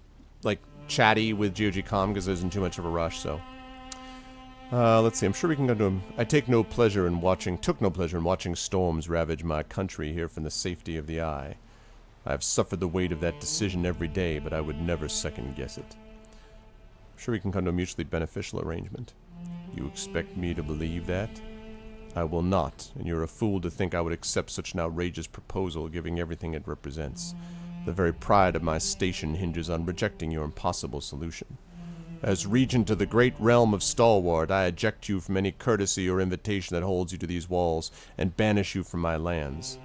like, chatty with GOG.com, because there's too much of a rush, so. Let's see, I'm sure we can go to him. I took no pleasure in watching storms ravage my country here from the safety of the eye. I have suffered the weight of that decision every day, but I would never second guess it. I'm sure we can come to a mutually beneficial arrangement. You expect me to believe that? I will not, and you're a fool to think I would accept such an outrageous proposal, giving everything it represents. The very pride of my station hinges on rejecting your impossible solution. As regent of the great realm of Stalwart, I eject you from any courtesy or invitation that holds you to these walls, and banish you from my lands.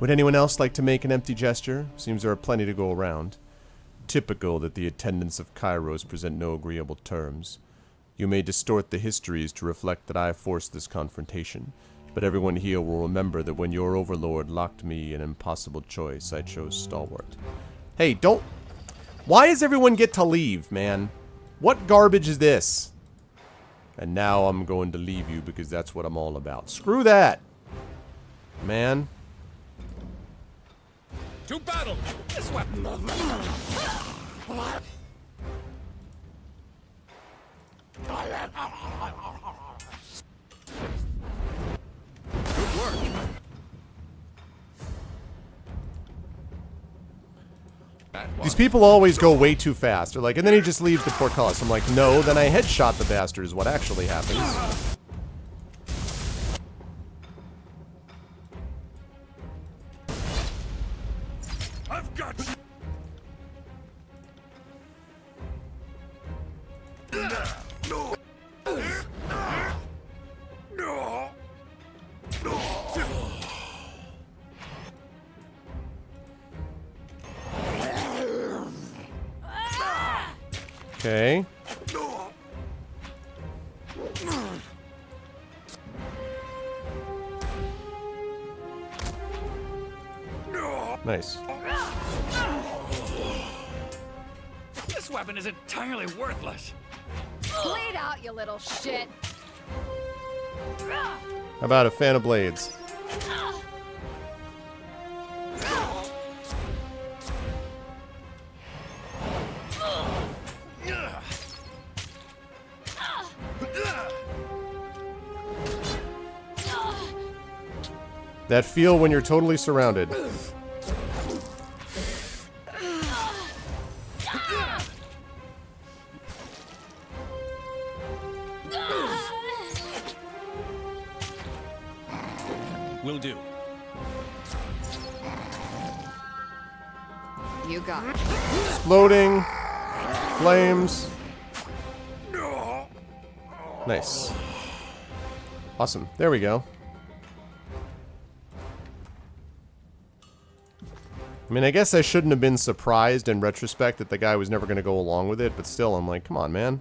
Would anyone else like to make an empty gesture? Seems there are plenty to go around. Typical that the attendants of Kairos present no agreeable terms. You may distort the histories to reflect that I forced this confrontation, but everyone here will remember that when your overlord locked me an impossible choice, I chose Stalwart. Hey, don't... Why does everyone get to leave, man? What garbage is this? And now I'm going to leave you because that's what I'm all about. Screw that! Man. To battle! This weapon! Good work. These people always go way too fast. They're like, and then he just leaves the portcullis. I'm like, no, then I headshot the bastard is what actually happens. I've got you. Okay. Nice. This weapon is entirely worthless. Bleed out, you little shit. How about a fan of blades? That feel when you're totally surrounded. Will do. You got it. Exploding. Flames. Nice. Awesome. There we go. I mean, I guess I shouldn't have been surprised in retrospect that the guy was never going to go along with it, but still, I'm like, come on, man.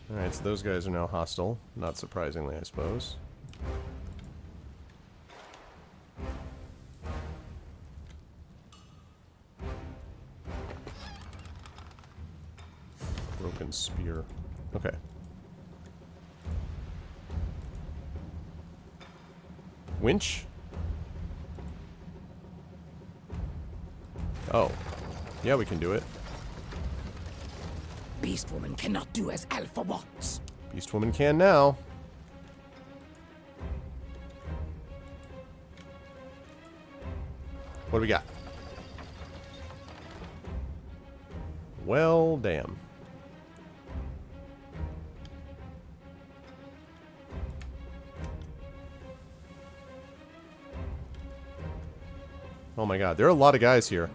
Alright, so those guys are now hostile. Not surprisingly, I suppose. Broken spear. Okay. Winch? Oh. Yeah, we can do it. Beast Woman cannot do as Alpha wants. Beast Woman can now. What do we got? Well, damn. Oh my god, there are a lot of guys here.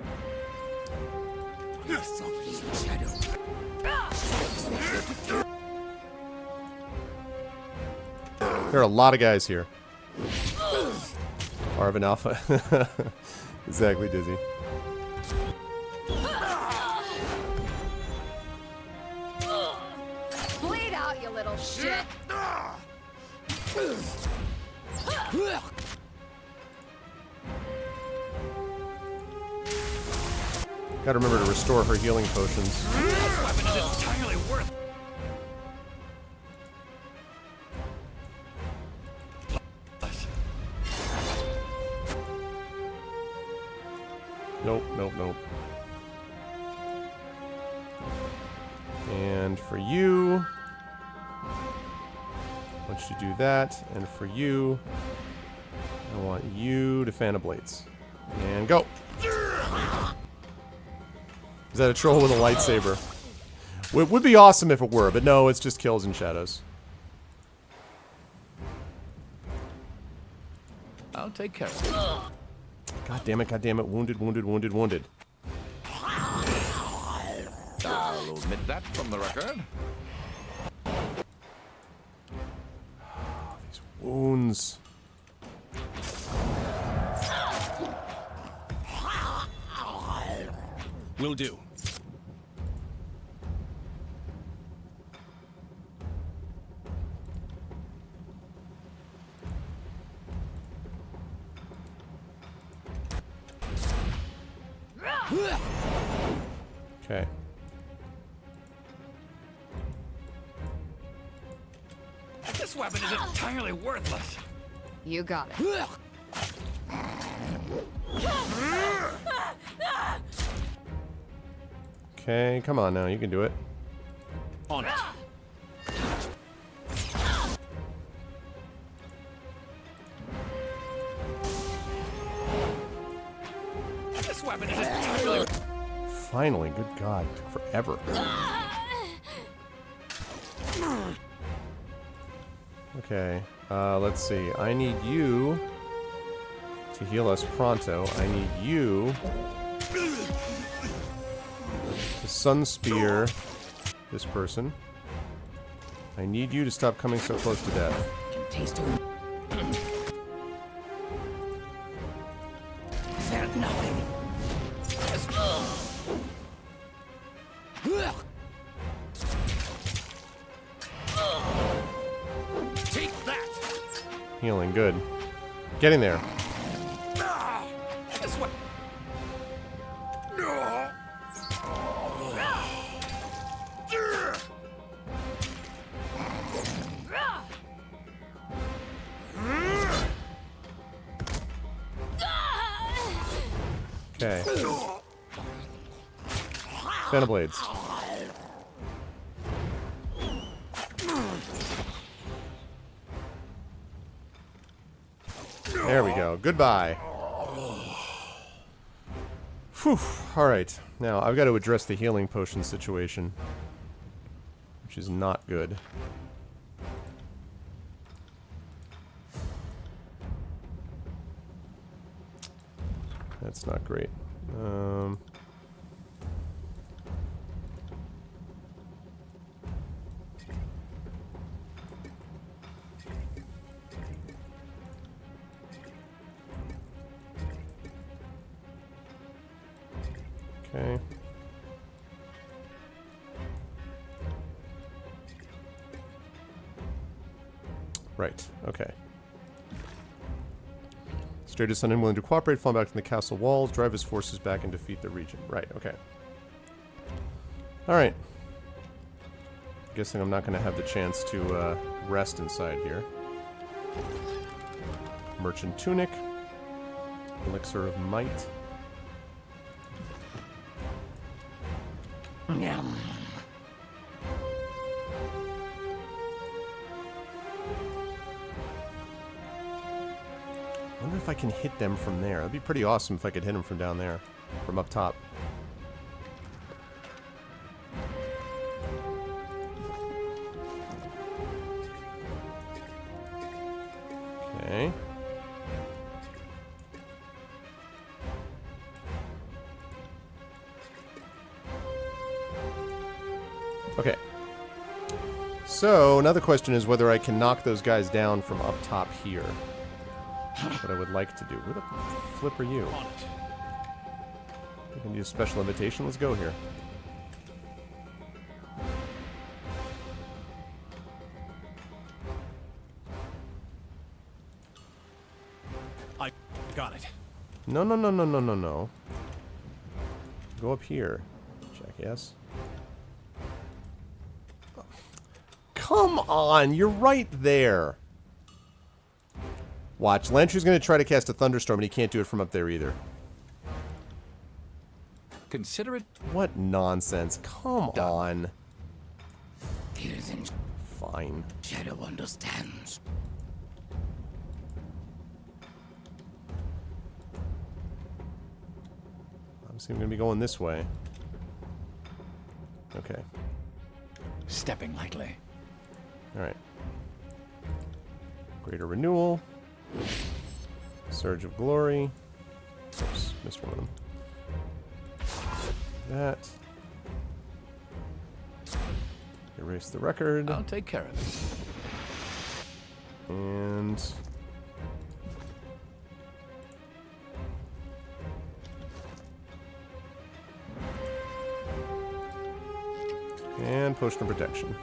There are a lot of guys here. Arvin Alpha. Exactly, Dizzy. Bleed out, you little shit. Gotta remember to restore her healing potions. This weapon is entirely worth. Nope, nope, nope. And for you, I want you to do that. And for you, I want you to fan of blades. And go! Is that a troll with a lightsaber? It would be awesome if it were, but no, it's just kills and shadows. I'll take care of it. God damn it, god damn it. Wounded, wounded, wounded, wounded. I'll omit that from the record. These wounds. Will do. Okay. This weapon is entirely worthless. You got it. Okay, come on now, you can do it. On it. This weapon is entirely. Finally, good god, took forever. Okay, let's see. I need you to heal us pronto. I need you to Sun Spear this person. I need you to stop coming so close to death. Can taste it. Is that nothing? Take that. Healing, good. Getting there. This weapon. Okay. Fan of blades. There we go. Goodbye. Whew. Alright. Now, I've got to address the healing potion situation. Which is not good. That's not great. Okay. Right, okay. Straight is unwilling to cooperate, fall back to the castle walls, drive his forces back and defeat the region. Right, okay. Alright. Guessing I'm not going to have the chance to rest inside here. Merchant Tunic. Elixir of Might. Yum. I wonder if I can hit them from there. That'd be pretty awesome if I could hit them from down there. From up top. Okay. Okay. So, another question is whether I can knock those guys down from up top here. What I would like to do. Where the flip are you? We can use special invitation. Let's go here. I got it. No, no, no, no, no, no, no. Go up here. Jackass. Come on, you're right there. Watch, Lantry's going to try to cast a thunderstorm, and he can't do it from up there either. Consider it. What nonsense. Come on. Kills Fine. Shadow understands. Obviously, I'm going to be going this way. Okay. Stepping lightly. Alright. Greater Renewal. Surge of Glory. Oops, missed one of them. That. Erase the record. I'll take care of it. And... and Potion of Protection.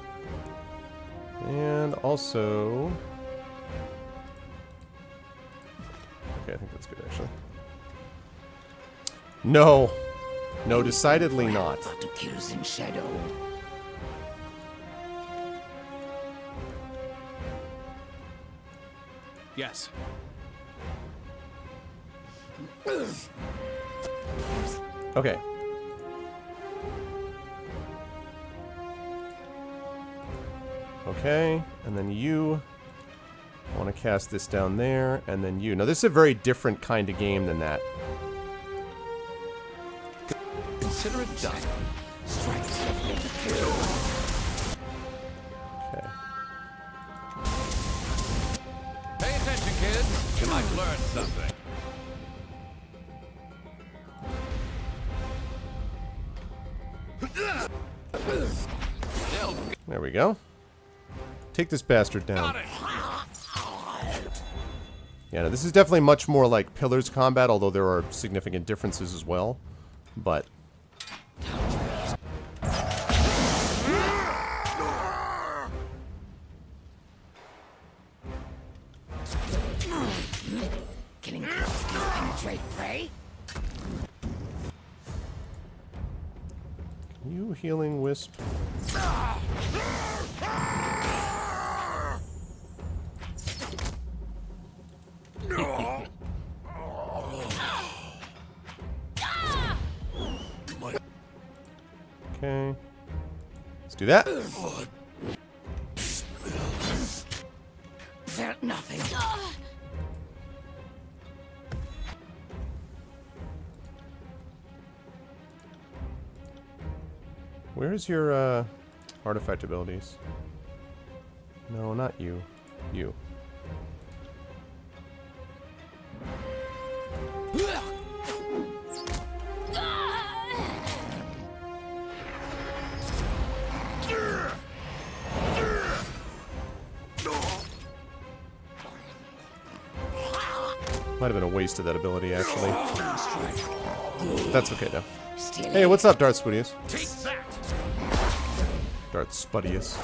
And also... okay, I think that's good, actually. No! No, decidedly not. To kills in shadow. Yes. Okay. Okay, and then you want to cast this down there, and then you. Now, this is a very different kind of game than that. Consider it done. Okay. Pay attention, kids. You might learn something. There we go. Take this bastard down. Yeah, no, this is definitely much more like Pillars combat, although there are significant differences as well. But... Killing crows can penetrate prey. you healing wisp. Okay. Let's do that. Felt nothing. Where's your artifact abilities? No, not you. You. Might have been a waste of that ability, actually. That's okay, though. Hey, what's up, Darth Spudius? Take that. Darth Spudius.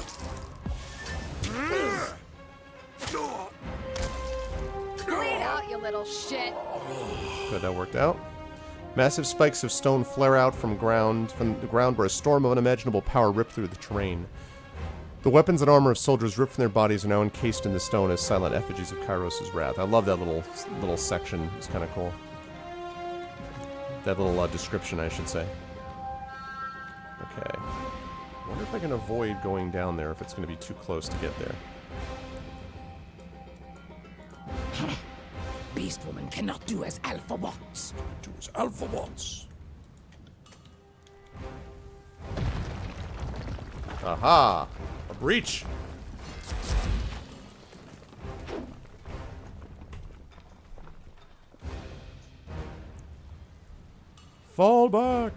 Bleed out, you little shit. Good, that worked out. Massive spikes of stone flare out from the ground where a storm of unimaginable power ripped through the terrain. The weapons and armor of soldiers ripped from their bodies are now encased in the stone as silent effigies of Kairos' wrath. I love that little section. It's kind of cool. That little description, I should say. Okay. I wonder if I can avoid going down there if it's going to be too close to get there. Beast woman cannot do as Alpha wants. Do as Alpha wants. Aha! A breach! Fall back.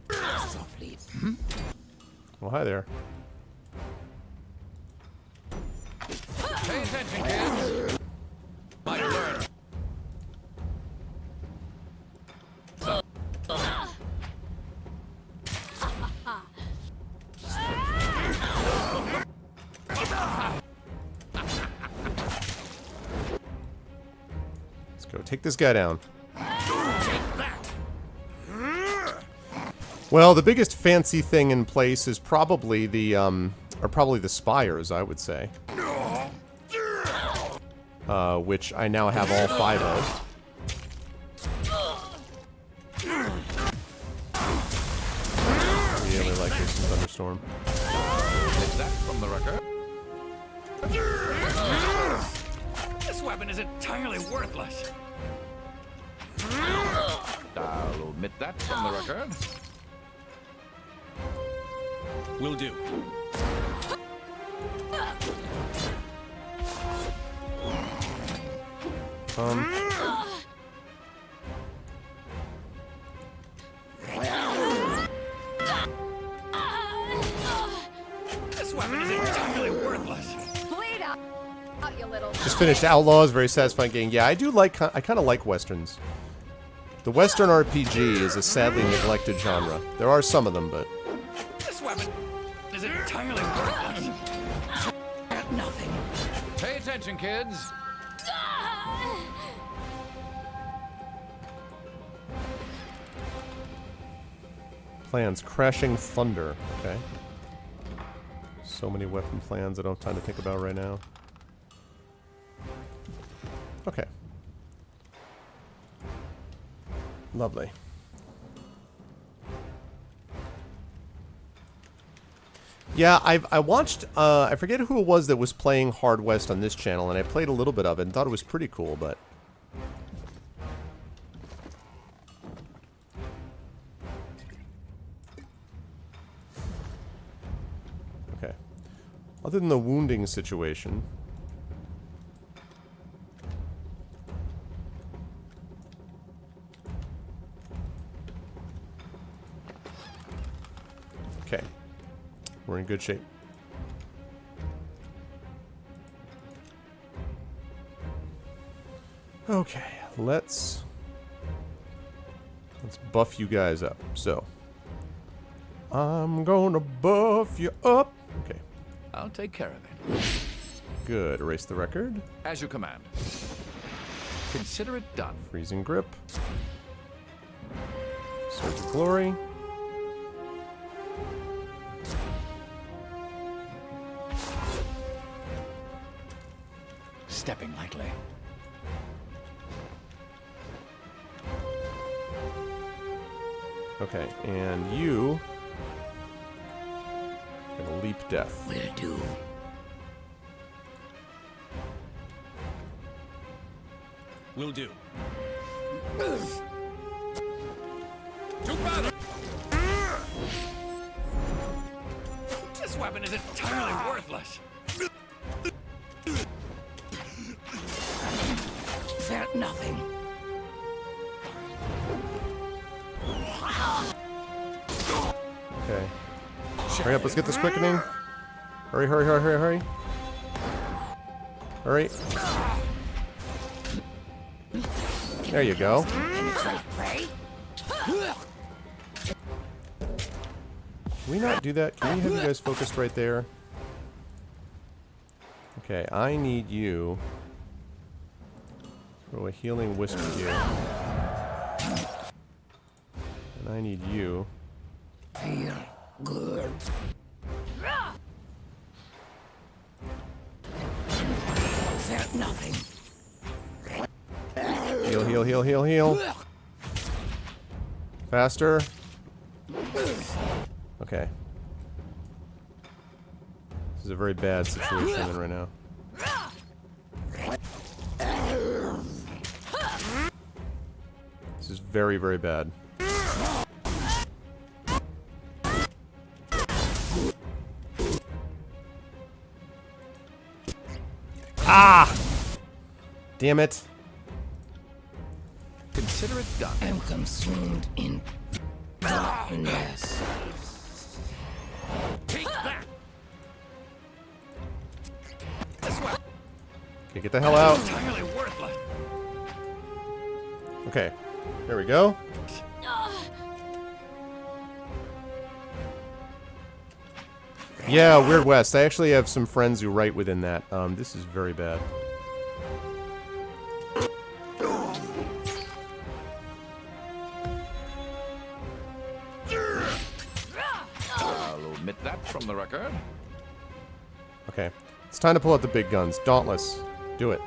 Softly. Well, hi there. Pay attention, kids. Might learn. Let's go take this guy down. Well, the biggest fancy thing in place is probably the spires, I would say. Which I now have all 5 of. Really like this thunderstorm. Take that from the record. This weapon is entirely worthless. I'll omit that from the record. Will do. This weapon is entirely worthless. Bleed out, you little. Just finished Outlaws, very satisfying game. Yeah, I kind of like westerns. The Western RPG is a sadly neglected genre. There are some of them, but This weapon is entirely worthless. Nothing. Pay attention, kids. plans. Crashing Thunder. Okay. So many weapon plans I don't have time to think about right now. Okay. Lovely. Yeah, I watched, I forget who it was that was playing Hard West on this channel, and I played a little bit of it and thought it was pretty cool, but... Okay. Other than the wounding situation... Okay. We're in good shape. Okay, let's buff you guys up. So, I'm gonna buff you up. Okay, I'll take care of it. good. Erase the record. As you command. Consider it done. Freezing grip. Surge of glory. Stepping lightly. Okay, and you gonna leap death. Will do. Will do. To battle! This weapon is entirely worthless. Felt nothing. Okay. Hurry up, let's get this quickening. Hurry, hurry, hurry, hurry, hurry. Hurry. There you go. Penetrate prey. Can we not do that? Can we have you guys focused right there? Okay, I need you. Throw a healing wisp here. And I need you. Feel good. Felt nothing. Heal, heal, heal, heal, heal. Faster. Okay. This is a very bad situation I'm in right now. This is very, very bad. Ah! Damn it. consider it done. am consumed in darkness. Take that! Okay, get the hell out. Entirely worthless. Okay, there we go. Yeah, Weird West. I actually have some friends who write within that. This is very bad. I'll omit that from the record. Okay, it's time to pull out the big guns. Dauntless, do it.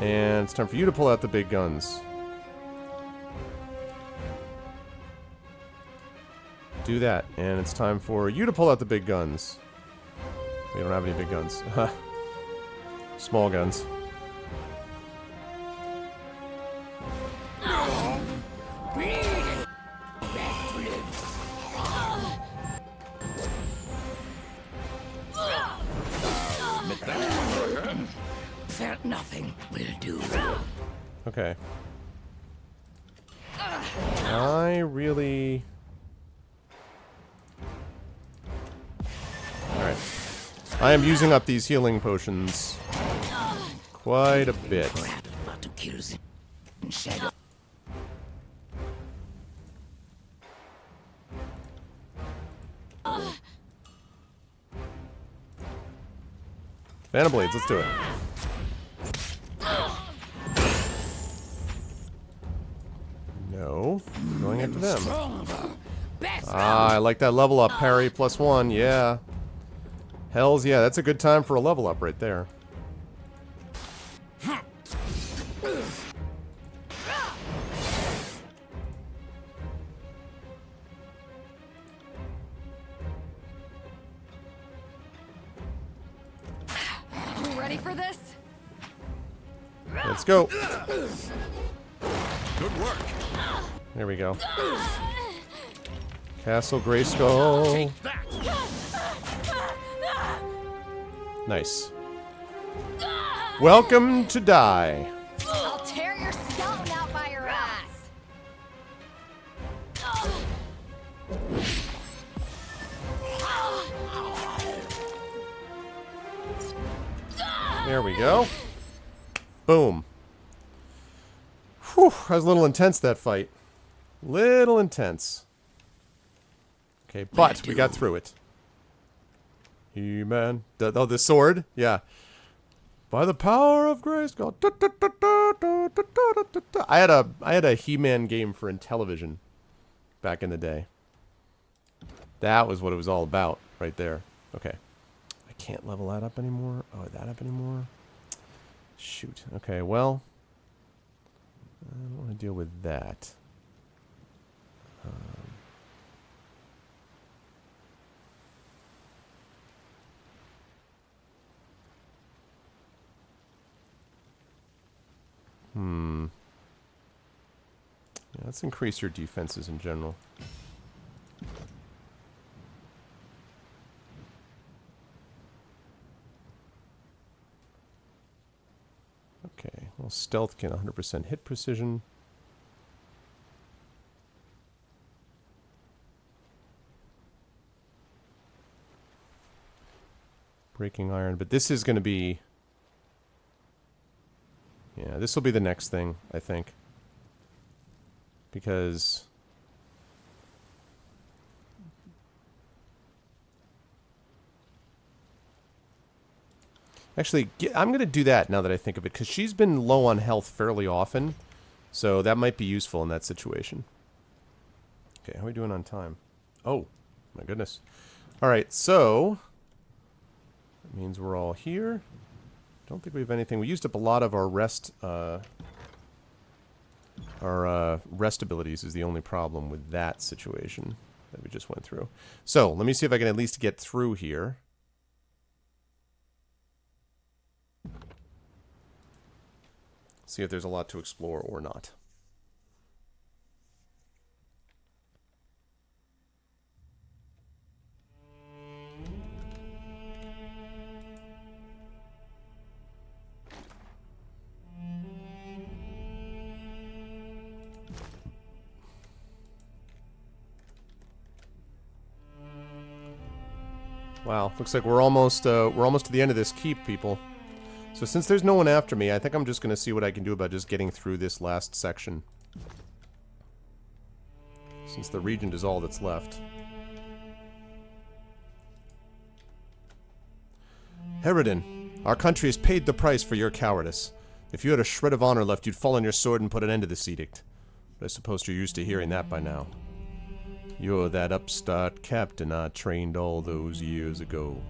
And it's time for you to pull out the big guns. Do that. And it's time for you to pull out the big guns. We don't have any big guns. Small guns. Omit that from the record. Felt nothing will do. Okay. I really... Alright. I am using up these healing potions quite a bit. Not to kill in shadow. Phantom Blades, let's do it. No. Going after them. Stronger. Best. Ah, I like that level up. Parry +1, yeah. Hells yeah, that's a good time for a level up right there. You ready for this? Let's go. Good work. There we go. Castle Grayskull. Nice. Welcome to die. I'll tear your skeleton out by your ass. There we go. Boom. Whew, that was a little intense, that fight. Little intense. Okay, but we got through it. He-Man. Oh, the sword? Yeah. By the power of Grayskull. I had a He-Man game for Intellivision back in the day. That was what it was all about right there. Okay. I can't level that up anymore. Oh, that up anymore? Shoot. Okay, well. I don't want to deal with that. Yeah, let's increase your defenses in general. Okay, well, stealth can 100% hit precision. Breaking iron, but this is going to be... Yeah, this will be the next thing, I think. Because... Actually, I'm going to do that now that I think of it, because she's been low on health fairly often. So that might be useful in that situation. Okay, how are we doing on time? Oh, my goodness. Alright, so... That means we're all here. Don't think we have anything. We used up a lot of our rest... Our rest abilities is the only problem with that situation that we just went through. So, let me see if I can at least get through here. See if there's a lot to explore or not. Wow, looks like we're almost to the end of this keep, people. So since there's no one after me, I think I'm just gonna see what I can do about just getting through this last section. Since the regent is all that's left. Herodin, our country has paid the price for your cowardice. If you had a shred of honor left, you'd fall on your sword and put an end to this edict. But I suppose you're used to hearing that by now. You're that upstart captain I trained all those years ago.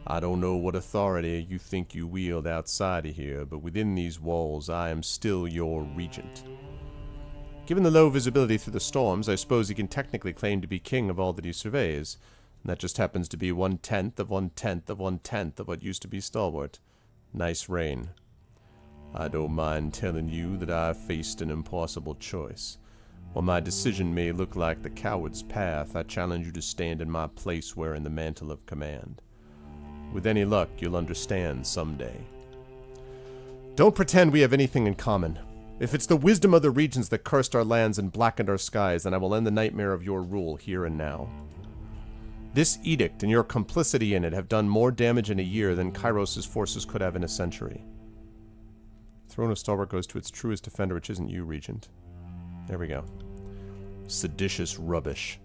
I don't know what authority you think you wield outside of here, but within these walls I am still your regent. Given the low visibility through the storms, I suppose he can technically claim to be king of all that he surveys, and that just happens to be 1/10 of 1/10 of 1/10 of what used to be Stalwart. Nice reign. I don't mind telling you that I faced an impossible choice. While my decision may look like the coward's path, I challenge you to stand in my place wearing the mantle of command. With any luck, you'll understand someday. Don't pretend we have anything in common. If it's the wisdom of the regions that cursed our lands and blackened our skies, then I will end the nightmare of your rule here and now. This edict and your complicity in it have done more damage in a year than Kairos' forces could have in a century. Throne of Stalwart goes to its truest defender, which isn't you, Regent. There we go. Seditious rubbish.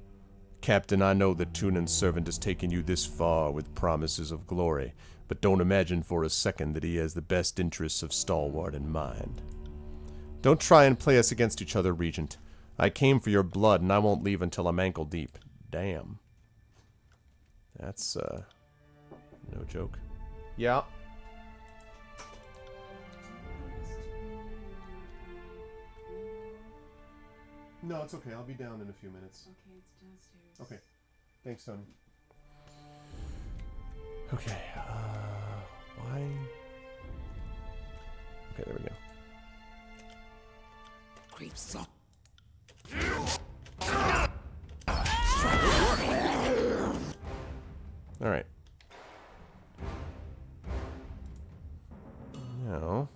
Captain, I know that Tunan's servant has taken you this far with promises of glory, but don't imagine for a second that he has the best interests of Stalwart in mind. Don't try and play us against each other, Regent. I came for your blood, and I won't leave until I'm ankle deep. Damn. That's, no joke. Yeah. No, it's okay. I'll be down in a few minutes. Okay, it's downstairs. Okay. Thanks, Tony. Okay, why? Okay, there we go. Creeps up. Alright. Now...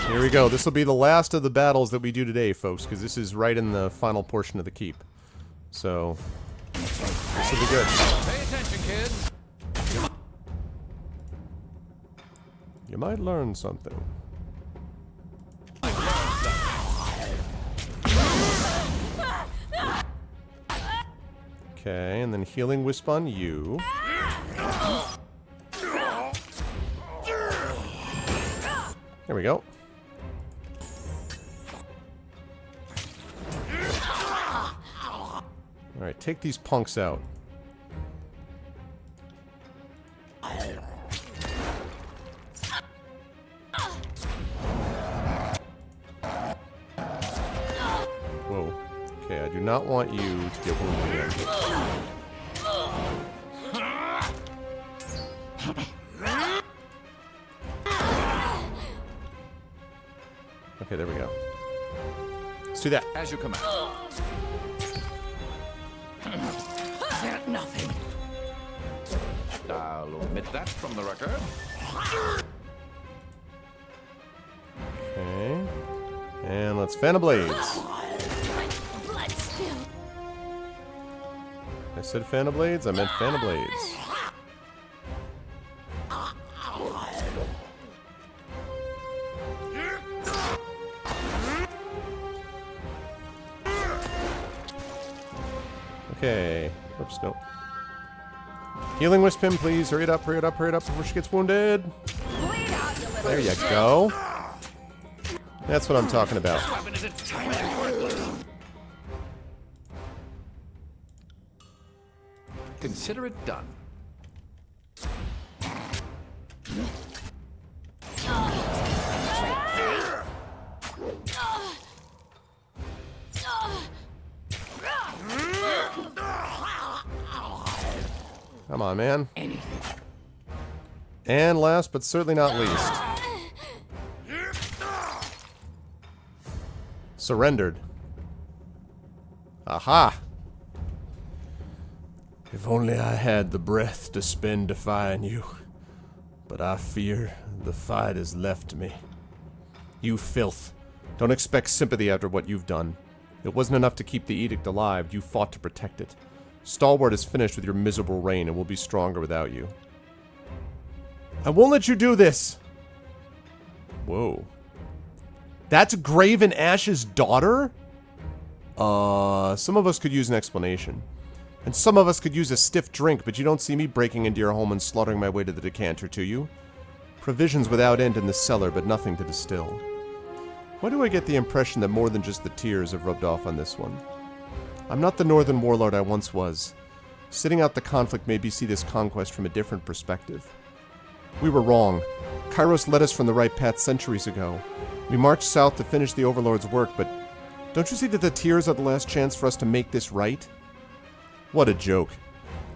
Here we go. This will be the last of the battles that we do today, folks, because this is right in the final portion of the keep. So, this will be good. Pay attention, kids. You might learn something. Okay, and then Healing Wisp on you. There we go. Alright, take these punks out. Whoa. Okay, I do not want you to get wounded again. Okay, there we go. Let's do that. As you command. Nothing. I'll omit that from the record. Okay. And let's fan of blades. Blood spill. I said fan of blades, I meant fan of blades. Okay. Oops, no. Healing Wisp him, please. Hurry it up, hurry it up, hurry it up before she gets wounded. Bleed out, you little There you shit. go. That's what I'm talking about. Weapon is entirely worthless. Consider it done. Come on, man. And last, but certainly not least. Surrendered. Aha! If only I had the breath to spend defying you. But I fear the fight has left me. You filth. Don't expect sympathy after what you've done. It wasn't enough to keep the edict alive. You fought to protect it. Stalwart is finished with your miserable reign and will be stronger without you. I won't let you do this! Whoa. That's Graven Ash's daughter? Some of us could use an explanation. And some of us could use a stiff drink, but you don't see me breaking into your home and slaughtering my way to the decanter, do you? Provisions without end in the cellar, but nothing to distill. Why do I get the impression that more than just the tears have rubbed off on this one? I'm not the northern warlord I once was. Sitting out the conflict made me see this conquest from a different perspective. We were wrong. Kairos led us from the right path centuries ago. We marched south to finish the Overlord's work, but don't you see that the tears are the last chance for us to make this right? What a joke.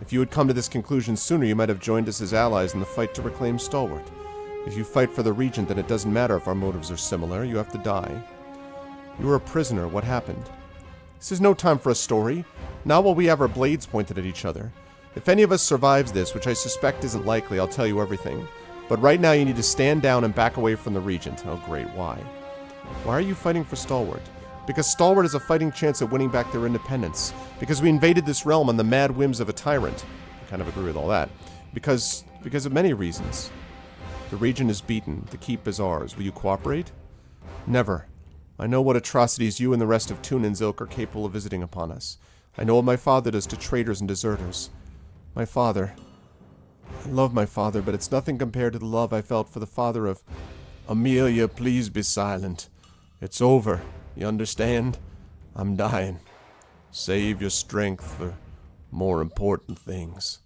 If you had come to this conclusion sooner, you might have joined us as allies in the fight to reclaim Stalwart. If you fight for the Regent, then it doesn't matter if our motives are similar. You have to die. You were a prisoner. What happened? This is no time for a story. Not while we have our blades pointed at each other. If any of us survives this, which I suspect isn't likely, I'll tell you everything. But right now you need to stand down and back away from the Regent. Oh great, why? Why are you fighting for Stalwart? Because Stalwart has a fighting chance at winning back their independence. Because we invaded this realm on the mad whims of a tyrant. I kind of agree with all that. Because of many reasons. The Regent is beaten. The keep is ours. Will you cooperate? Never. I know what atrocities you and the rest of Tunin's ilk are capable of visiting upon us. I know what my father does to traitors and deserters. My father. I love my father, but it's nothing compared to the love I felt for the father of... Amelia, please be silent. It's over. You understand? I'm dying. Save your strength for more important things.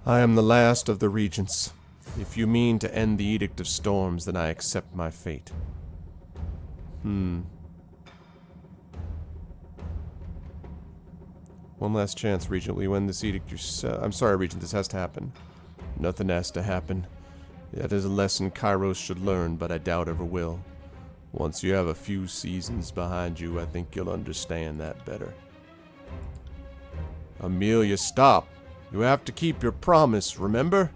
I am the last of the Regents. If you mean to end the Edict of Storms, then I accept my fate. One last chance, Regent. Will you end this edict yourself? I'm sorry, Regent. This has to happen. Nothing has to happen. That is a lesson Kairos should learn, but I doubt ever will. Once you have a few seasons behind you, I think you'll understand that better. Amelia, stop. You have to keep your promise, remember?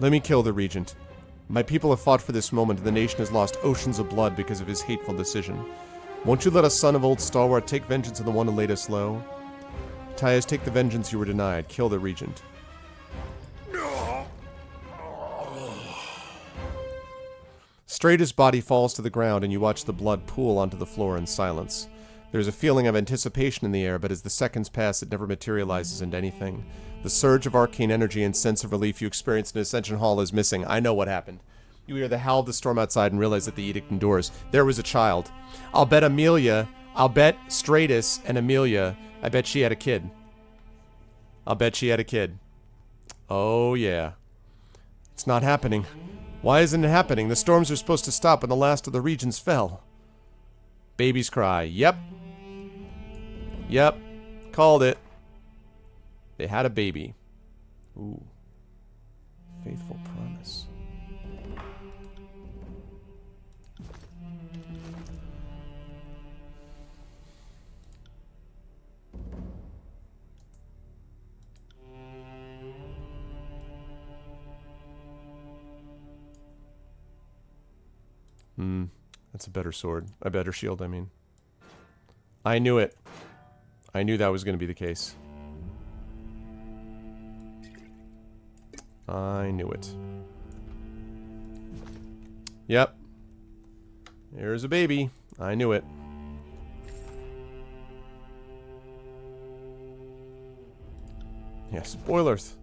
Let me kill the Regent. My people have fought for this moment, and the nation has lost oceans of blood because of his hateful decision. Won't you let a son of old Stalwart take vengeance on the one who laid us low? Tyas, take the vengeance you were denied. Kill the Regent. Straight's body falls to the ground, and you watch the blood pool onto the floor in silence. There's a feeling of anticipation in the air, but as the seconds pass, it never materializes into anything. The surge of arcane energy and sense of relief you experienced in Ascension Hall is missing. I know what happened. You hear the howl of the storm outside and realize that the edict endures. There was a child. I'll bet Stratus and Amelia, I bet she had a kid. I'll bet she had a kid. Oh, yeah. It's not happening. Why isn't it happening? The storms are supposed to stop when the last of the regions fell. Babies cry. Yep. Yep. Called it. They had a baby. Ooh. Faithful promise. That's a better sword. A better shield, I mean. I knew it. I knew that was going to be the case. I knew it. Yep. There's a baby. I knew it. Yeah, spoilers.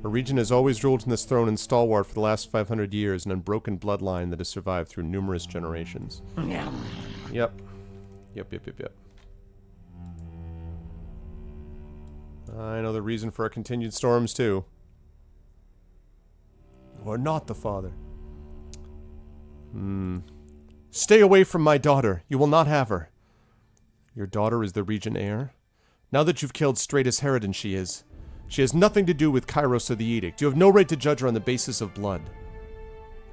A region has always ruled in this throne and stalwart for the last 500 years, an unbroken bloodline that has survived through numerous generations. Yep. Yep. I know the reason for our continued storms, too. Or not the father. Stay away from my daughter. You will not have her. Your daughter is the regent heir? Now that you've killed Stratus Herodin, she is. She has nothing to do with Kairos or the Edict. You have no right to judge her on the basis of blood.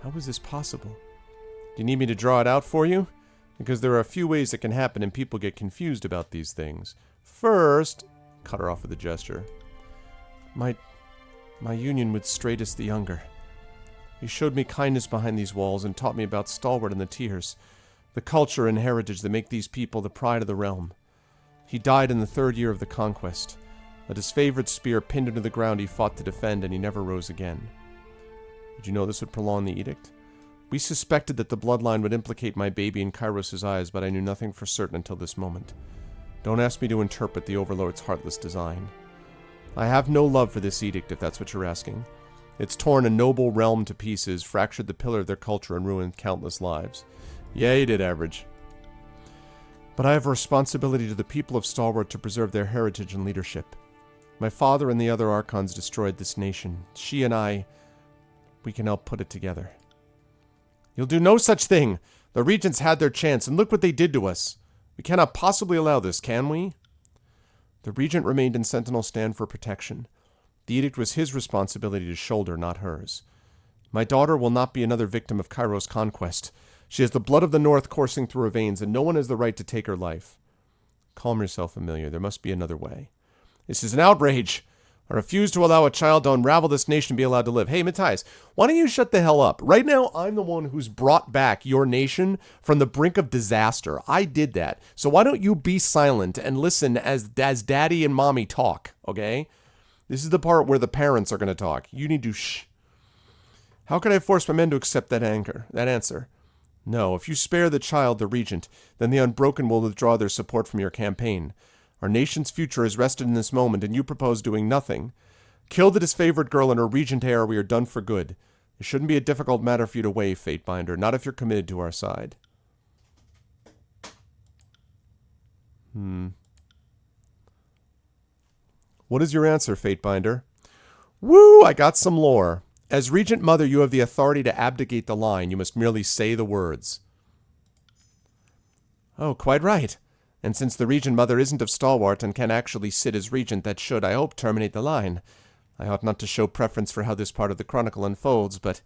How is this possible? Do you need me to draw it out for you? Because there are a few ways it can happen and people get confused about these things. First, cut her off with a gesture. My union with Stratus the Younger. He showed me kindness behind these walls and taught me about Stalwart and the Tears, the culture and heritage that make these people the pride of the realm. He died in the 3rd year of the conquest. But his favorite spear pinned into the ground he fought to defend, and he never rose again. Did you know this would prolong the edict? We suspected that the bloodline would implicate my baby in Kairos' eyes, but I knew nothing for certain until this moment. Don't ask me to interpret the Overlord's heartless design. I have no love for this edict, if that's what you're asking. It's torn a noble realm to pieces, fractured the pillar of their culture, and ruined countless lives. Yeah, you did, Average. But I have a responsibility to the people of Stalwart to preserve their heritage and leadership. My father and the other Archons destroyed this nation. She and I, we can help put it together. You'll do no such thing! The Regents had their chance, and look what they did to us. We cannot possibly allow this, can we? The Regent remained in Sentinel Stand for protection. The edict was his responsibility to shoulder, not hers. My daughter will not be another victim of Kairos' conquest. She has the blood of the North coursing through her veins, and no one has the right to take her life. Calm yourself, Amelia. There must be another way. This is an outrage. I refuse to allow a child to unravel this nation and be allowed to live. Hey, Matthias, why don't you shut the hell up? Right now, I'm the one who's brought back your nation from the brink of disaster. I did that. So why don't you be silent and listen as Daddy and Mommy talk, okay? This is the part where the parents are going to talk. You need to shh. How can I force my men to accept that answer? No, if you spare the child, the Regent, then the Unbroken will withdraw their support from your campaign. Our nation's future is rested in this moment, and you propose doing nothing. Kill the disfavored girl and her Regent heir, we are done for good. It shouldn't be a difficult matter for you to weigh, Fatebinder, not if you're committed to our side. What is your answer, Fatebinder? Woo, I got some lore. As Regent Mother, you have the authority to abdicate the line. You must merely say the words. Oh, quite right. And since the Regent Mother isn't of Stalwart and can actually sit as Regent, that should, I hope, terminate the line. I ought not to show preference for how this part of the Chronicle unfolds, but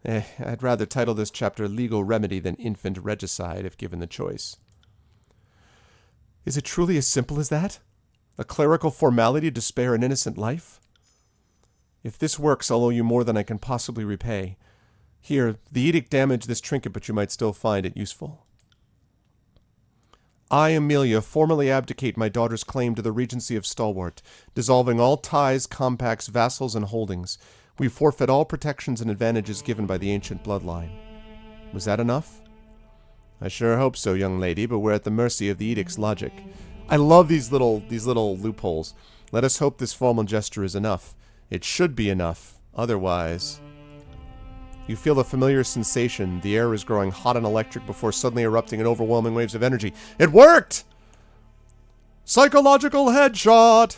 I'd rather title this chapter Legal Remedy than Infant Regicide, if given the choice. Is it truly as simple as that? A clerical formality to spare an innocent life? If this works, I'll owe you more than I can possibly repay. Here, the edict damaged this trinket, but you might still find it useful. I, Amelia, formally abdicate my daughter's claim to the Regency of Stalwart, dissolving all ties, compacts, vassals, and holdings. We forfeit all protections and advantages given by the ancient bloodline. Was that enough? I sure hope so, young lady, but we're at the mercy of the edict's logic. I love these little loopholes. Let us hope this formal gesture is enough. It should be enough. Otherwise... You feel a familiar sensation. The air is growing hot and electric before suddenly erupting in overwhelming waves of energy. It worked! Psychological headshot!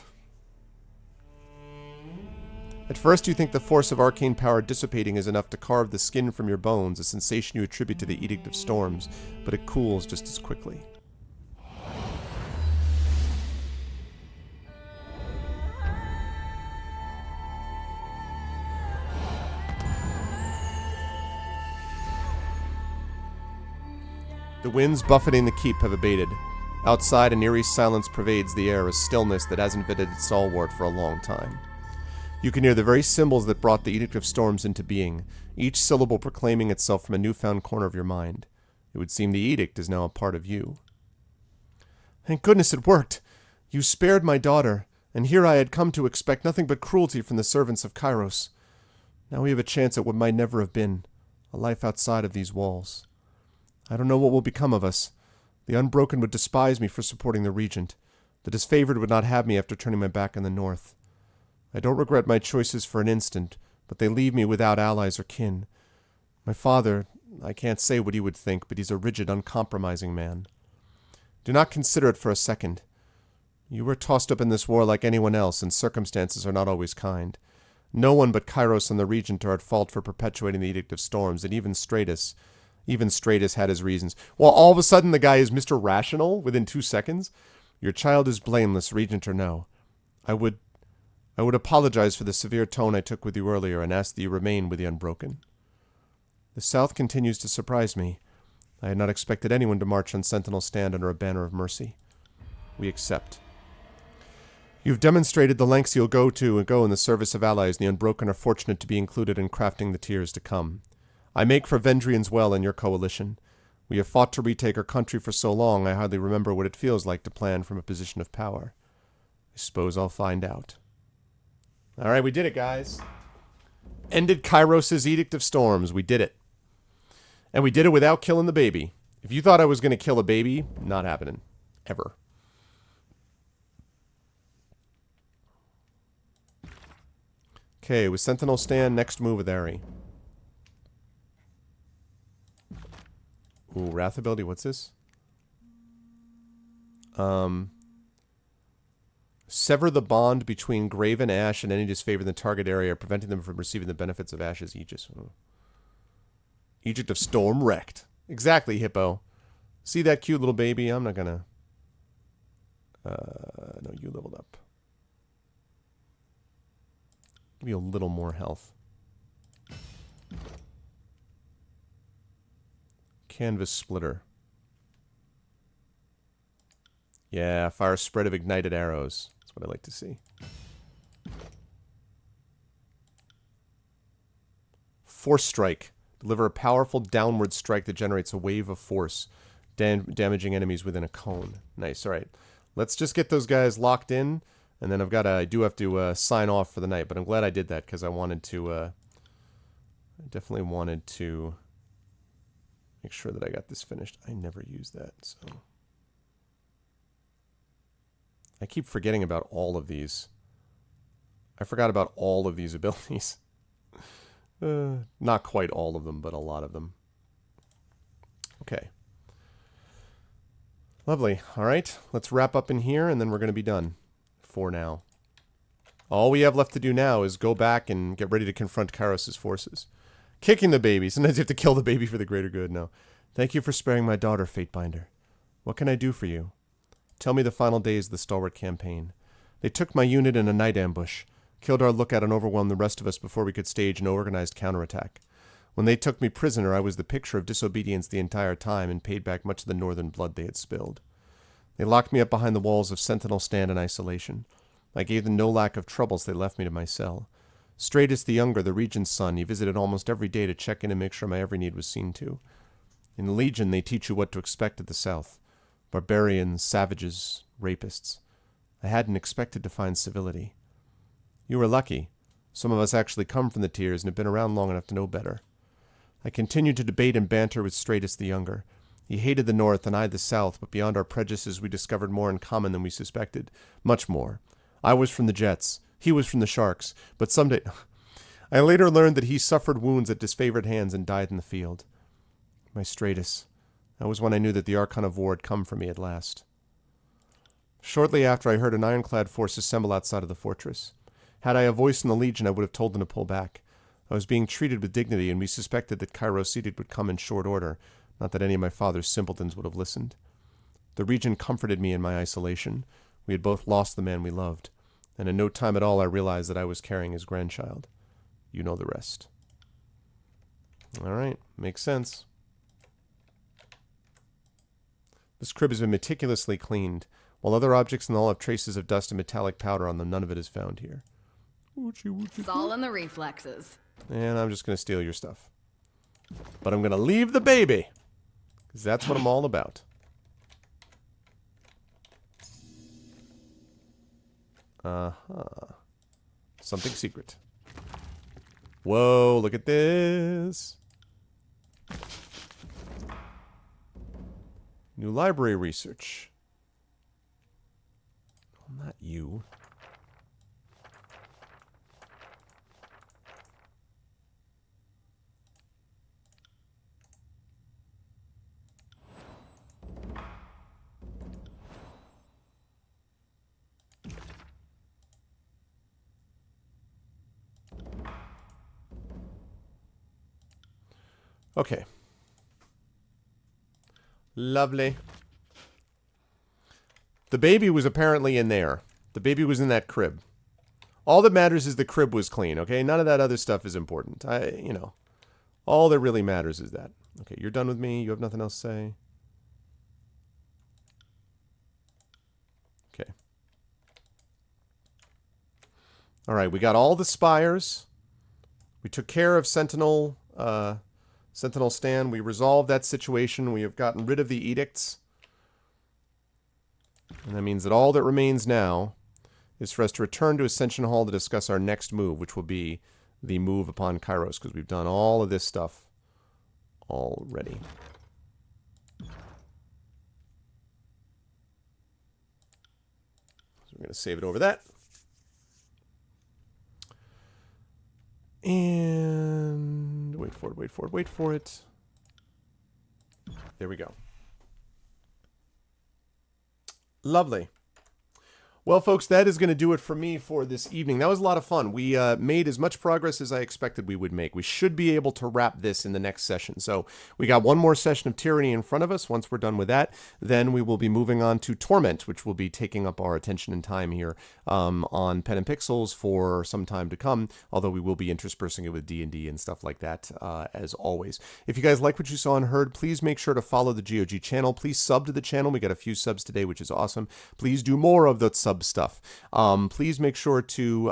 At first you think the force of arcane power dissipating is enough to carve the skin from your bones, a sensation you attribute to the Edict of Storms, but it cools just as quickly. The winds buffeting the keep have abated. Outside, an eerie silence pervades the air, a stillness that hasn't visited Stalwart for a long time. You can hear the very symbols that brought the Edict of Storms into being, each syllable proclaiming itself from a newfound corner of your mind. It would seem the edict is now a part of you. Thank goodness it worked! You spared my daughter, and here I had come to expect nothing but cruelty from the servants of Kairos. Now we have a chance at what might never have been, a life outside of these walls. I don't know what will become of us. The Unbroken would despise me for supporting the Regent. The disfavored would not have me after turning my back on the North. I don't regret my choices for an instant, but they leave me without allies or kin. My father, I can't say what he would think, but he's a rigid, uncompromising man. Do not consider it for a second. You were tossed up in this war like anyone else, and circumstances are not always kind. No one but Kairos and the Regent are at fault for perpetuating the Edict of Storms, and even Stratus had his reasons. Well, all of a sudden the guy is Mr. Rational within 2 seconds? Your child is blameless, Regent or no. I would I would apologize for the severe tone I took with you earlier and ask that you remain with the Unbroken. The South continues to surprise me. I had not expected anyone to march on Sentinel Stand under a banner of mercy. We accept. You've demonstrated the lengths you'll go in the service of allies, and the Unbroken are fortunate to be included in crafting the tears to come. I make for Vendrian's well in your coalition. We have fought to retake our country for so long, I hardly remember what it feels like to plan from a position of power. I suppose I'll find out. Alright, we did it, guys. Ended Kairos' Edict of Storms. We did it. And we did it without killing the baby. If you thought I was going to kill a baby, not happening. Ever. Okay, with Sentinel Stand, next move with Ari. Ooh, Wrath ability, what's this? Sever the bond between Graven, Ash, and any disfavor in the target area, preventing them from receiving the benefits of Ash's Aegis. Oh. Edict of Storm wrecked. Exactly, Hippo. See that cute little baby? I'm not gonna... no, you leveled up. Give me a little more health. Canvas Splitter. Yeah, fire spread of ignited arrows. That's what I like to see. Force Strike. Deliver a powerful downward strike that generates a wave of force, damaging enemies within a cone. Nice, alright. Let's just get those guys locked in, and then I do have to sign off for the night, but I'm glad I did that, because I wanted to, I definitely wanted to make sure that I got this finished. I never used that, so... I keep forgetting about all of these. I forgot about all of these abilities. Not quite all of them, but a lot of them. Okay. Lovely. Alright, let's wrap up in here, and then we're going to be done. For now. All we have left to do now is go back and get ready to confront Kairos' forces. Kicking the baby. Sometimes you have to kill the baby for the greater good. No. Thank you for sparing my daughter, Fatebinder. What can I do for you? Tell me the final days of the stalwart campaign. They took my unit in a night ambush, killed our lookout and overwhelmed the rest of us before we could stage an organized counterattack. When they took me prisoner, I was the picture of disobedience the entire time and paid back much of the northern blood they had spilled. They locked me up behind the walls of Sentinel Stand in isolation. I gave them no lack of troubles, they left me to my cell. Stratus the Younger, the Regent's son, he visited almost every day to check in and make sure my every need was seen to. In the Legion, they teach you what to expect at the South. Barbarians, savages, rapists. I hadn't expected to find civility. You were lucky. Some of us actually come from the Tiers and have been around long enough to know better. I continued to debate and banter with Stratus the Younger. He hated the North and I the South, but beyond our prejudices we discovered more in common than we suspected. Much more. I was from the Jets. He was from the Sharks. But someday... I later learned that he suffered wounds at disfavored hands and died in the field. My Stratus... That was when I knew that the Archon of War had come for me at last. Shortly after, I heard an ironclad force assemble outside of the fortress. Had I a voice in the Legion, I would have told them to pull back. I was being treated with dignity, and we suspected that Kairos Edict would come in short order, not that any of my father's simpletons would have listened. The Regent comforted me in my isolation. We had both lost the man we loved, and in no time at all I realized that I was carrying his grandchild. You know the rest. Alright, makes sense. This crib has been meticulously cleaned. While other objects in the hall have traces of dust and metallic powder on them, none of it is found here. It's all in the reflexes. And I'm just going to steal your stuff. But I'm going to leave the baby. Because that's what I'm all about. Uh-huh. Something secret. Whoa, look at this. New library research. Well, not you. Okay. Lovely. The baby was apparently in there. The baby was in that crib. All that matters is the crib was clean, okay? None of that other stuff is important. All that really matters is that. Okay, you're done with me. You have nothing else to say? Okay. All right, we got all the spires. We took care of Sentinel Stand. We resolved that situation. We have gotten rid of the edicts. And that means that all that remains now is for us to return to Ascension Hall to discuss our next move, which will be the move upon Kairos, because we've done all of this stuff already. So we're going to save it over that. And wait for it. There we go. Lovely. Well, folks, that is going to do it for me for this evening. That was a lot of fun. We made as much progress as I expected we would make. We should be able to wrap this in the next session. So we got one more session of Tyranny in front of us. Once we're done with that, then we will be moving on to Torment, which will be taking up our attention and time here on Pen and Pixels for some time to come, although we will be interspersing it with D&D and stuff like that, as always. If you guys like what you saw and heard, please make sure to follow the GOG channel. Please sub to the channel. We got a few subs today, which is awesome. Please do more of the sub stuff. Please make sure to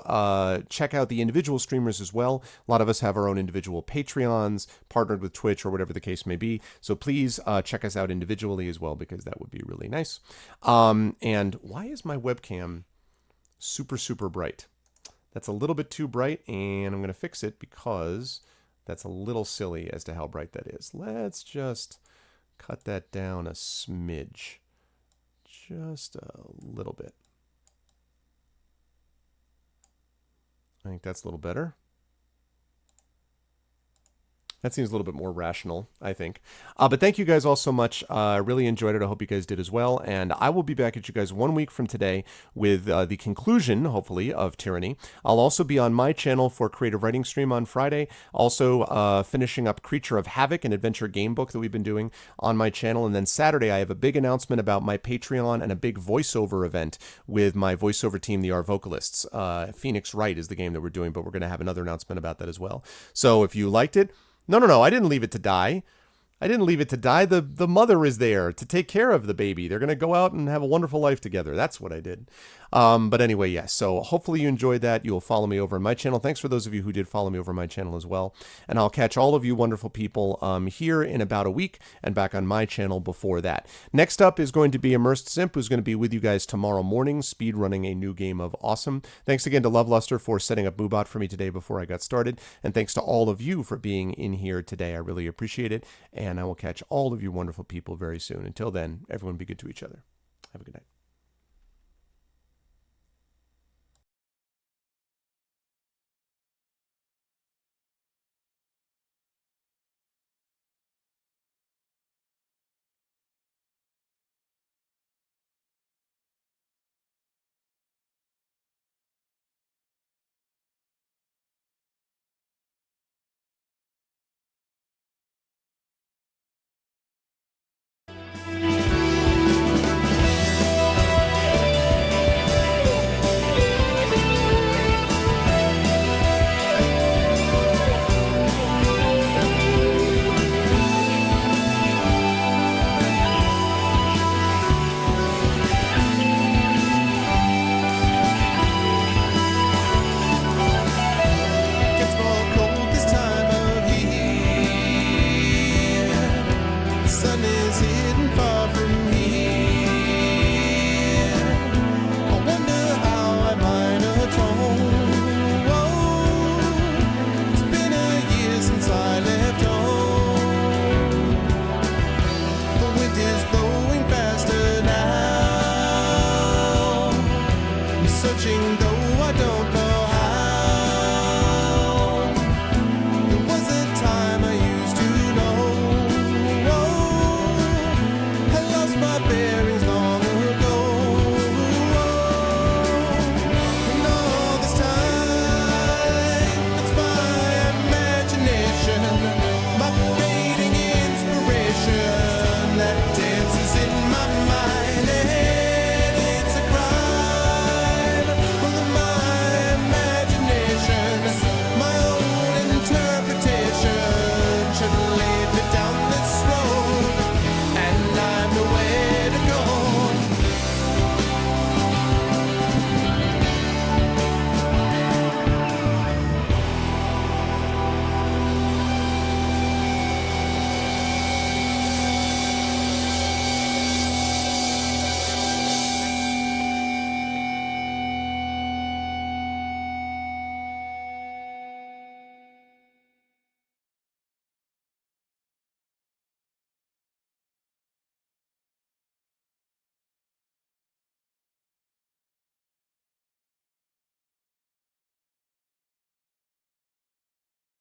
check out the individual streamers as well. A lot of us have our own individual Patreons, partnered with Twitch or whatever the case may be. So please check us out individually as well, because that would be really nice. And why is my webcam super, super bright? That's a little bit too bright, and I'm going to fix it because that's a little silly as to how bright that is. Let's just cut that down a smidge. Just a little bit. I think that's a little better. That seems a little bit more rational, I think. But thank you guys all so much. I really enjoyed it. I hope you guys did as well. And I will be back at you guys 1 week from today with the conclusion, hopefully, of Tyranny. I'll also be on my channel for Creative Writing Stream on Friday. Also finishing up Creature of Havoc, an adventure game book that we've been doing on my channel. And then Saturday, I have a big announcement about my Patreon and a big voiceover event with my voiceover team, the Our Vocalists. Phoenix Wright is the game that we're doing, but we're going to have another announcement about that as well. So if you liked it, No, I didn't leave it to die. The mother is there to take care of the baby. They're going to go out and have a wonderful life together. That's what I did. But anyway, yes. So hopefully you enjoyed that. You'll follow me over on my channel. Thanks for those of you who did follow me over on my channel as well. And I'll catch all of you wonderful people here in about a week and back on my channel before that. Next up is going to be Immersed Simp, who's going to be with you guys tomorrow morning, speed running a new game of Awesome. Thanks again to Loveluster for setting up Moobot for me today before I got started. And thanks to all of you for being in here today. I really appreciate it. And I will catch all of you wonderful people very soon. Until then, everyone be good to each other. Have a good night.